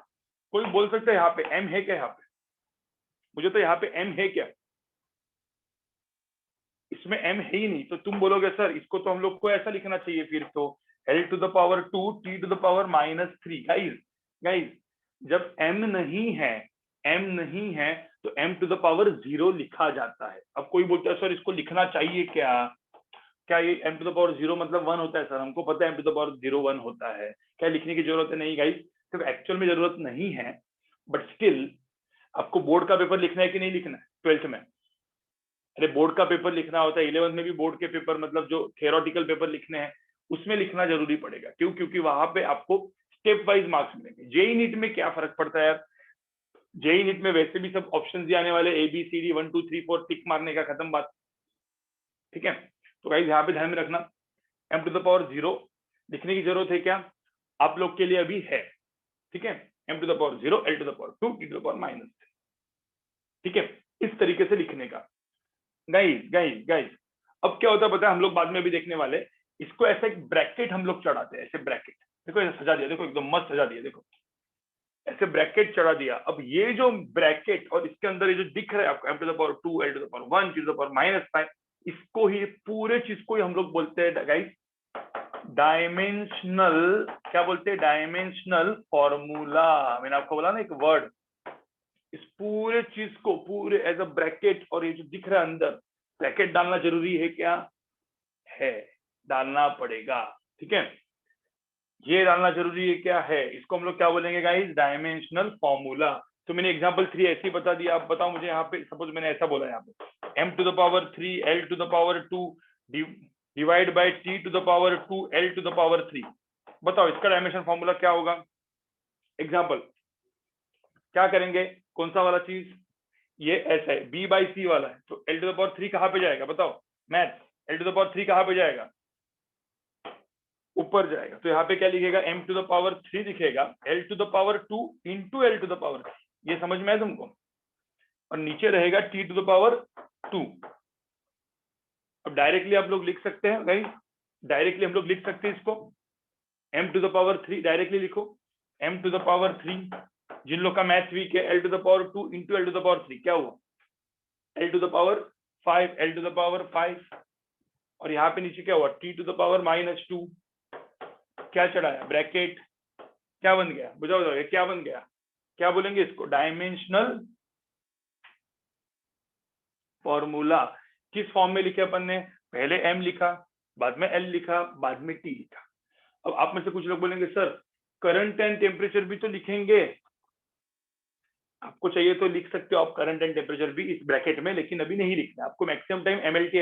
S1: कोई बोल सकता है यहाँ पे M है क्या, यहाँ पे मुझे तो यहाँ पे M है क्या, इसमें M है ही नहीं। तो तुम बोलोगे सर इसको तो हम लोग को ऐसा लिखना चाहिए, फिर तो L to the power 2, T to the power -3। Guys जब M नहीं है, M नहीं है तो M टू द पावर 0 लिखा जाता है। अब कोई बोलता है सर इसको लिखना चाहिए क्या, क्या ये M टू द पावर 0 मतलब 1 होता है, सर हमको पता है M टू द पावर 0 1 होता है, क्या लिखने की जरूरत है, नहीं गाइस, सिर्फ एक्चुअल में जरूरत नहीं है, बट स्टिल आपको बोर्ड का पेपर लिखना है कि नहीं लिखना है 12th में। अरे बोर्ड का पेपर लिखना होता है, 11th में भी बोर्ड के पेपर, मतलब जो थियोरेटिकल पेपर लिखने हैं उसमें लिखना जरूरी पड़ेगा। क्यों, क्योंकि वहां पे आपको स्टेप वाइज मार्क्स मिलेंगे। जेई नीट में क्या फर्क पड़ता है यार, जेई नीट में वैसे भी सब ऑप्शन ही आने वाले, ABCD 1 2 3 4 टिक मारने का, खत्म बात, ठीक है। तो गाइस यहाँ पे ध्यान में रखना, M टू द पावर 0 लिखने की जरूरत है क्या, आप लोग के लिए अभी है, ठीक है। M to the power 0, L to the power 2, T to the power -3, ठीक है, इस तरीके से लिखने का। गाइस अब क्या होता है पता है, हम लोग बाद में भी देखने वाले, इसको ऐसा एक ब्रैकेट हम लोग चढ़ाते हैं, ऐसे ब्रैकेट, देखो ऐसे सजा दिया, देखो एकदम मस्त सजा दिया, देखो ऐसे ब्रैकेट चढ़ा दिया। अब ये जो ब्रैकेट और इसके अंदर ये जो दिख रहा है आपको M to the power 2, L to the power 1, T to the power -5, इसको ही, पूरे चीज को ही हम लोग बोलते हैं गाइस डायमेंशनल, क्या बोलते हैं, डायमेंशनल फॉर्मूला। मैंने आपको बोला ना एक वर्ड, इस पूरे चीज को पूरे एज अ ब्रैकेट, और ये जो दिख रहा है अंदर ब्रैकेट डालना जरूरी है क्या, है, डालना पड़ेगा, ठीक है, ये डालना जरूरी है क्या, है। इसको हम लोग क्या बोलेंगे गाइस, डायमेंशनल फॉर्मूला। तो मैंने एग्जांपल 3 ऐसे ही बता दिया, आप बताओ मुझे यहाँ पे, सपोज मैंने ऐसा बोला यहाँ पे M to the power 3, L to the power 2 divide by T to the power 2, L to the power 3। बताओ इसका डायमेंशन फॉर्मूला क्या होगा। एग्जाम्पल क्या करेंगे, कौन सा वाला चीज, ये ऐसा है B/C वाला है, तो L टू द पावर 3 कहाँ पे जाएगा बताओ, math, L to the power 3 कहाँ पे जाएगा, ऊपर जाएगा। तो यहाँ पे क्या लिखेगा, M टू द पावर 3 लिखेगा, L to the power 2 into L to the power 3। ये समझ में आया तुमको, और नीचे रहेगा T टू द पावर 2। अब डायरेक्टली आप लोग लिख सकते हैं गाइस, डायरेक्टली हम लोग लिख सकते हैं इसको, M to the power 3 directly लिखो, M टू द पावर 3, जिन लोग का मैथ वीक है, L to the power 2 into L to the power 3, क्या हुआ, L to the power 5, L to the power 5, और यहाँ पे नीचे क्या हुआ, T टू द पावर -2, क्या चढ़ाया, ब्रैकेट, क्या बन गया, बुझाओ ये क्या बन गया, क्या बोलेंगे इसको, डायमेंशनल फॉर्मूला। किस फॉर्म में लिखे अपन ने? पहले m लिखा, बाद में l लिखा, बाद में t लिखा। अब आप में से कुछ लोग बोलेंगे सर करंट एंड टेम्परेचर भी तो लिखेंगे। आपको चाहिए तो लिख सकते हो आप करंट एंड टेम्परेचर भी इस ब्रैकेट में, लेकिन अभी नहीं लिखना। आपको मैक्सिमम टाइम MLT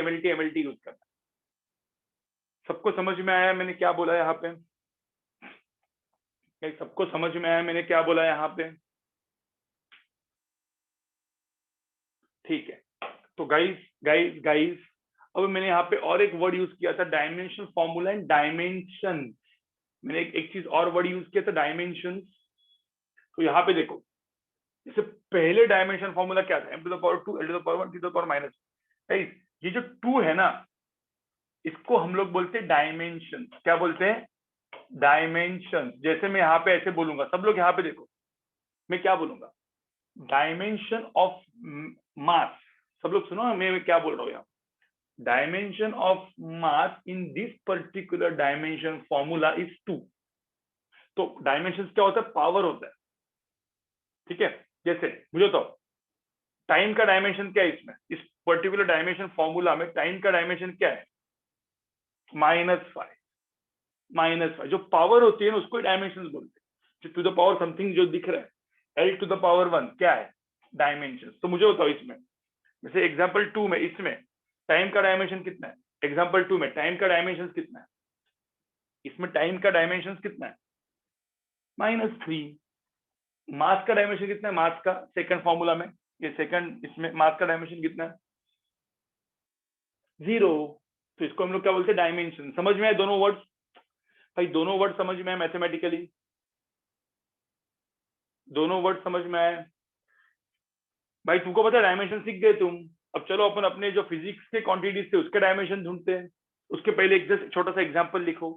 S1: यूज करना। सबको समझ में आया मैंने क्या बोला यहाँ पे? सबको समझ में आया मैंने क्या बोला यहाँ पे? ठीक है, तो गाइस गाइस गाइस, अब मैंने यहाँ पे और एक वर्ड यूज किया था, डायमेंशन फॉर्मूला एंड डायमेंशन। मैंने एक चीज और वर्ड यूज किया था, डायमेंशन। तो यहाँ पे देखो, इससे पहले डायमेंशन फॉर्मूला क्या था? m to the power 2 l to the power 1 t to the power minus. Guys ये जो 2 है ना, इसको हम लोग बोलते हैं डायमेंशन। क्या बोलते हैं? डायमेंशन। जैसे मैं यहाँ पे ऐसे बोलूंगा, सब लोग यहाँ पे देखो, मैं क्या बोलूंगा? Dimension of mass. सब लोग सुनो मैं क्या बोल रहा हूँ यहाँ। Dimension of mass in this particular dimension formula is 2। तो डायमेंशन क्या होता है? पावर होता है। ठीक है, जैसे मुझे तो टाइम का डायमेंशन क्या है इसमें? इस पर्टिकुलर डायमेंशन फॉर्मूला में टाइम का डायमेंशन क्या है? -5। -5 जो पावर होती है ना, उसको डायमेंशन बोलते हैं। जो टू द पावर समथिंग जो दिख रहा है, l टू द पावर 1 क्या है? डायमेंशन। तो मुझे बताओ इसमें, जैसे एग्जाम्पल 2 में, इसमें टाइम का डायमेंशन कितना है? एग्जाम्पल 2 में टाइम का डायमेंशन कितना है? इसमें टाइम का डायमेंशन कितना है? -3। मास का डायमेंशन कितना है? मास का सेकंड फॉर्मूला में, ये सेकंड, इसमें मास का डायमेंशन कितना है? 0। तो इसको हम लोग क्या बोलते हैं? डायमेंशन। समझ में आए दोनों वर्ड्स? भाई दोनों वर्ड समझ में आए मैथमेटिकली? दोनों वर्ड समझ में आए? भाई तुमको पता है डायमेंशन सीख गए तुम। अब चलो अपन अपने जो फिजिक्स के क्वांटिटीज थे उसके डायमेंशन ढूंढते हैं। उसके पहले एक जस्ट छोटा सा एग्जांपल लिखो,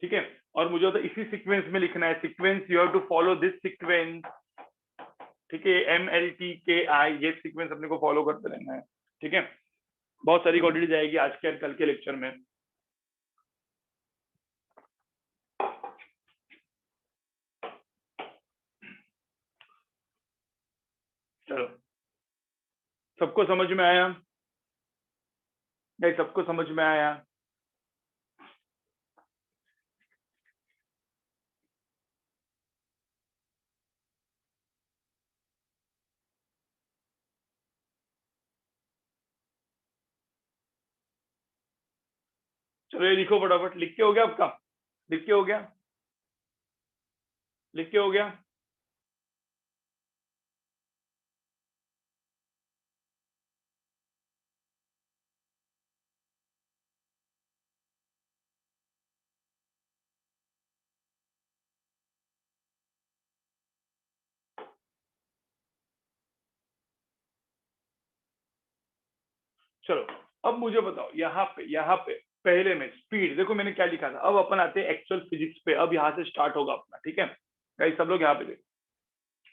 S1: ठीक है? और मुझे तो इसी सीक्वेंस में लिखना है। Sequence you have to follow this sequence, ठीक है? MLTKI, ये सीक्वेंस अपने को फॉलो करते रहना है, ठीक है? बहुत सारी क्वांटिटीज आएगी आज के कल के लेक्चर में। चलो, सबको समझ में आया? नहीं, सबको समझ में आया? चलो ये लिखो फटाफट। लिख के हो गया आपका? लिख के हो गया? लिख के हो गया? चलो अब मुझे बताओ, यहाँ पे पहले में स्पीड देखो मैंने क्या लिखा था। अब अपन आते हैं एक्चुअल फिजिक्स पे। अब यहाँ से स्टार्ट होगा अपना, ठीक है गाइस? सब लोग यहाँ पे देखो,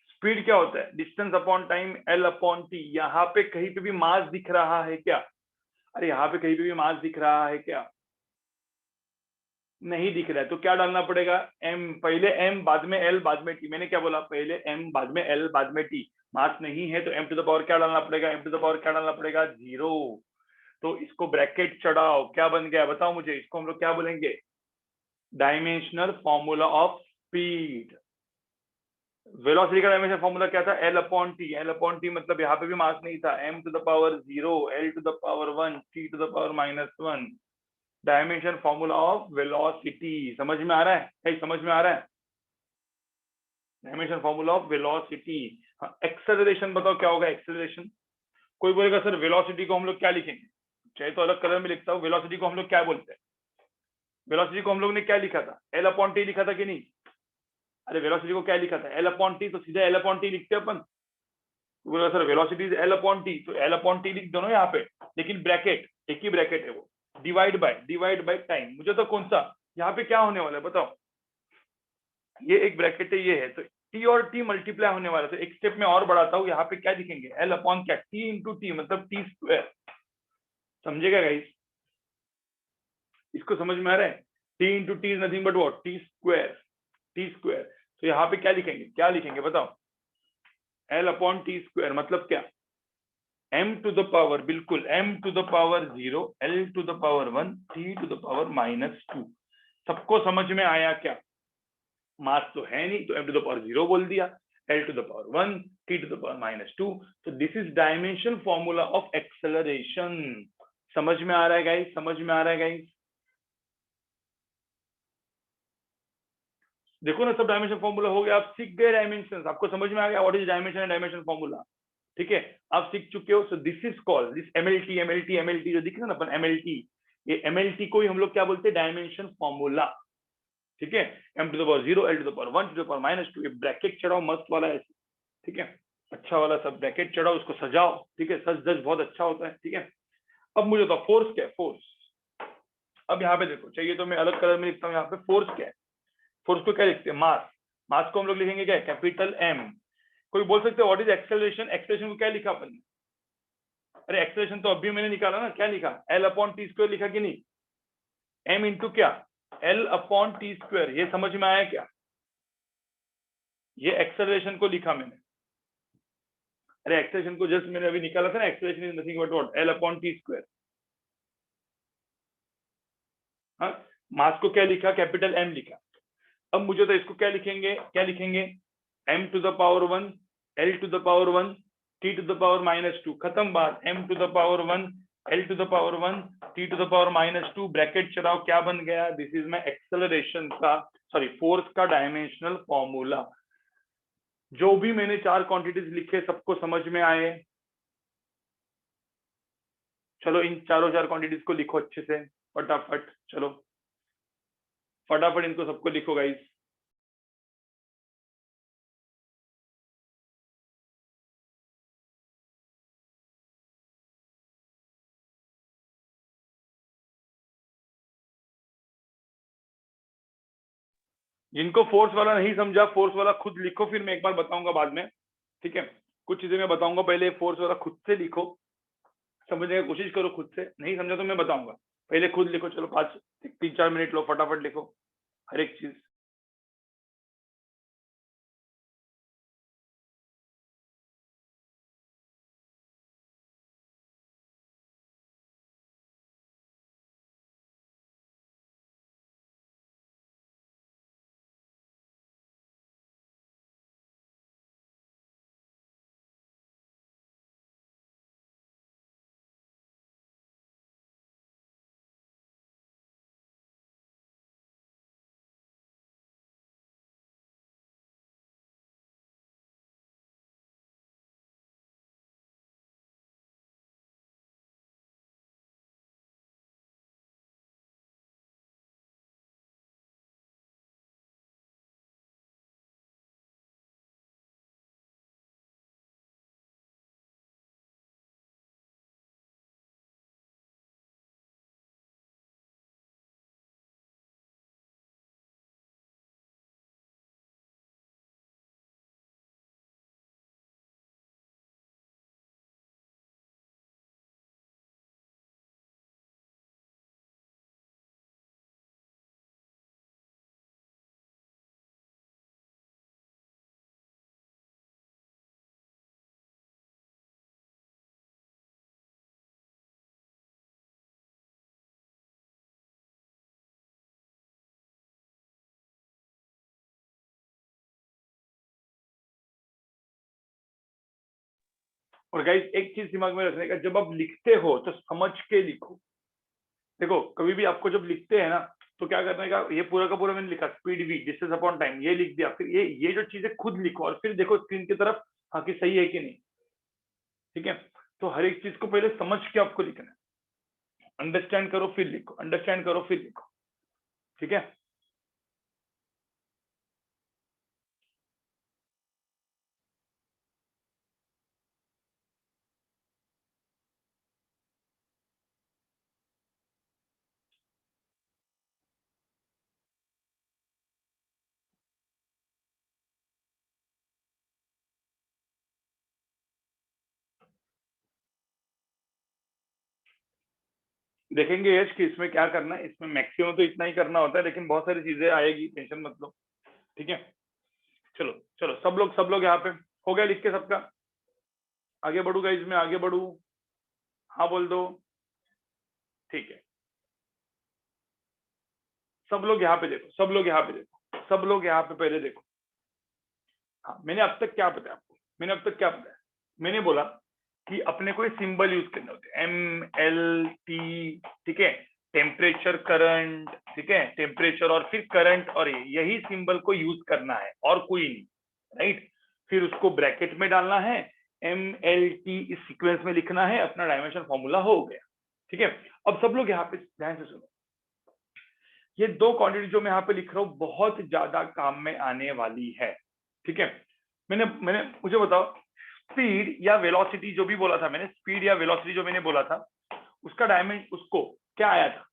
S1: स्पीड क्या होता है? Distance upon time, L upon T। यहाँ पे कहीं पे भी मास दिख रहा है क्या? अरे यहाँ पे कहीं पे भी मास दिख रहा है क्या? नहीं दिख रहा है। तो क्या डालना पड़ेगा? m, पहले m बाद में l बाद में t। मैंने क्या बोला? पहले m बाद में l बाद में t। मास नहीं है तो m टू द पावर क्या डालना पड़ेगा? m टू द पावर क्या डालना पड़ेगा? 0। तो इसको ब्रैकेट चढ़ाओ, क्या बन गया बताओ मुझे? इसको हम लोग क्या बोलेंगे? Dimensional formula of speed. Velocity का डायमेंशन फॉर्मूला क्या था? L upon T. L upon T मतलब यहाँ पे भी मास नहीं था। m to the power 0, l to the power 1, t to the power -1। Dimension formula of velocity. समझ में आ रहा है? कहीं समझ में आ रहा है? Dimension formula of velocity. Acceleration बताओ क्या होगा? एक्सेलरेशन। कोई बोलेगा सर वेलोसिटी को हम लोग क्या लिखेंगे? चाहे तो अलग कलर में लिखता हूँ। वेलोसिटी को हम लोग क्या बोलते हैं? वेलोसिटी को हम लोग ने क्या लिखा था? L अपॉन टी लिखा था कि नहीं? अरे वेलोसिटी को क्या लिखा था? L upon T. तो सीधा L अपॉन टी लिखते हैं अपन। बोला sir velocity is L upon T, तो L अपॉन टी लिख दो ना यहाँ पे, लेकिन ब्रैकेट, एक ही ब्रैकेट है वो, डिवाइड बाय टाइम। मुझे तो कौन सा यहाँ पे क्या होने वाला है बताओ? ये एक ब्रैकेट है, ये है, तो टी और टी मल्टीप्लाई होने वाला है। तो एक स्टेप में और बढ़ाता हूँ, यहाँ पे क्या लिखेंगे? L अपॉन क्या? टी इंटू टी, मतलब टी स्क्वायर। समझेगा गाइस? इसको समझ में आ रहा है? T into T is nothing but what? T square. T square. तो यहाँ पे क्या लिखेंगे? क्या लिखेंगे बताओ? L अपॉन टी स्क्वायर मतलब क्या? m टू द पावर, बिल्कुल m to the power 0, l to the power 1, t to the power -2। सबको समझ में आया क्या? मास तो है नहीं तो m टू द पावर 0 बोल दिया, l to the power 1, t to the power -2। तो this is dimension formula of acceleration. समझ में आ रहा है गाइस? समझ में आ रहा है गाइस? देखो ना, सब डायमेंशन फॉर्मूला हो गया, आप सीख गए डायमेंशन, आपको समझ में आ गया what is dimension and dimension formula. ठीक है, आप सीख चुके हो। So this is called, this MLT MLT MLT जो दिख रहा है ना अपन एमएलटी, ये एमएलटी को ही हम लोग क्या बोलते हैं? Dimension formula. ठीक है, m to the power 0, l to the power 1, to the power -2। ये ब्रैकेट चढ़ाओ मस्त वाला है, ठीक है, अच्छा वाला सब ब्रैकेट चढ़ाओ, उसको सजाओ, ठीक है, सज धज बहुत अच्छा होता है। ठीक है, अब मुझे तो फोर्स क्या है? फोर्स, अब यहाँ पे देखो, चाहिए तो मैं अलग कलर में लिखता हूँ। यहाँ पे फोर्स क्या है? फोर्स को क्या लिखते हैं? मास। मास को हम लोग लिखेंगे क्या? Capital M. कोई बोल सकते हैं व्हाट इज एक्सेलरेशन? एक्सेलरेशन को क्या लिखा अपन ने? अरे एक्सेलरेशन तो अभी मैंने निकाला ना, क्या लिखा? L/T² लिखा कि नहीं? m इंटू क्या? L/T²। ये समझ में आया क्या? ये एक्सेलरेशन को लिखा मैंने। अरे एक्सेलरेशन को जस्ट मैंने अभी निकाला था ना, acceleration is nothing but what? L/T²। हाँ, मास को क्या लिखा? कैपिटल एम लिखा। अब मुझे तो इसको क्या लिखेंगे? क्या लिखेंगे? m to the power 1, l to the power 1, t to the power -2। खत्म बात। m to the power 1, l to the power 1, t to the power -2। Bracket चलाओ, क्या बन गया? दिस इज माय एक्सेलरेशन का, सॉरी, फोर्स का dimensional formula. जो भी मैंने चार क्वांटिटीज लिखे, सबको समझ में आए? चलो इन चारों चार क्वांटिटीज को लिखो अच्छे से, फटाफट। चलो फटाफट इनको सबको लिखो गाइस। जिनको फोर्स वाला नहीं समझा, फोर्स वाला खुद लिखो, फिर मैं एक बार बताऊंगा बाद में। ठीक है, कुछ चीजें मैं बताऊंगा, पहले फोर्स वाला खुद से लिखो, समझने की कोशिश करो खुद से। नहीं समझा तो मैं बताऊंगा, पहले खुद लिखो। चलो 3-4 मिनट लो, फटाफट लिखो हर एक चीज। और गाइस एक चीज दिमाग में रखने का, जब आप लिखते हो तो समझ के लिखो। देखो कभी भी आपको जब लिखते हैं ना, तो क्या करने का, ये पूरा का पूरा मैंने लिखा speed v distance upon time, ये लिख दिया, फिर ये जो चीजें खुद लिखो और फिर देखो स्क्रीन की तरफ, हाँ कि सही है कि नहीं। ठीक है, तो हर एक चीज को पहले समझ के आपको लिखना है। अंडरस्टैंड करो फिर लिखो, अंडरस्टैंड करो फिर लिखो। ठीक है, देखेंगे यश कि इसमें क्या करना है। इसमें मैक्सिमम तो इतना ही करना होता है, लेकिन बहुत सारी चीजें आएगी, टेंशन मत लो। ठीक है, चलो चलो सब लोग यहाँ पे हो गया लिख के सबका? आगे बढ़ू गाइस, मैं आगे बढ़ू? हाँ बोल दो। ठीक है, सब लोग यहाँ पे देखो, सब लोग यहाँ पे देखो, सब लोग यहाँ पे पहले देखो। हाँ, मैंने अब तक क्या बताया आपको? मैंने अब तक क्या बताया? मैंने बोला कि अपने को ये सिंबल यूज करने होते हैं, एम एल टी, ठीक है, टेम्परेचर करंट, ठीक है, टेम्परेचर और फिर करंट, और यही सिंबल को यूज करना है और कोई नहीं, राइट। फिर उसको ब्रैकेट में डालना है, एम एल टी इस सीक्वेंस में लिखना है, अपना डायमेंशन फॉर्मूला हो गया, ठीक है। अब सब लोग यहाँ पे ध्यान से सुनो, ये दो क्वांटिटी जो मैं यहाँ पे लिख रहा हूँ बहुत ज्यादा काम में आने वाली है, ठीक है। मैंने मैंने मुझे बताओ, स्पीड या वेलोसिटी जो भी बोला था मैंने, स्पीड या वेलोसिटी जो मैंने बोला था, उसका डायमेंशन उसको क्या आया था?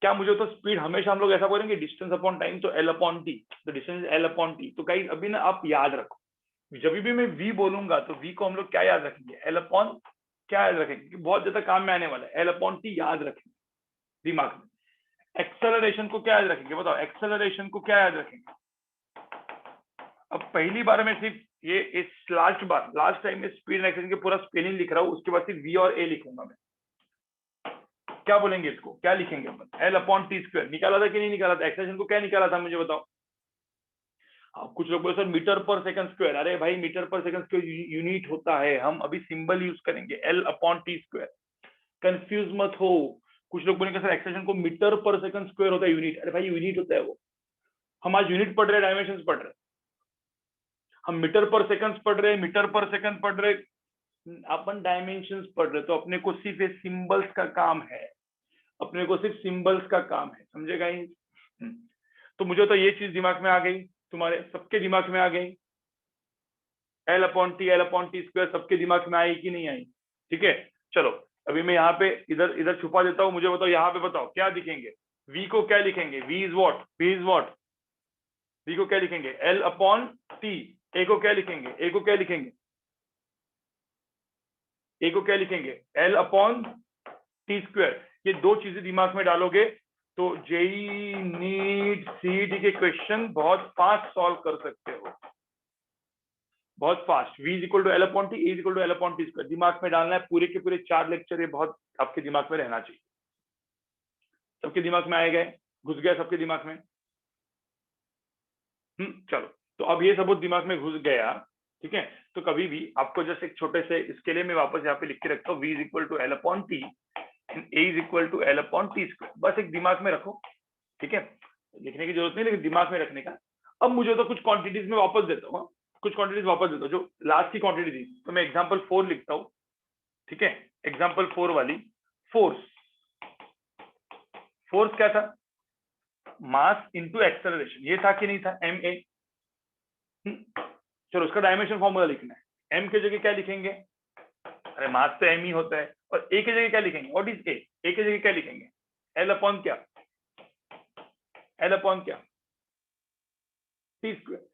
S1: क्या मुझे तो स्पीड हमेशा हम लोग ऐसा बोलेंगे डिस्टेंस अपॉन टाइम, तो एल अपॉन टी, तो डिस्टेंस एल अपॉन टी। तो गाइस अभी ना आप याद रखो, जब भी मैं वी बोलूंगा तो वी को हम लोग क्या याद रखेंगे? एल अपॉन क्या याद रखेंगे? बहुत ज्यादा काम में आने वाला है, एल अपॉन टी याद रखेंगे दिमाग में। एक्सेलरेशन को क्या याद रखेंगे? बताओ, एक्सेलरेशन को क्या याद रखेंगे? अब पहली बार में सिर्फ ये इस लास्ट टाइम में स्पीड एंड एक्सेलरेशन के पूरा स्पेलिंग लिख रहा हूँ, उसके बाद सिर्फ वी और ए लिखूंगा मैं। क्या बोलेंगे इसको? क्या लिखेंगे अपन? एल अपॉन टी स्क्वायर निकाला था कि नहीं निकाला था? एक्सेलरेशन को क्या निकाला था मुझे बताओ? कुछ लोग बोले सर मीटर पर सेकंड स्क्वायर। अरे भाई मीटर पर सेकंड स्क्वायर यूनिट होता है, हम अभी सिंबल यूज करेंगे L upon T square, confuse मत हो। कुछ लोग बोलेंगे सर एक्सेलरेशन को मीटर पर सेकंड स्क्वायर होता है यूनिट। अरे भाई यूनिट होता है वो, हम आज यूनिट पढ़ रहे हैं, डायमेंशन पढ़ रहे हैं, हम मीटर पर सेकंड पढ़ रहे हैं, मीटर पर सेकंड पढ़ रहे, अपन डायमेंशन पढ़ रहे, तो अपने को सिर्फ ये सिंबल्स का काम है, अपने को सिर्फ सिंबल्स का काम है, समझेगा ही? तो मुझे तो ये चीज दिमाग में आ गई, तुम्हारे सबके दिमाग में आ गई, एल अपॉन टी स्क्वायर सबके दिमाग में आई कि नहीं आई? ठीक है, चलो अभी मैं यहाँ पे इधर इधर छुपा देता हूँ, मुझे बताओ यहाँ पे बताओ क्या दिखेंगे? वी को क्या लिखेंगे? V is what? V is what? V को क्या लिखेंगे? L upon T. ए को क्या लिखेंगे? ए को क्या लिखेंगे? ए को क्या लिखेंगे? L upon T square. ये दो चीजें दिमाग में डालोगे तो जेई नीट सीडी के क्वेश्चन बहुत फास्ट सॉल्व कर सकते हो, बहुत fast. v is equal to L upon T, A is equal to L upon T square दिमाग में डालना है, पूरे के पूरे 4 लेक्चर ये बहुत आपके दिमाग में रहना चाहिए। सबके दिमाग में आए गए? घुस गया सबके दिमाग में? चलो, तो अब ये सबूत दिमाग में घुस गया, ठीक है। तो कभी भी आपको जैसे एक छोटे से इसके लिए मैं वापस यहाँ पे लिख के रखता हूँ, v is equal to L upon T and A is equal to L upon T square, बस एक दिमाग में रखो, ठीक है। लिखने की जरूरत नहीं, लेकिन दिमाग में रखने का। अब मुझे तो कुछ क्वांटिटीज में वापस देता हूँ, कुछ क्वांटिटीज वापस देता हूँ जो लास्ट की क्वांटिटी थी, तो मैं एग्जाम्पल 4 लिखता हूँ, ठीक है। एग्जाम्पल 4 वाली, फोर्स, फोर्स क्या था? मास इनटू एक्सेलरेशन, ये था कि नहीं था? M A. चलो उसका डायमेंशन फॉर्मूला लिखना है, एम की जगह क्या लिखेंगे? अरे मास तो एम ही होता है, और ए की जगह क्या लिखेंगे? What is a? ए की जगह क्या लिखेंगे? एल अपॉन क्या? एल अपॉन क्या? T square.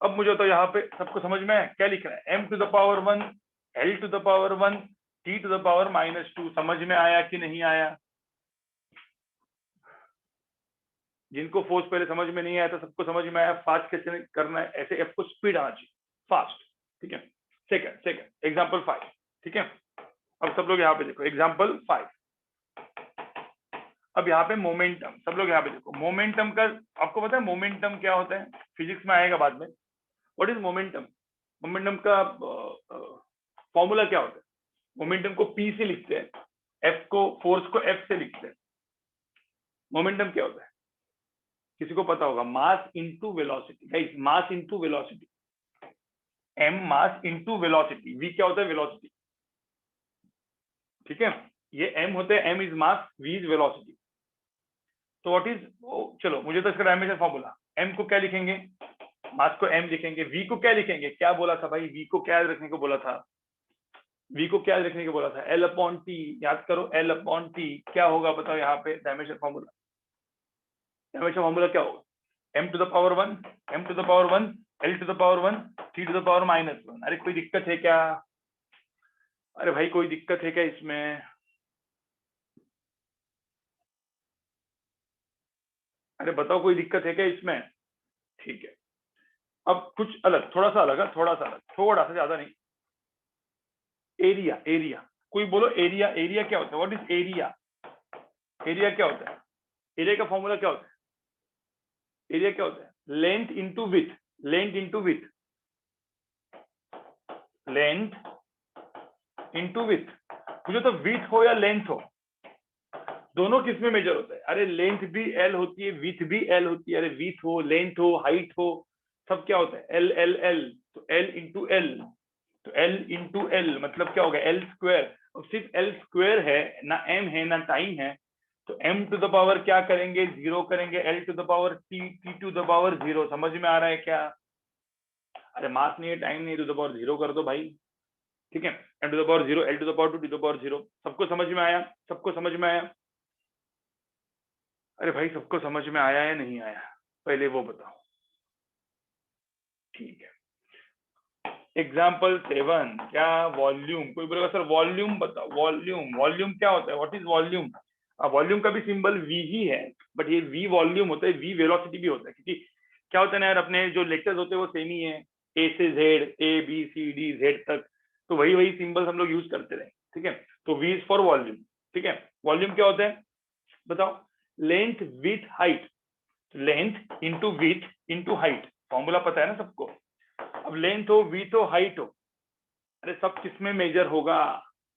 S1: अब मुझे तो यहाँ पे सबको समझ में है क्या लिख रहा है? M to the power 1, L to the power 1, T to the power -2। समझ में आया कि नहीं आया? जिनको फोर्स पहले समझ में नहीं आया था सबको समझ में आया फास्ट कैसे करना है, ऐसे आपको स्पीड आना चाहिए, फास्ट, ठीक है। सेकंड एग्जांपल 5, ठीक है। अब सब लोग यहाँ पे देखो एग्जांपल 5। अब यहाँ पे मोमेंटम, सब लोग यहाँ पे देखो, मोमेंटम का आपको पता है मोमेंटम क्या होता है? फिजिक्स में आएगा बाद में। What is momentum? मोमेंटम का फॉर्मूला क्या होता है? मोमेंटम को पी से लिखते हैं, एफ को, फोर्स को एफ से लिखते हैं। मोमेंटम क्या होता है? किसी को पता होगा? Mass into velocity, guys mass into velocity, M mass into velocity, V क्या होता है? वेलोसिटी, ठीक है। ये एम होते हैं, M is mass, V is velocity. तो व्हाट इज, चलो मुझे तो इसका डायमेंशन फॉर्मूला, एम को क्या लिखेंगे? मास को एम लिखेंगे, वी को क्या लिखेंगे? क्या बोला था भाई? वी को क्या याद रखने को बोला था? वी को क्या याद रखने को बोला था? एल अपॉन टी, याद करो, एल अपॉन टी क्या होगा बताओ यहाँ पे डायमेंशन फॉर्मूला? डायमेंशन फॉर्मूला क्या होगा? m to the power 1, m to the power 1, l to the power 1, t to the power -1। अरे कोई दिक्कत है क्या? अरे भाई कोई दिक्कत है क्या इसमें? अरे बताओ कोई दिक्कत है क्या इसमें? ठीक है, अब कुछ अलग, थोड़ा सा अलग है, थोड़ा सा अलग, थोड़ा सा, ज्यादा नहीं। एरिया, एरिया, कोई बोलो एरिया, एरिया क्या होता है? What is area? एरिया क्या होता है? एरिया का फॉर्मूला क्या होता है? एरिया क्या होता है? Length into with, length into with, length into with. मुझे तो विथ हो या लेंथ हो, दोनों किस में मेजर होता है? अरे लेंथ भी एल होती है, विथ भी एल होती है। अरे विथ हो, लेंथ हो, हाइट हो, सब क्या होता है? L L L. तो एल इंटू एल, तो एल इंटू एल मतलब क्या होगा? L square. अब सिर्फ एल स्क्वायर है ना, एम है ना टाइम है, तो एम टू द पावर क्या करेंगे? जीरो करेंगे। L to the power T, T to the power zero. समझ में आ रहा है क्या? अरे मास नहीं है, टाइम नहीं है, टू द पावर जीरो कर दो भाई। ठीक है, M to the power zero, L to the power two, T to the power zero. सबको समझ में आया? सबको समझ में आया? अरे भाई सबको समझ में आया या नहीं आया, पहले वो बताओ। ठीक है, एग्जाम्पल 7, क्या वॉल्यूम? कोई बोलेगा सर वॉल्यूम बताओ, वॉल्यूम, वॉल्यूम क्या होता है? What is volume? वॉल्यूम का भी सिंबल वी ही है, बट ये वी वॉल्यूम होता है, वी वेलोसिटी भी होता है, क्योंकि क्या होता है ना यार, अपने जो लेटर्स होते हैं वो सेम ही है, ए से Z, A B C D Z तक, तो वही वही सिंबल्स हम लोग यूज करते रहे। ठीक है, तो वी इज फॉर वॉल्यूम। ठीक है, वॉल्यूम क्या होता है बताओ? Length with height, length into with into height, formula पता है ना सबको। अब लेंथ हो, विथ हो, हाइट हो, अरे सब किसमें मेजर होगा?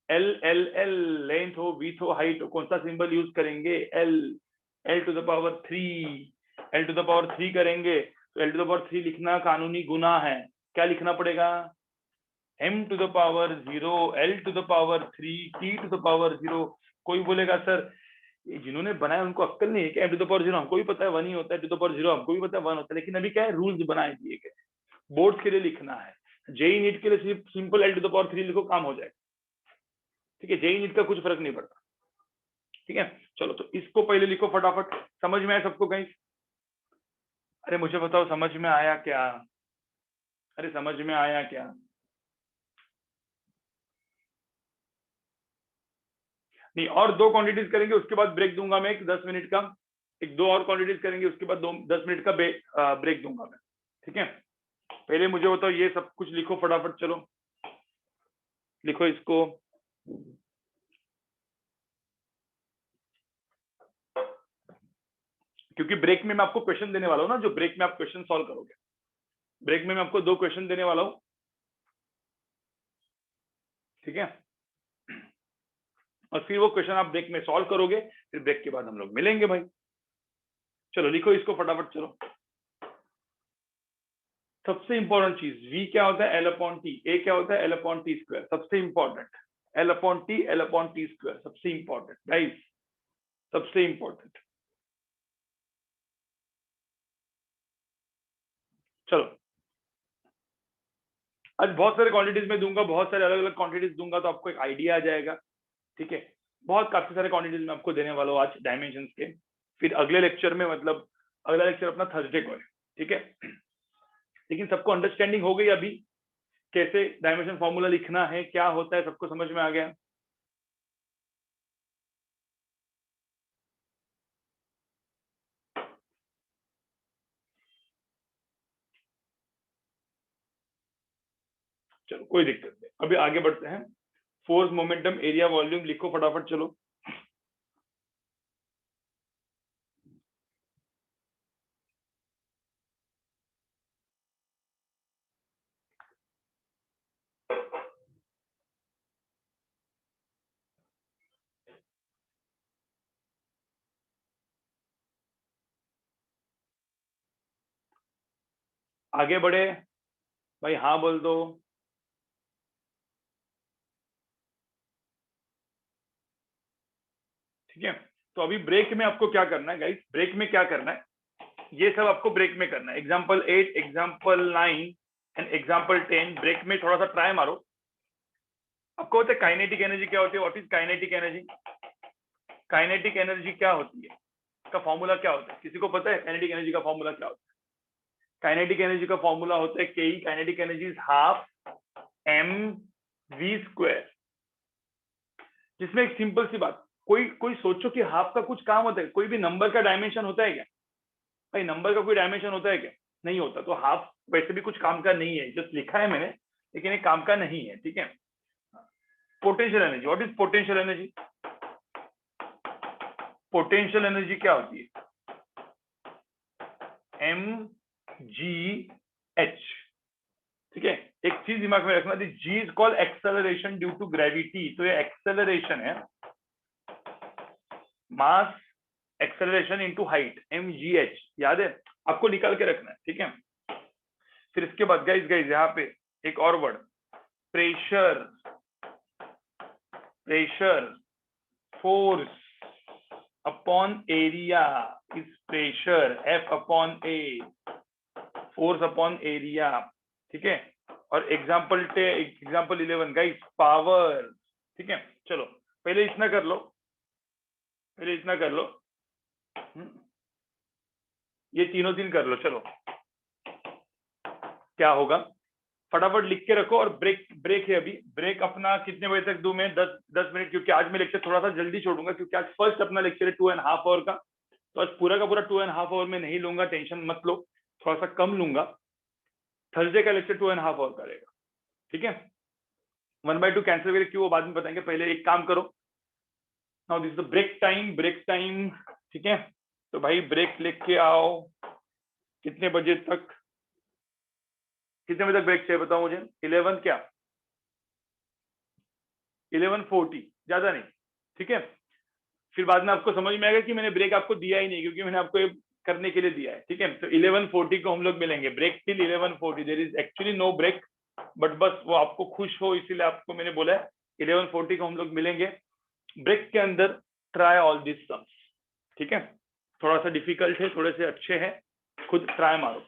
S1: L L L. लेंथ हो, विथ हो, हाइट हो, कौन सा सिंबल यूज करेंगे? L, L to the power 3, L to the power 3 करेंगे तो एल टू द पावर 3 लिखना कानूनी गुनाह है। क्या लिखना पड़ेगा? M to the power 0, L to the power 3, T to the power 0। कोई बोलेगा सर ये जिन्होंने बनाया उनको अक्कल नहीं है कि एम टू द पावर 0 हमको भी पता है 1 ही होता है, टू द पावर 0 हमको भी पता है 1 होता है, लेकिन अभी क्या है, रूल्स बनाए दिए गए, बोर्ड्स के लिए लिखना है। जेई नीट के लिए सिर्फ simple L to the power 3 लिखो, काम हो जाएगा। ठीक है, जेई नीट का कुछ फर्क नहीं पड़ता। ठीक है, चलो तो इसको पहले लिखो फटाफट। समझ में आया सबको कहीं? अरे मुझे बताओ समझ में आया क्या? अरे समझ में आया क्या? नहीं, और 2 क्वांटिटीज करेंगे उसके बाद ब्रेक दूंगा मैं, एक 10 मिनट का, एक 2 और क्वांटिटीज करेंगे उसके बाद 10 मिनट का ब्रेक दूंगा मैं। ठीक है, पहले मुझे बताओ ये सब कुछ लिखो फटाफट, चलो लिखो इसको। क्योंकि ब्रेक में मैं आपको क्वेश्चन देने वाला हूँ ना, जो ब्रेक में आप क्वेश्चन सॉल्व करोगे, ब्रेक में मैं आपको 2 क्वेश्चन देने वाला हूँ। ठीक है, और फिर वो क्वेश्चन आप ब्रेक में सॉल्व करोगे, फिर ब्रेक के बाद हम लोग मिलेंगे भाई। चलो लिखो इसको फटाफट, चलो। सबसे इंपॉर्टेंट चीज, v क्या होता है? L upon T. ए क्या होता है? L upon T square. सबसे important, L upon T, L upon T square, सबसे इंपॉर्टेंट गाइस, सबसे इंपॉर्टेंट। चलो, आज बहुत सारे क्वांटिटीज में दूंगा, बहुत सारे अलग अलग क्वांटिटीज दूंगा, तो आपको एक आइडिया आ जाएगा। ठीक है, बहुत काफी सारे क्वांटिटीज में आपको देने वाला हूँ आज डायमेंशन के। फिर अगले लेक्चर में, मतलब अगला लेक्चर अपना थर्सडे को है। ठीक है, लेकिन सबको अंडरस्टैंडिंग हो गई अभी कैसे डायमेंशन फॉर्मूला लिखना है, क्या होता है, सबको समझ में आ गया? चलो कोई दिक्कत नहीं, अभी आगे बढ़ते हैं। फोर्स, मोमेंटम, एरिया, वॉल्यूम लिखो फटाफट, चलो। आगे बढ़े भाई, हाँ बोल दो। ठीक है, तो अभी ब्रेक में आपको क्या करना है गाइस? ब्रेक में क्या करना है, ये सब आपको ब्रेक में करना है। Example 8, example 9 and example 10, break में थोड़ा सा ट्राई मारो। आपको पता है काइनेटिक एनर्जी क्या होती है? What is kinetic energy? Kinetic energy क्या होती है, इसका फॉर्मूला क्या होता है? किसी को पता है काइनेटिक एनर्जी का फॉर्मूला क्या होता है? काइनेटिक एनर्जी का फॉर्मूला होता है के, kinetic energy is half M V square. जिसमें एक सिंपल सी बात, कोई कोई सोचो कि हाफ का कुछ काम होता है? कोई भी नंबर का डायमेंशन होता है क्या भाई? नंबर का कोई डायमेंशन होता है क्या? नहीं होता। तो हाफ वैसे भी कुछ काम का नहीं है, जस्ट लिखा है मैंने, लेकिन ये काम का नहीं है। ठीक है, potential energy, what is potential energy? Potential energy क्या होती है? mgh, ठीक है। एक चीज दिमाग में रखना, G is called acceleration due to gravity. तो ये एक्सेलरेशन है, mass acceleration into height, mgh, याद है आपको, निकाल के रखना है, ठीक है। फिर इसके बाद गाइस यहाँ पे एक और word, pressure, pressure force upon area is pressure, F upon A, force upon area, ठीक है। और एग्जाम्पल 11 गाइस, पावर, ठीक है। चलो पहले इतना कर लो, पहले इतना कर लो, ये तीनों दिन कर लो। चलो क्या होगा फटाफट लिख के रखो। और ब्रेक है अभी, ब्रेक अपना कितने बजे तक दूं मैं? 10 मिनट, क्योंकि आज मैं लेक्चर थोड़ा सा जल्दी छोड़ूंगा, क्योंकि आज फर्स्ट अपना लेक्चर है 2.5 आवर का। तो आज पूरा का पूरा 2.5 आवर में नहीं लूंगा, टेंशन मत लो, थोड़ा सा कम लूंगा। थर्सडे का लेक्चर 2.5 आवर का रहेगा, ठीक है। 1/2 कैंसिल करके क्यों, वो बाद में बताएंगे। पहले एक काम करो, now this is the break time, break time, ठीक है। तो भाई ब्रेक लेके आओ, कितने बजे तक, कितने बजे तक ब्रेक चाहिए बताओ मुझे? 11 क्या, 11:40, ज्यादा नहीं, ठीक है। फिर बाद में आपको समझ में आएगा कि मैंने ब्रेक आपको दिया ही नहीं, क्योंकि मैंने आपको ये करने के लिए दिया है, ठीक है। तो 11:40 को हम लोग मिलेंगे, break till 11:40, there is actually no break, but बस वो आपको खुश हो इसीलिए आपको मैंने बोला है 11:40 को हम लोग मिलेंगे। ब्रेक के अंदर ट्राई ऑल दिस सम्स, ठीक है। थोड़ा सा डिफिकल्ट है, थोड़े से अच्छे हैं, खुद ट्राई मारो।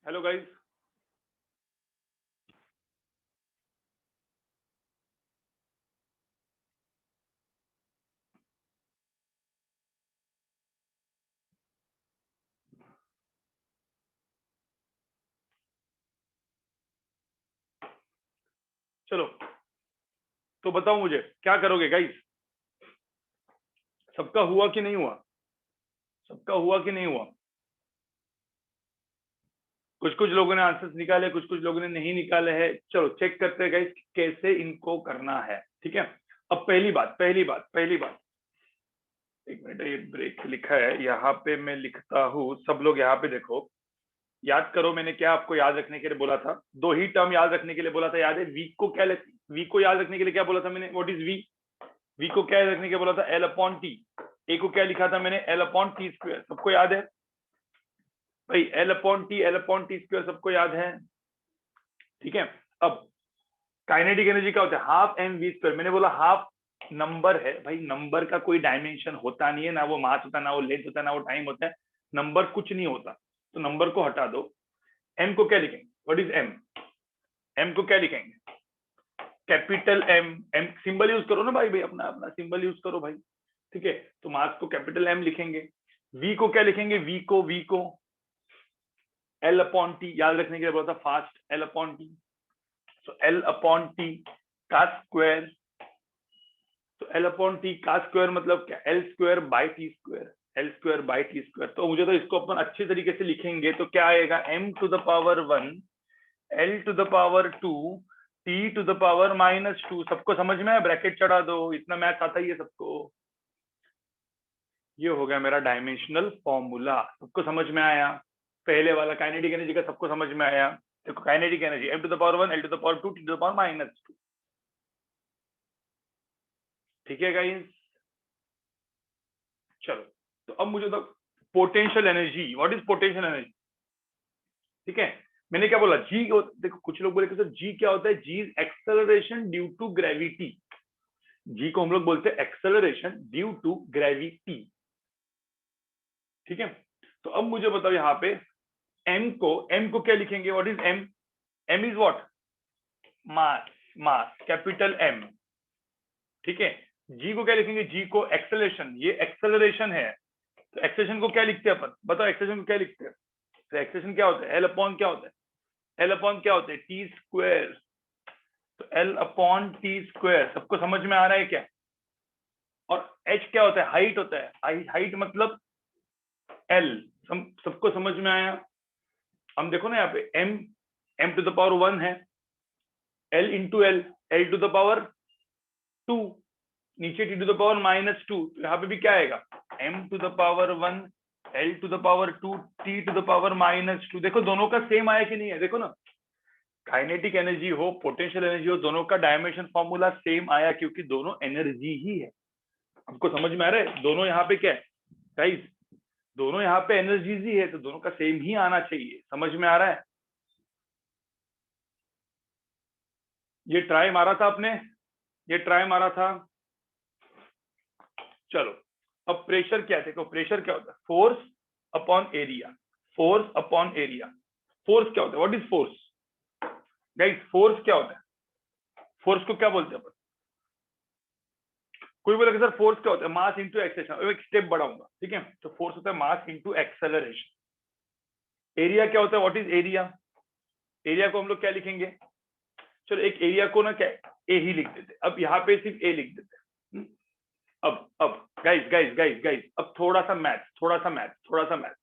S1: हेलो गाइस, चलो तो बताओ मुझे क्या करोगे गाइस? सबका हुआ कि नहीं हुआ? सबका हुआ कि नहीं हुआ? कुछ कुछ लोगों ने आंसर्स निकाले, कुछ कुछ लोगों ने नहीं निकाले हैं। चलो चेक करते हैं गाइस कैसे इनको करना है। ठीक है, अब पहली बात, एक मिनट, ये ब्रेक लिखा है यहाँ पे, मैं लिखता हूँ। सब लोग यहाँ पे देखो, याद करो मैंने क्या आपको याद रखने के लिए बोला था। दो ही टर्म याद रखने के लिए बोला था, याद है? वी को क्या, वी को याद रखने के लिए क्या बोला था मैंने? What is we? वी को क्या याद रखने के लिए बोला था? L upon T. ए को क्या लिखा था मैंने? L upon T square. सबको याद है भाई? एल अपॉन टी स्क्वायर सबको याद है? ठीक है, अब काइनेटिक एनर्जी क्या होता है? Half M V square. मैंने बोला हाफ नंबर है भाई, नंबर का कोई डायमेंशन होता नहीं है, ना वो मास होता है, ना वो लेंथ होता है, ना वो टाइम होता है। नंबर कुछ नहीं होता, तो नंबर को हटा दो। एम को क्या लिखेंगे? What is M? एम को क्या लिखेंगे? Capital M. M symbol use करो ना भाई, भाई अपना अपना सिंबल यूज करो भाई। ठीक है, तो मास को कैपिटल एम लिखेंगे। वी को क्या लिखेंगे? वी को एल अपॉन टी, याद रखने के लिए बोला था फास्ट, एल अपॉन टी। तो एल अपॉन टी का स्क्वायर। तो एल अपॉन टी का स्क्वायर मतलब क्या? L square by T square. L square by T square. तो मुझे तो इसको अपन अच्छे तरीके से लिखेंगे तो क्या आएगा? M to the power 1, L to the power 2, T to the power -2। सबको समझ में आया? ब्रैकेट चढ़ा दो, इतना मैथ आता ही है सबको। ये हो गया मेरा डायमेंशनल फॉर्मूला। सबको समझ में आया? पहले वाला काइनेटिक एनर्जी का सबको समझ में आया? देखो kinetic energy M to the power 1, L to the power 2, T to the power -2। ठीक है गाइस, चलो तो अब मुझे तो potential energy, what is potential energy? ठीक है, मैंने क्या बोला? जी, देखो कुछ लोग बोले कि सर जी क्या होता है? G is acceleration due to gravity. G को हम लोग बोलते हैं एक्सेलरेशन ड्यू टू ग्रेविटी। ठीक है, तो अब मुझे बताओ यहाँ पे एम को क्या लिखेंगे? What is M? M is what? Mass. Mass capital M. ठीक है, जी को क्या लिखेंगे? जी को एक्सेलरेशन, ये एक्सेलरेशन है, तो एक्सेलरेशन को क्या लिखते हैं अपन? बताओ एक्सेलरेशन को क्या लिखते हैं? तो एक्सेलरेशन क्या होता है? एल अपॉन क्या होता है? एल अपॉन क्या होता है? T square. तो एल अपॉन टी स्क्वायर। सबको समझ में आ रहा है क्या? और एच क्या होता है? हाइट होता है। हाइट मतलब एल। सबको समझ में आया? हम देखो ना यहाँ पे M, M to the power 1 है, L into L, L to the power 2, नीचे टी टू द पावर -2। तो यहाँ पे भी क्या आएगा? M to the power 1, L to the power 2, T to the power -2। देखो दोनों का सेम आया कि नहीं है? देखो ना, काइनेटिक एनर्जी हो, पोटेंशियल एनर्जी हो, दोनों का डायमेंशन फॉर्मूला सेम आया, क्योंकि दोनों एनर्जी ही है। आपको समझ में आ रहा है? दोनों यहाँ पे क्या है गाइस? दोनों यहाँ पे एनर्जीज ही है, तो दोनों का सेम ही आना चाहिए। समझ में आ रहा है? ये ट्राई मारा था आपने? ये ट्राई मारा था? चलो, अब प्रेशर क्या है? देखो प्रेशर क्या होता है? Force upon area. Force upon area. Force क्या होता है? What is force guys? Force क्या होता है? फोर्स को क्या बोलते हैं अपन? कोई बोलेगा सर फोर्स क्या होता है? Mass into acceleration. एक स्टेप बढ़ाऊंगा, ठीक है? तो फोर्स होता है मास इंटू एक्सेलरेशन। एरिया क्या होता है? What is area? एरिया को हम लोग क्या लिखेंगे? चलो एक एरिया को ना क्या ए ही लिख देते, अब यहाँ पे सिर्फ ए लिख देते। अब गाइस गाइस गाइस गाइस, अब थोड़ा सा मैथ, थोड़ा सा मैथ।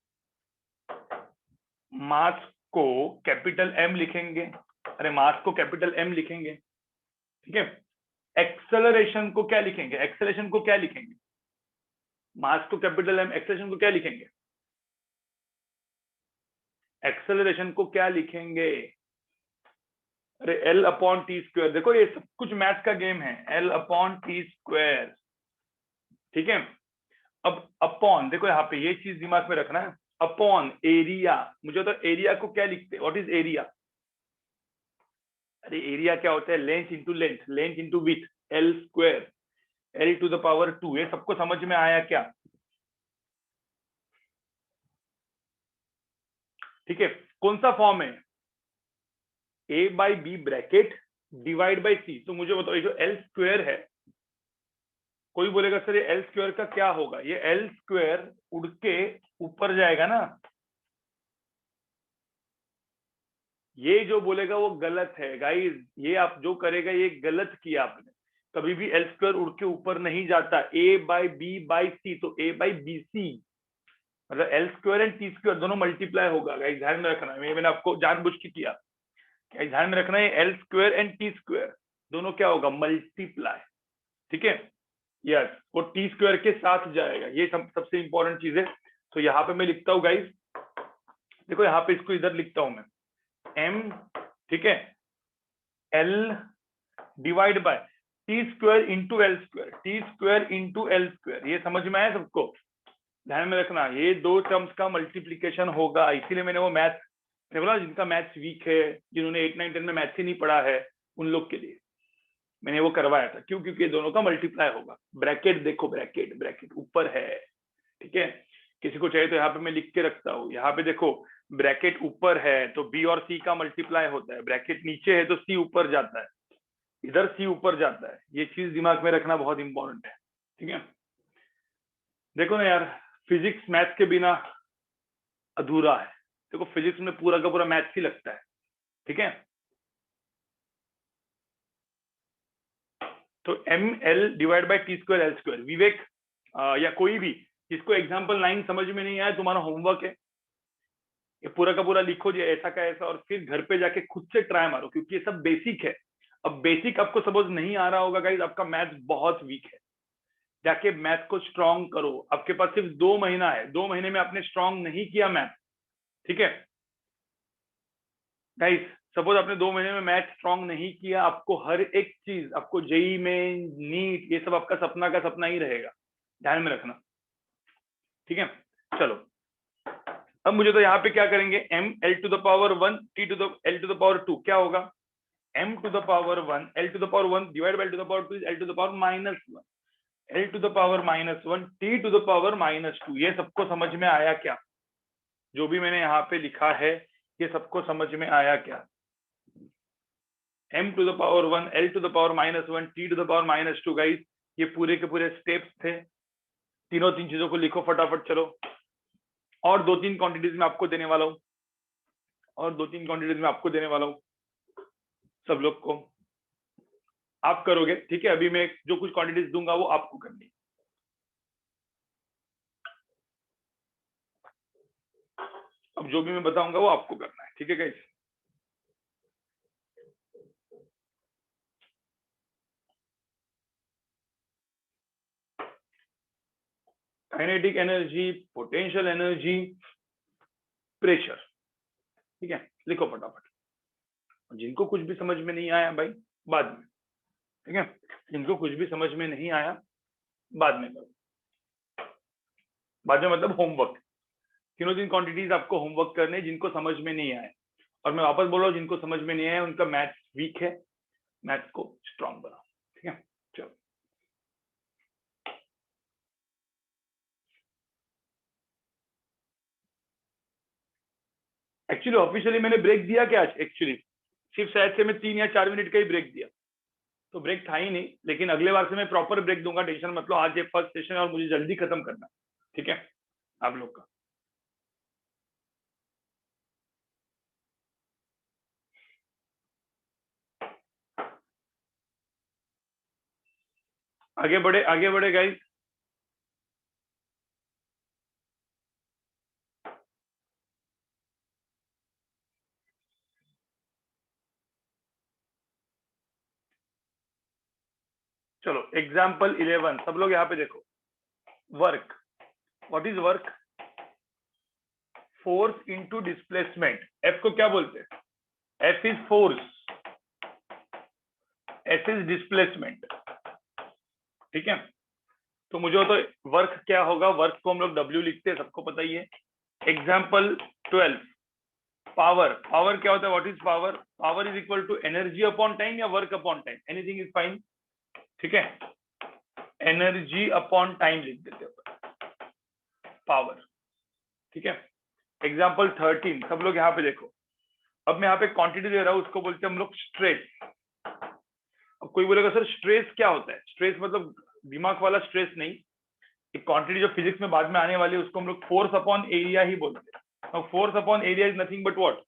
S1: मास को कैपिटल एम लिखेंगे। अरे मास को कैपिटल एम लिखेंगे, ठीक है? एक्सेलरेशन को क्या लिखेंगे? एक्सेलरेशन को क्या लिखेंगे? मास को कैपिटल एम, एक्सेलरेशन को क्या लिखेंगे? एक्सेलरेशन को क्या लिखेंगे? अरे एल अपॉन टी स्क्वायर। देखो ये सब कुछ मैथ का गेम है। एल अपॉन टी स्क्वायर, ठीक है? अब अपॉन, देखो यहाँ पे ये चीज दिमाग में रखना है। Upon area. मुझे तो एरिया को क्या लिखते हैं? What is area? अरे एरिया क्या होता है? Length into length, length into with, L square, L to the power 2। ये सबको समझ में आया क्या? ठीक है, कौन सा फॉर्म है, a by B bracket divide by C. तो मुझे बताओ ये जो एल स्क्वायर है, कोई बोलेगा सर ये एल स्क्वायर का क्या होगा, ये एल स्क्वायर उड़ के ऊपर जाएगा ना, ये जो बोलेगा वो गलत है गाइस, ये आप जो करेगा ये गलत किया आपने। कभी भी एल स्क्वायर उड़ के ऊपर नहीं जाता, ए बाई बी बाई सी, तो ए बाई बी सी मतलब L square and T square दोनों मल्टीप्लाई होगा गाइस, ध्यान में रखना है, मैंने आपको जानबूझ के किया, ध्यान में रखना है L square and T square दोनों क्या होगा, मल्टीप्लाई। ठीक है, यस, वो टी स्क्वायर के साथ जाएगा, ये सबसे इंपॉर्टेंट चीज है। तो यहाँ पे मैं लिखता हूँ गाइस, देखो यहाँ पे इसको इधर लिखता हूं मैं, एम, ठीक है, L divide by T square into L square, T square into L square, ये समझ में आया सबको, ध्यान में रखना, ये दो टर्म्स का मल्टीप्लीकेशन होगा। इसीलिए मैंने वो मैथ, मैंने बोला जिनका मैथ्स वीक है, जिन्होंने 8, 9, 10 में मैथ्स ही नहीं पढ़ा है, उन लोग के लिए मैंने वो करवाया था। क्यों, क्योंकि दोनों का मल्टीप्लाई होगा। ब्रैकेट देखो, ब्रैकेट ब्रैकेट ऊपर है, ठीक है, किसी को चाहिए तो यहाँ पे मैं लिख के रखता हूँ, यहाँ पे देखो ब्रैकेट ऊपर है तो बी और सी का मल्टीप्लाई होता है, ब्रैकेट नीचे है तो सी ऊपर जाता है, इधर सी ऊपर जाता है, ये चीज दिमाग में रखना बहुत इंपॉर्टेंट है। ठीक है, देखो ना यार, फिजिक्स मैथ्स के बिना अधूरा है, देखो फिजिक्स में पूरा का पूरा मैथ्स ही लगता है। ठीक है, तो M L divide by T square L square, Vivek या कोई भी जिसको एग्जाम्पल 9 समझ में नहीं आया, तुम्हारा होमवर्क है, ये पूरा का पूरा लिखो जी ऐसा का ऐसा, और फिर घर पे जाके खुद से ट्राई मारो, क्योंकि ये सब बेसिक है। अब बेसिक आपको समझ नहीं आ रहा होगा गाइस, आपका मैथ्स बहुत वीक है, जाके मैथ को स्ट्रॉन्ग करो। आपके पास सिर्फ 2 महीना है, 2 महीने में आपने स्ट्रॉन्ग नहीं किया मैथ, ठीक है गाइस, सपोज आपने 2 महीने में मैथ स्ट्रॉन्ग नहीं किया, आपको हर एक चीज, आपको जेई में, नीट, ये सब आपका सपना का सपना ही रहेगा, ध्यान में रखना। ठीक है, चलो अब मुझे तो यहाँ पे क्या करेंगे, m l to the power 1 t to the l to the power 2 क्या होगा, m to the power 1 l to the power 1 divide by l to the power 2 l to the power -1, l to the power -1 t to the power -2। ये सबको समझ में आया क्या, जो भी मैंने यहाँ पे लिखा है ये सबको समझ में आया क्या, m to the power 1 l to the power -1 t to the power -2 guys, ये पूरे के पूरे स्टेप्स थे। तीनों तीन चीजों को लिखो फटाफट, चलो, और 2-3 क्वांटिटीज में आपको देने वाला हूँ, और 2-3 क्वांटिटीज में आपको देने वाला हूँ, सब लोग को आप करोगे। ठीक है, अभी मैं जो कुछ क्वांटिटीज दूंगा वो आपको करनी है। अब जो भी मैं बताऊंगा वो आपको करना है, ठीक है guys. Kinetic energy, potential energy, pressure, ठीक है, लिखो फटाफट। जिनको कुछ भी समझ में नहीं आया भाई बाद में, ठीक है, जिनको कुछ भी समझ में नहीं आया बाद में करो, बाद में मतलब होमवर्क, तीनों दिन क्वांटिटीज आपको होमवर्क करने, जिनको समझ में नहीं आए। और मैं वापस बोल रहा हूँ, जिनको समझ में नहीं आया उनका मैथ्स वीक है, मैथ्स को स्ट्रॉन्ग बनाओ। ठीक है, चलो एक्चुअली ऑफिशियली मैंने ब्रेक दिया क्या आज, एक्चुअली सिर्फ शायद से मैं 3 या 4 मिनट का ही ब्रेक दिया, तो ब्रेक था ही नहीं, लेकिन अगले बार से मैं प्रॉपर ब्रेक दूंगा, टेंशन मत लो। आज ये फर्स्ट सेशन है और मुझे जल्दी खत्म करना, ठीक है, आप लोग का। आगे बढ़े गाइस। चलो एग्जाम्पल 11, सब लोग यहाँ पे देखो, work, what is work, force into displacement. F को क्या बोलते हैं, F is force, S is displacement, ठीक है। तो मुझे तो वर्क क्या होगा, वर्क को हम लोग डब्ल्यू लिखते हैं, सबको पता ही है। एग्जाम्पल 12, पावर, पावर क्या होता है, what is power, power is equal to energy upon time या work upon time, anything is fine, ठीक है, एनर्जी अपॉन टाइम लिख देते हैं पावर, ठीक है। एग्जाम्पल 13, सब लोग यहाँ पे देखो। अब मैं यहाँ पे क्वांटिटी दे रहा हूँ, उसको बोलते हैं हम लोग स्ट्रेस। अब कोई बोलेगा सर स्ट्रेस क्या होता है? स्ट्रेस मतलब दिमाग वाला स्ट्रेस नहीं, एक क्वांटिटी जो फिजिक्स में बाद में आने वाली है उसको हम लोग फोर्स अपॉन एरिया ही बोलते हैं। Force upon area is nothing but what,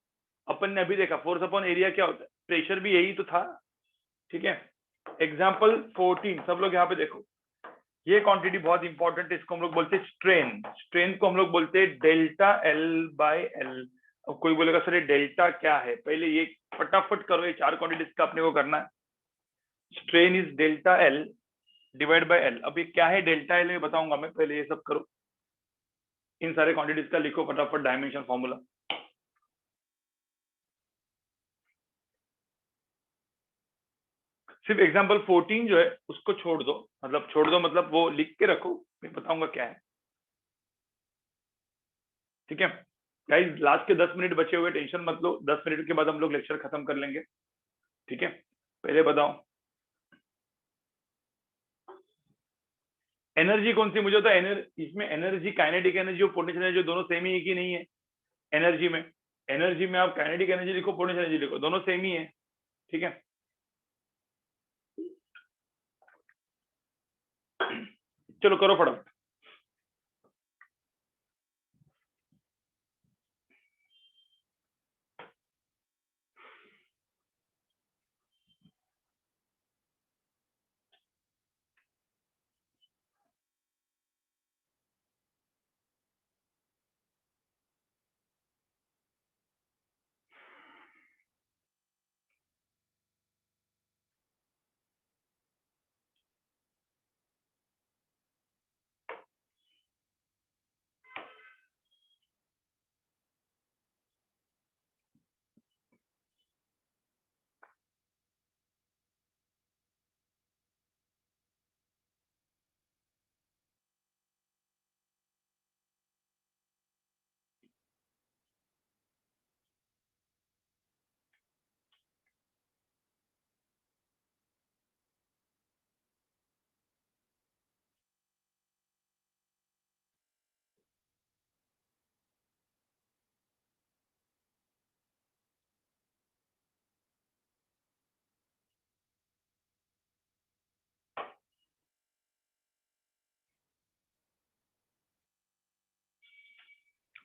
S1: अपन ने अभी देखा फोर्स अपॉन एरिया क्या होता है, प्रेशर भी यही तो था, ठीक है। एग्जाम्पल 14, सब लोग यहाँ पे देखो, ये क्वांटिटी बहुत इंपॉर्टेंट है, इसको हम लोग बोलते हैं स्ट्रेन। स्ट्रेन को हम लोग बोलते हैं डेल्टा एल बाय एल। अब कोई बोलेगा सर ये डेल्टा क्या है? पहले ये फटाफट करो, ये 4 क्वांटिटीज का अपने को करना है। Strain is delta L divide by L. अब ये क्या है डेल्टा एल, मैं बताऊंगा, मैं पहले ये सब करो, इन सारे क्वांटिटीज का लिखो फटाफट डायमेंशन फॉर्मूला। सिर्फ एग्जांपल 14 जो है उसको छोड़ दो, मतलब छोड़ दो मतलब वो लिख के रखो, मैं बताऊंगा क्या है, ठीक है। गाइस लास्ट के 10 मिनट बचे हुए, टेंशन मत लो, 10 मिनट के बाद हम लोग लेक्चर खत्म कर लेंगे, ठीक है। पहले बताओ एनर्जी कौन सी, मुझे तो इसमें एनर्जी, काइनेटिक एनर्जी और पोटेंशियल एनर्जी दोनों सेम ही है कि नहीं है? एनर्जी में, एनर्जी में आप काइनेटिक एनर्जी लिखो, पोटेंशियल एनर्जी लिखो, दोनों सेम ही है, ठीक है। चलो करो फटाफट।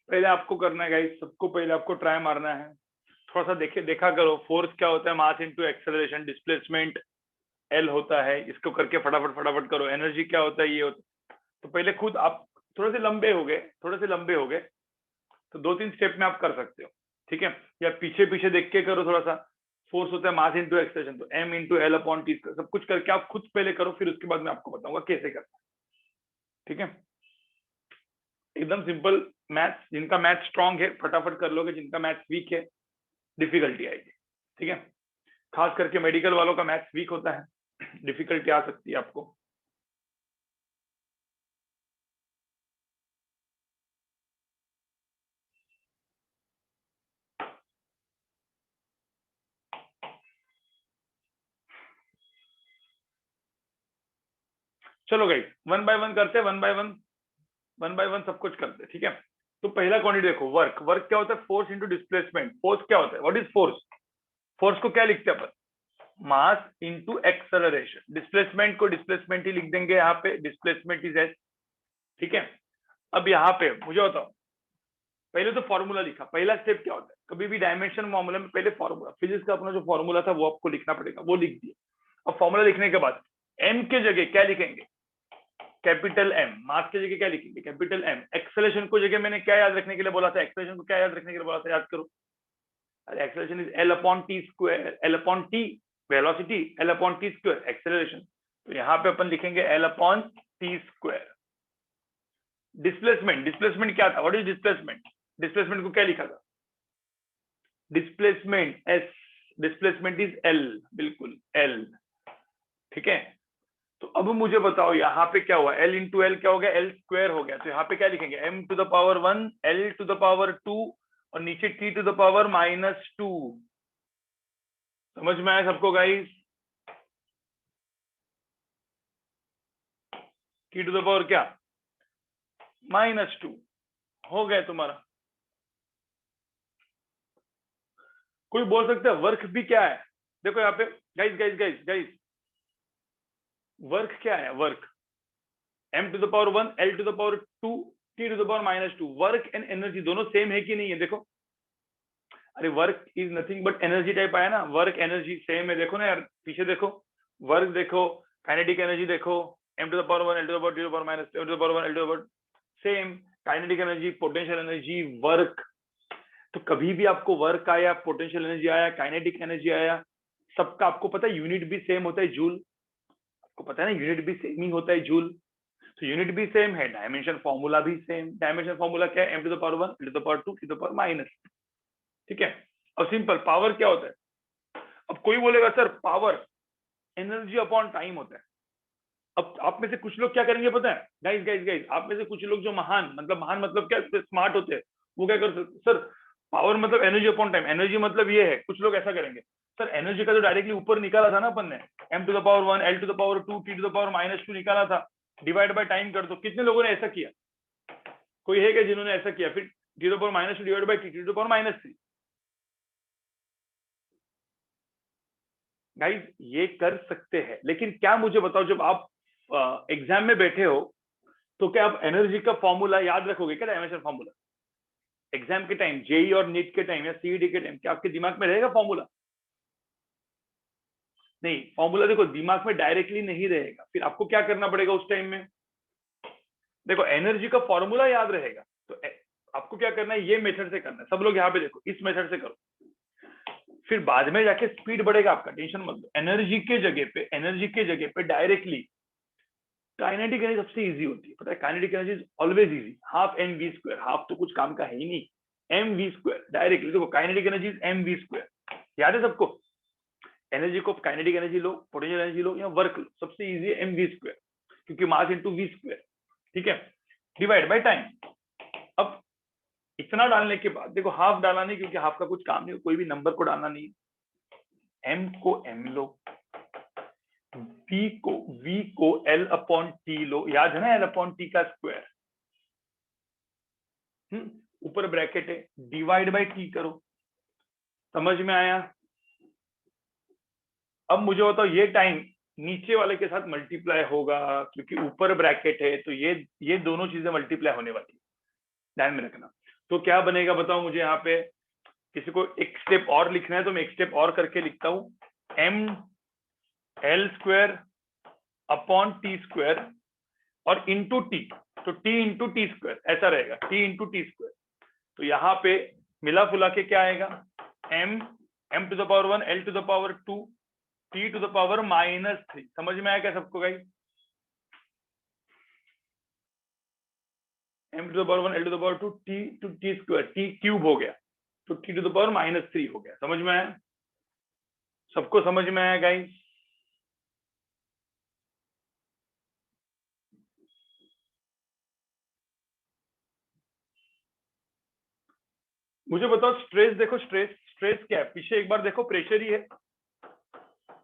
S1: पहले आपको करना है गाइस, सबको पहले आपको ट्राई मारना है, थोड़ा सा देखा करो फोर्स क्या होता है, mass into acceleration, displacement L होता है, इसको करके फटाफट फटाफट करो। एनर्जी क्या होता है, ये होता है। तो पहले खुद आप थोड़े से लंबे हो गए, थोड़े से लंबे हो गए, तो 2-3 स्टेप में आप कर सकते हो, ठीक है। या पीछे पीछे देख के करो थोड़ा सा। फोर्स होता है मास इंटू एक्सेलरेशन, तो M into L upon T, सब कुछ करके आप खुद पहले करो, फिर उसके बाद मैं आपको बताऊंगा कैसे करना है, ठीक है। एकदम सिंपल मैथ्स, जिनका मैथ स्ट्रांग है फटाफट कर लोगे, जिनका मैथ्स वीक है डिफिकल्टी आएगी, ठीक है। खास करके मेडिकल वालों का मैथ्स वीक होता है, डिफिकल्टी आ सकती है आपको। चलो गाइस वन बाय वन करते हैं, वन बाय वन सब कुछ करते हैं, ठीक है। तो पहला क्वांटिटी देखो, वर्क। वर्क क्या होता है? Force into displacement. फोर्स क्या होता है? What is force? फोर्स को क्या लिखते हैं अपन? Mass into acceleration. डिस्प्लेसमेंट को डिस्प्लेसमेंट ही लिख देंगे यहाँ पे, डिस्प्लेसमेंट इज एच, ठीक है। अब यहाँ पे मुझे बताओ, पहले तो फॉर्मूला लिखा, पहला स्टेप क्या होता है? कभी भी डायमेंशन फॉर्मूला में पहले फॉर्मूला, फिजिक्स का अपना जो फॉर्मूला था वो आपको लिखना पड़ेगा, वो लिख दिया। अब फॉर्मूला लिखने के बाद एम के जगह क्या लिखेंगे? Capital M. मास की जगह क्या लिखेंगे? Capital M. एक्सेलरेशन को जगह मैंने क्या याद रखने के लिए बोला था? एक्सेलरेशन को क्या याद रखने के लिए बोला था? याद करो। अरे acceleration is L upon T square, L upon T velocity, L upon T square acceleration. तो यहाँ पे अपन लिखेंगे L upon T square. Displacement, displacement क्या था? What is displacement? डिस्प्लेसमेंट को क्या लिखा था? Displacement S, displacement is L, बिल्कुल एल, ठीक है। तो अब मुझे बताओ यहाँ पे क्या हुआ? एल इंटू एल क्या हो गया? एल स्क्वायर हो गया। तो यहाँ पे क्या लिखेंगे? M to the power 1, L to the power 2 और नीचे टी टू द पावर -2। समझ में आया सबको guys? T to the power क्या? -2 हो गया तुम्हारा। कोई बोल सकता है वर्क भी क्या है? देखो यहाँ पे guys guys guys guys, work क्या है? Work m to the power 1 l to the power 2 t to the power -2। Work and energy दोनों सेम है कि नहीं है? देखो, अरे work is nothing but energy type आया ना, वर्क एनर्जी सेम है। देखो ना यार, पीछे देखो, वर्क देखो, काइनेटिक एनर्जी देखो, m to the power 1 l to the power 2 to the power -2 m to the power 1 l to the power, same kinetic energy, potential energy, work. तो कभी भी आपको वर्क आया, पोटेंशियल एनर्जी आया, kinetic energy आया, सबका आपको पता है यूनिट भी सेम होता है, जूल। आपको पता है ना, यूनिट भी सेम ही होता है, जूल। तो यूनिट भी सेम है, डायमेंशन फॉर्मूला भी सेम। डायमेंशन फॉर्मूला क्या है? m to the power 1 l to the power 2 t to the power -2। ठीक है। और सिंपल पावर क्या होता है? अब कोई बोलेगा sir power energy upon time होता है। अब आप में से कुछ लोग क्या करेंगे पता है? गाइस गाइस गाइस, आप में से कुछ लोग जो महान मतलब क्या, स्मार्ट होते हैं, वो क्या कर सकते? सर पावर मतलब एनर्जी अपॉन टाइम, एनर्जी मतलब ये है। कुछ लोग ऐसा करेंगे, सर एनर्जी का तो डायरेक्टली ऊपर निकाला था ना अपन ने, m to the power 1 l to the power 2 t to the power -2 निकाला था, डिवाइड बाय टाइम कर दो। कितने लोगों ने ऐसा किया? कोई है क्या जिन्होंने ऐसा किया? फिर t to the power -2 divide by t to the power -3। Guys ये कर सकते हैं, लेकिन क्या मुझे बताओ, जब आप एग्जाम में बैठे हो तो क्या आप एनर्जी का फॉर्मूला याद रखोगे क्या? डायमेंशन फॉर्मूला एग्जाम के टाइम, जेई और नीट के टाइम या सीईडी के टाइम, क्या आपके दिमाग में रहेगा फॉर्मूला? नहीं, फॉर्मूला देखो दिमाग में डायरेक्टली नहीं रहेगा। फिर आपको क्या करना पड़ेगा उस टाइम में? देखो एनर्जी का फॉर्मूला याद रहेगा, तो आपको क्या करना है, ये मेथड से करना है। सब लोग यहाँ पे देखो, इस मेथड से करो, फिर बाद में जाके स्पीड बढ़ेगा आपका, टेंशन मत लो। एनर्जी के जगह पे डायरेक्टली काइनेटिक एनर्जी सबसे इजी होती है, पता है? Kinetic energy is always easy, half M V square. Half तो कुछ काम का है ही नहीं, एम वी स्क्वायर डायरेक्टली। देखो kinetic energy is M V square, याद है सबको? एनर्जी को काइनेटिक एनर्जी लो, पोटेंशियल एनर्जी लो या वर्क लो, सबसे इजी है एम वी स्क्वायर, क्योंकि मास इंटू वी स्क्वायर। ठीक है, डिवाइड बाय टाइम। अब इतना डालने के बाद देखो, हाफ डाला नहीं क्योंकि हाफ का कुछ काम नहीं, कोई भी नंबर को डालना नहीं। एम को एम लो, v को l अपॉन टी लो, याद है ना, l अपॉन टी का स्क्वायर। ऊपर ब्रैकेट है, डिवाइड बाय टी करो। समझ में आया? अब मुझे बताओ, ये टाइम नीचे वाले के साथ मल्टीप्लाई होगा, क्योंकि ऊपर ब्रैकेट है, तो ये दोनों चीजें मल्टीप्लाई होने वाली है, ध्यान में रखना। तो क्या बनेगा बताओ मुझे? यहाँ पे किसी को एक स्टेप और लिखना है तो मैं एक स्टेप और करके लिखता हूं, M L square upon T square और इंटू टी, तो टी इंटू टी स्क्वायर ऐसा रहेगा, टी इंटू टी स्क्वायर। तो यहाँ पे मिला फुला के क्या आएगा? M to the power 1 l to the power 2 t to the power -3। समझ में आया क्या सबको guys? m to the power 1 l to the power 2 t to T square, t cube हो गया, तो t टू द पावर -3 हो गया। समझ में आया? सबको समझ में आया गाइस? मुझे बताओ स्ट्रेस देखो, स्ट्रेस क्या है? पीछे एक बार देखो, प्रेशर ही है,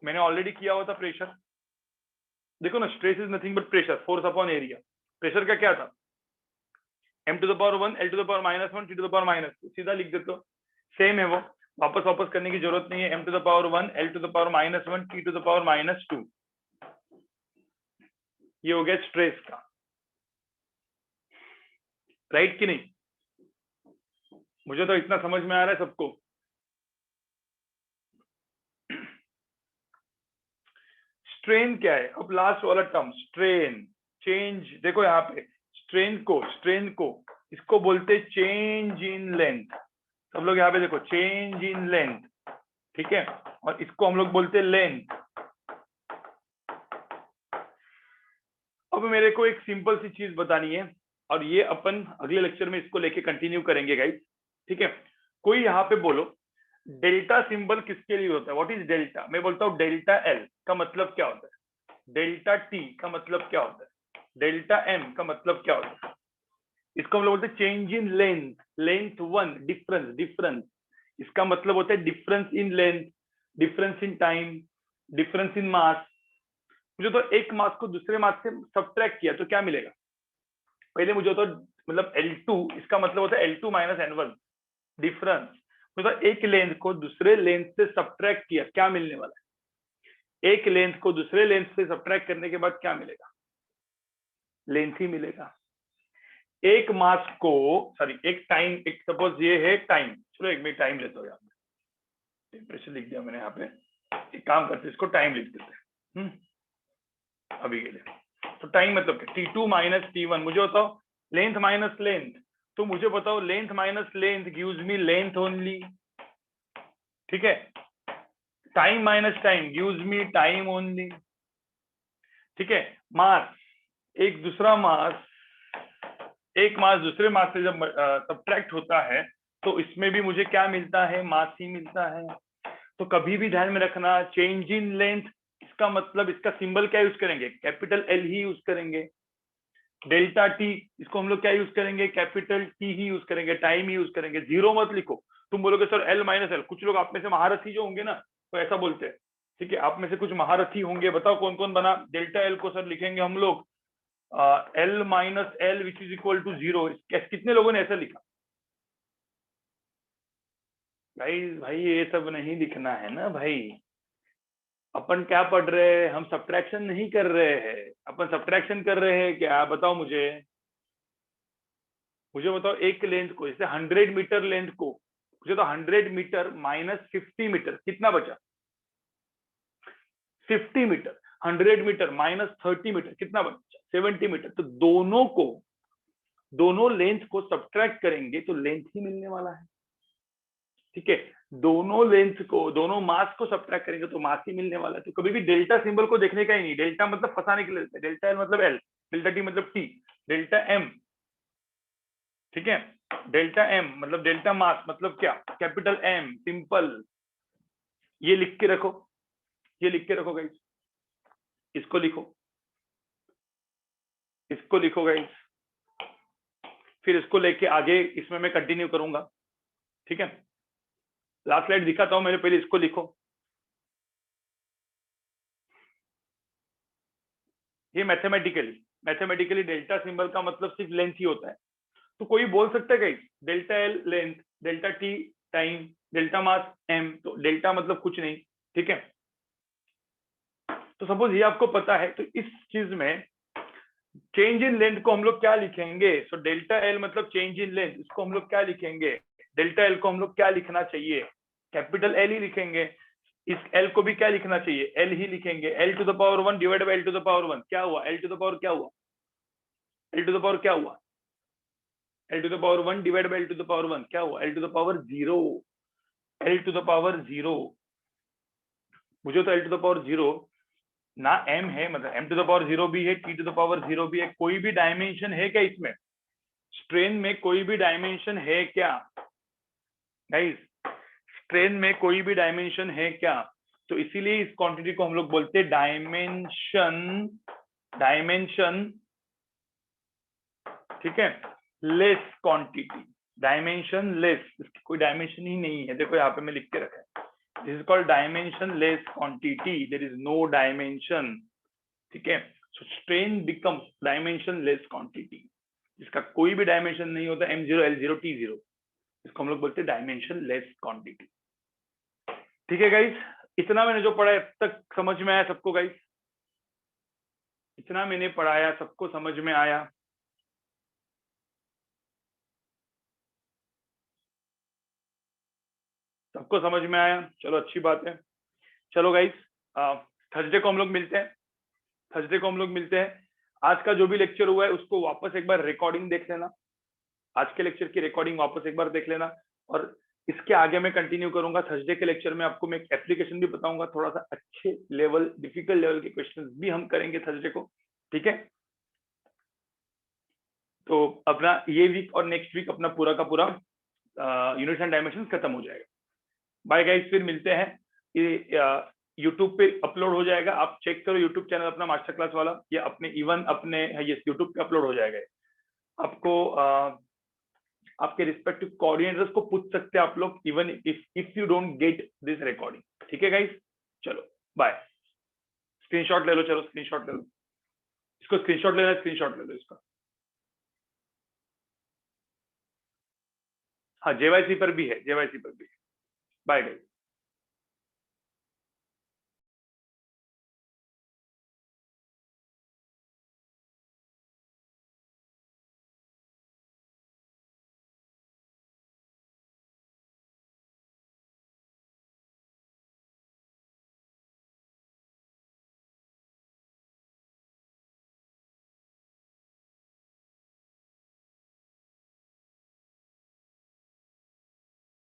S1: मैंने ऑलरेडी किया हुआ था प्रेशर। देखो ना, stress is nothing but pressure, force upon area. Pressure का क्या था? m to the power 1 l to the power -1 t to the power -2, सीधा लिख देते हो, सेम है वो, वापस करने की जरूरत नहीं है। m to the power 1 l to the power -1 t to the power -2, ये हो गया स्ट्रेस का, राइट कि नहीं? मुझे तो इतना समझ में आ रहा है सबको। स्ट्रेन क्या है? अब लास्ट वाला टर्म स्ट्रेन, चेंज। देखो यहाँ पे स्ट्रेन को इसको बोलते चेंज इन लेंथ। सब लोग यहाँ पे देखो, चेंज इन लेंथ, ठीक है, और इसको हम लोग बोलते लेंथ। अब मेरे को एक सिंपल सी चीज बतानी है, और ये अपन अगले लेक्चर में इसको लेके कंटिन्यू करेंगे गाइस, ठीक है? कोई यहाँ पे बोलो डेल्टा सिंबल किसके लिए होता है? What is delta? मैं बोलता हूँ डेल्टा एल का मतलब क्या होता है, डेल्टा टी का मतलब क्या होता है, डेल्टा एम का मतलब क्या होता है। इसको हम लोग बोलते हैं change in length, length 1, difference, इसका मतलब होता है difference in length, difference in time, difference in mass. मुझे तो एक मास को दूसरे मास से सब्ट्रैक्ट किया तो क्या मिलेगा? पहले मुझे तो मतलब L2, इसका मतलब होता है L2 - N1, डिफरेंस। मतलब एक लेंथ को दूसरे लेंथ से सब्ट्रैक्ट किया, क्या मिलने वाला है? एक लेंथ को दूसरे लेंथ से सब्ट्रैक्ट करने के बाद क्या मिलेगा? लेंथ ही मिलेगा। एक मास को, सॉरी एक टाइम, एक सपोज ये है टाइम, चलो एक मिनट टाइम लेता हूँ, यहाँ पे टेम्परेचर लिख दिया मैंने, यहाँ पे एक काम करते इसको टाइम लिख देते हैं अभी के लिए। तो टाइम मतलब क्या? T2 minus T1। मुझे बताओ लेंथ माइनस लेंथ, तो मुझे बताओ length minus length gives me length only, ठीक है। Time minus time gives me time only, ठीक है। मास, एक दूसरा मास, एक मास दूसरे मास से जब सब्ट्रैक्ट होता है तो इसमें भी मुझे क्या मिलता है? मास ही मिलता है। तो कभी भी ध्यान में रखना, चेंज इन लेंथ, इसका मतलब इसका सिंबल क्या यूज करेंगे? कैपिटल एल ही यूज करेंगे। डेल्टा टी, इसको हम लोग क्या यूज करेंगे? कैपिटल टी ही यूज करेंगे, टाइम ही यूज करेंगे। जीरो मत लिखो। तुम बोलोगे सर एल माइनस एल, कुछ लोग आप में से महारथी जो होंगे ना तो ऐसा बोलते हैं, ठीक है। आप में से कुछ महारथी होंगे, बताओ कौन कौन बना? डेल्टा एल को सर लिखेंगे हम लोग L minus L which is equal to zero. कितने लोगों ने ऐसा लिखा? भाई भाई ये सब नहीं लिखना है ना भाई। अपन क्या पढ़ रहे हैं? हम सब्ट्रैक्शन नहीं कर रहे हैं, अपन सब्ट्रैक्शन कर रहे हैं क्या? बताओ मुझे, मुझे बताओ एक लेंथ को, जैसे 100 मीटर लेंथ को, मुझे तो 100 मीटर माइनस 50 मीटर कितना बचा? 50 मीटर। 100 मीटर माइनस 30 मीटर कितना बचा? 70 मीटर। तो दोनों को, दोनों लेंथ को सब्ट्रैक्ट करेंगे तो लेंथ ही मिलने वाला है, ठीक है। दोनों लेंथ को, दोनों मास को सब्ट्रैक्ट करेंगे तो मास ही मिलने वाला है। तो कभी भी डेल्टा सिंबल को देखने का ही नहीं। डेल्टा मतलब फंसाने के लिए, डेल्टा एल मतलब एल, डेल्टा टी मतलब टी, डेल्टा एम, ठीक है। डेल्टा एम मतलब डेल्टा मास मतलब क्या? Capital M, simple. ये लिख के रखो, ये लिख के रखो गाइस, इसको लिखो, इसको लिखो गाइस, फिर इसको लेके आगे इसमें मैं कंटिन्यू करूंगा, ठीक है। लास्ट स्लाइड दिखाता हूं मैंने, पहले इसको लिखो। ये मैथमेटिकली, मैथमेटिकली डेल्टा सिंबल का मतलब सिर्फ लेंथ ही होता है। तो कोई बोल सकता है guys delta L length, delta T time, delta mass M, तो डेल्टा मतलब कुछ नहीं, ठीक है। तो सपोज ये आपको पता है, तो इस चीज में चेंज इन लेंथ को हम लोग क्या लिखेंगे? सो डेल्टा एल मतलब चेंज इन लेंथ, इसको हम लोग क्या लिखेंगे? डेल्टा एल को हम लोग क्या लिखना चाहिए? कैपिटल एल ही लिखेंगे। इस एल को भी क्या लिखना चाहिए? एल ही लिखेंगे। L to the power 1 divide by L to the power 1 क्या हुआ? एल टू द पावर क्या हुआ? एल टू द पावर क्या हुआ? L to the power 1 divide by L to the power 1 क्या हुआ? L to the power 0। L to the power 0, मुझे तो एल टू द पावर 0 ना एम है, मतलब एम टू द पावर 0 भी है, टी टू द पावर 0 भी है। कोई भी डायमेंशन है क्या इसमें? स्ट्रेन में कोई भी डायमेंशन है क्या गाइस? स्ट्रेन में कोई भी डायमेंशन है क्या? तो इसीलिए इस क्वांटिटी को हम लोग बोलते हैं डायमेंशन, डायमेंशन, ठीक है, लेस क्वांटिटी, डायमेंशन लेस। इसकी कोई डायमेंशन ही नहीं है, देखो यहाँ पे मैं लिख के रखा है, this is called dimensionless quantity, there is no dimension, ठीक है। So strain becomes dimensionless quantity, जिसका कोई भी डायमेंशन नहीं होता, m0 l0 t0, इसको हम लोग बोलते हैं डायमेंशन लेस क्वांटिटी, ठीक है गाइस। इतना मैंने जो पढ़ा अब तक समझ में आया सबको गाइस? इतना मैंने पढ़ाया सबको समझ में आया? सबको समझ में आया? चलो अच्छी बात है। चलो गाइस, थर्सडे को हम लोग मिलते हैं, थर्सडे को हम लोग मिलते हैं। आज का जो भी लेक्चर हुआ है उसको वापस एक बार रिकॉर्डिंग देख लेना, आज के लेक्चर की रिकॉर्डिंग वापस एक बार देख लेना। और इसके आगे मैं कंटिन्यू करूंगा थर्सडे के लेक्चर में, आपको मैं एक एप्लीकेशन भी बताऊंगा, थोड़ा सा अच्छे लेवल, डिफिकल्ट लेवल के क्वेश्चंस भी हम करेंगे थर्सडे को, ठीक है। तो अपना ये वीक और नेक्स्ट वीक अपना पूरा का पूरा यूनिट्स एंड डायमेंशंस खत्म हो जाएगा। बाय गाइस, फिर मिलते हैं। ये यूट्यूब पे अपलोड हो जाएगा, आप चेक करो यूट्यूब चैनल अपना मास्टर क्लास वाला, या अपने इवन अपने ये यूट्यूब पे अपलोड हो जाएगा। आपको आपके रिस्पेक्टिव कोऑर्डिनेटर्स को पूछ सकते हैं आप लोग, even if you don't get this recording, ठीक है गाइस। चलो बाय। स्क्रीनशॉट ले लो, चलो स्क्रीनशॉट ले लो, इसको स्क्रीनशॉट लेना, स्क्रीनशॉट ले लो इसका। हाँ जेवाईसी पर भी है, जेवाईसी पर भी है। Bye guys.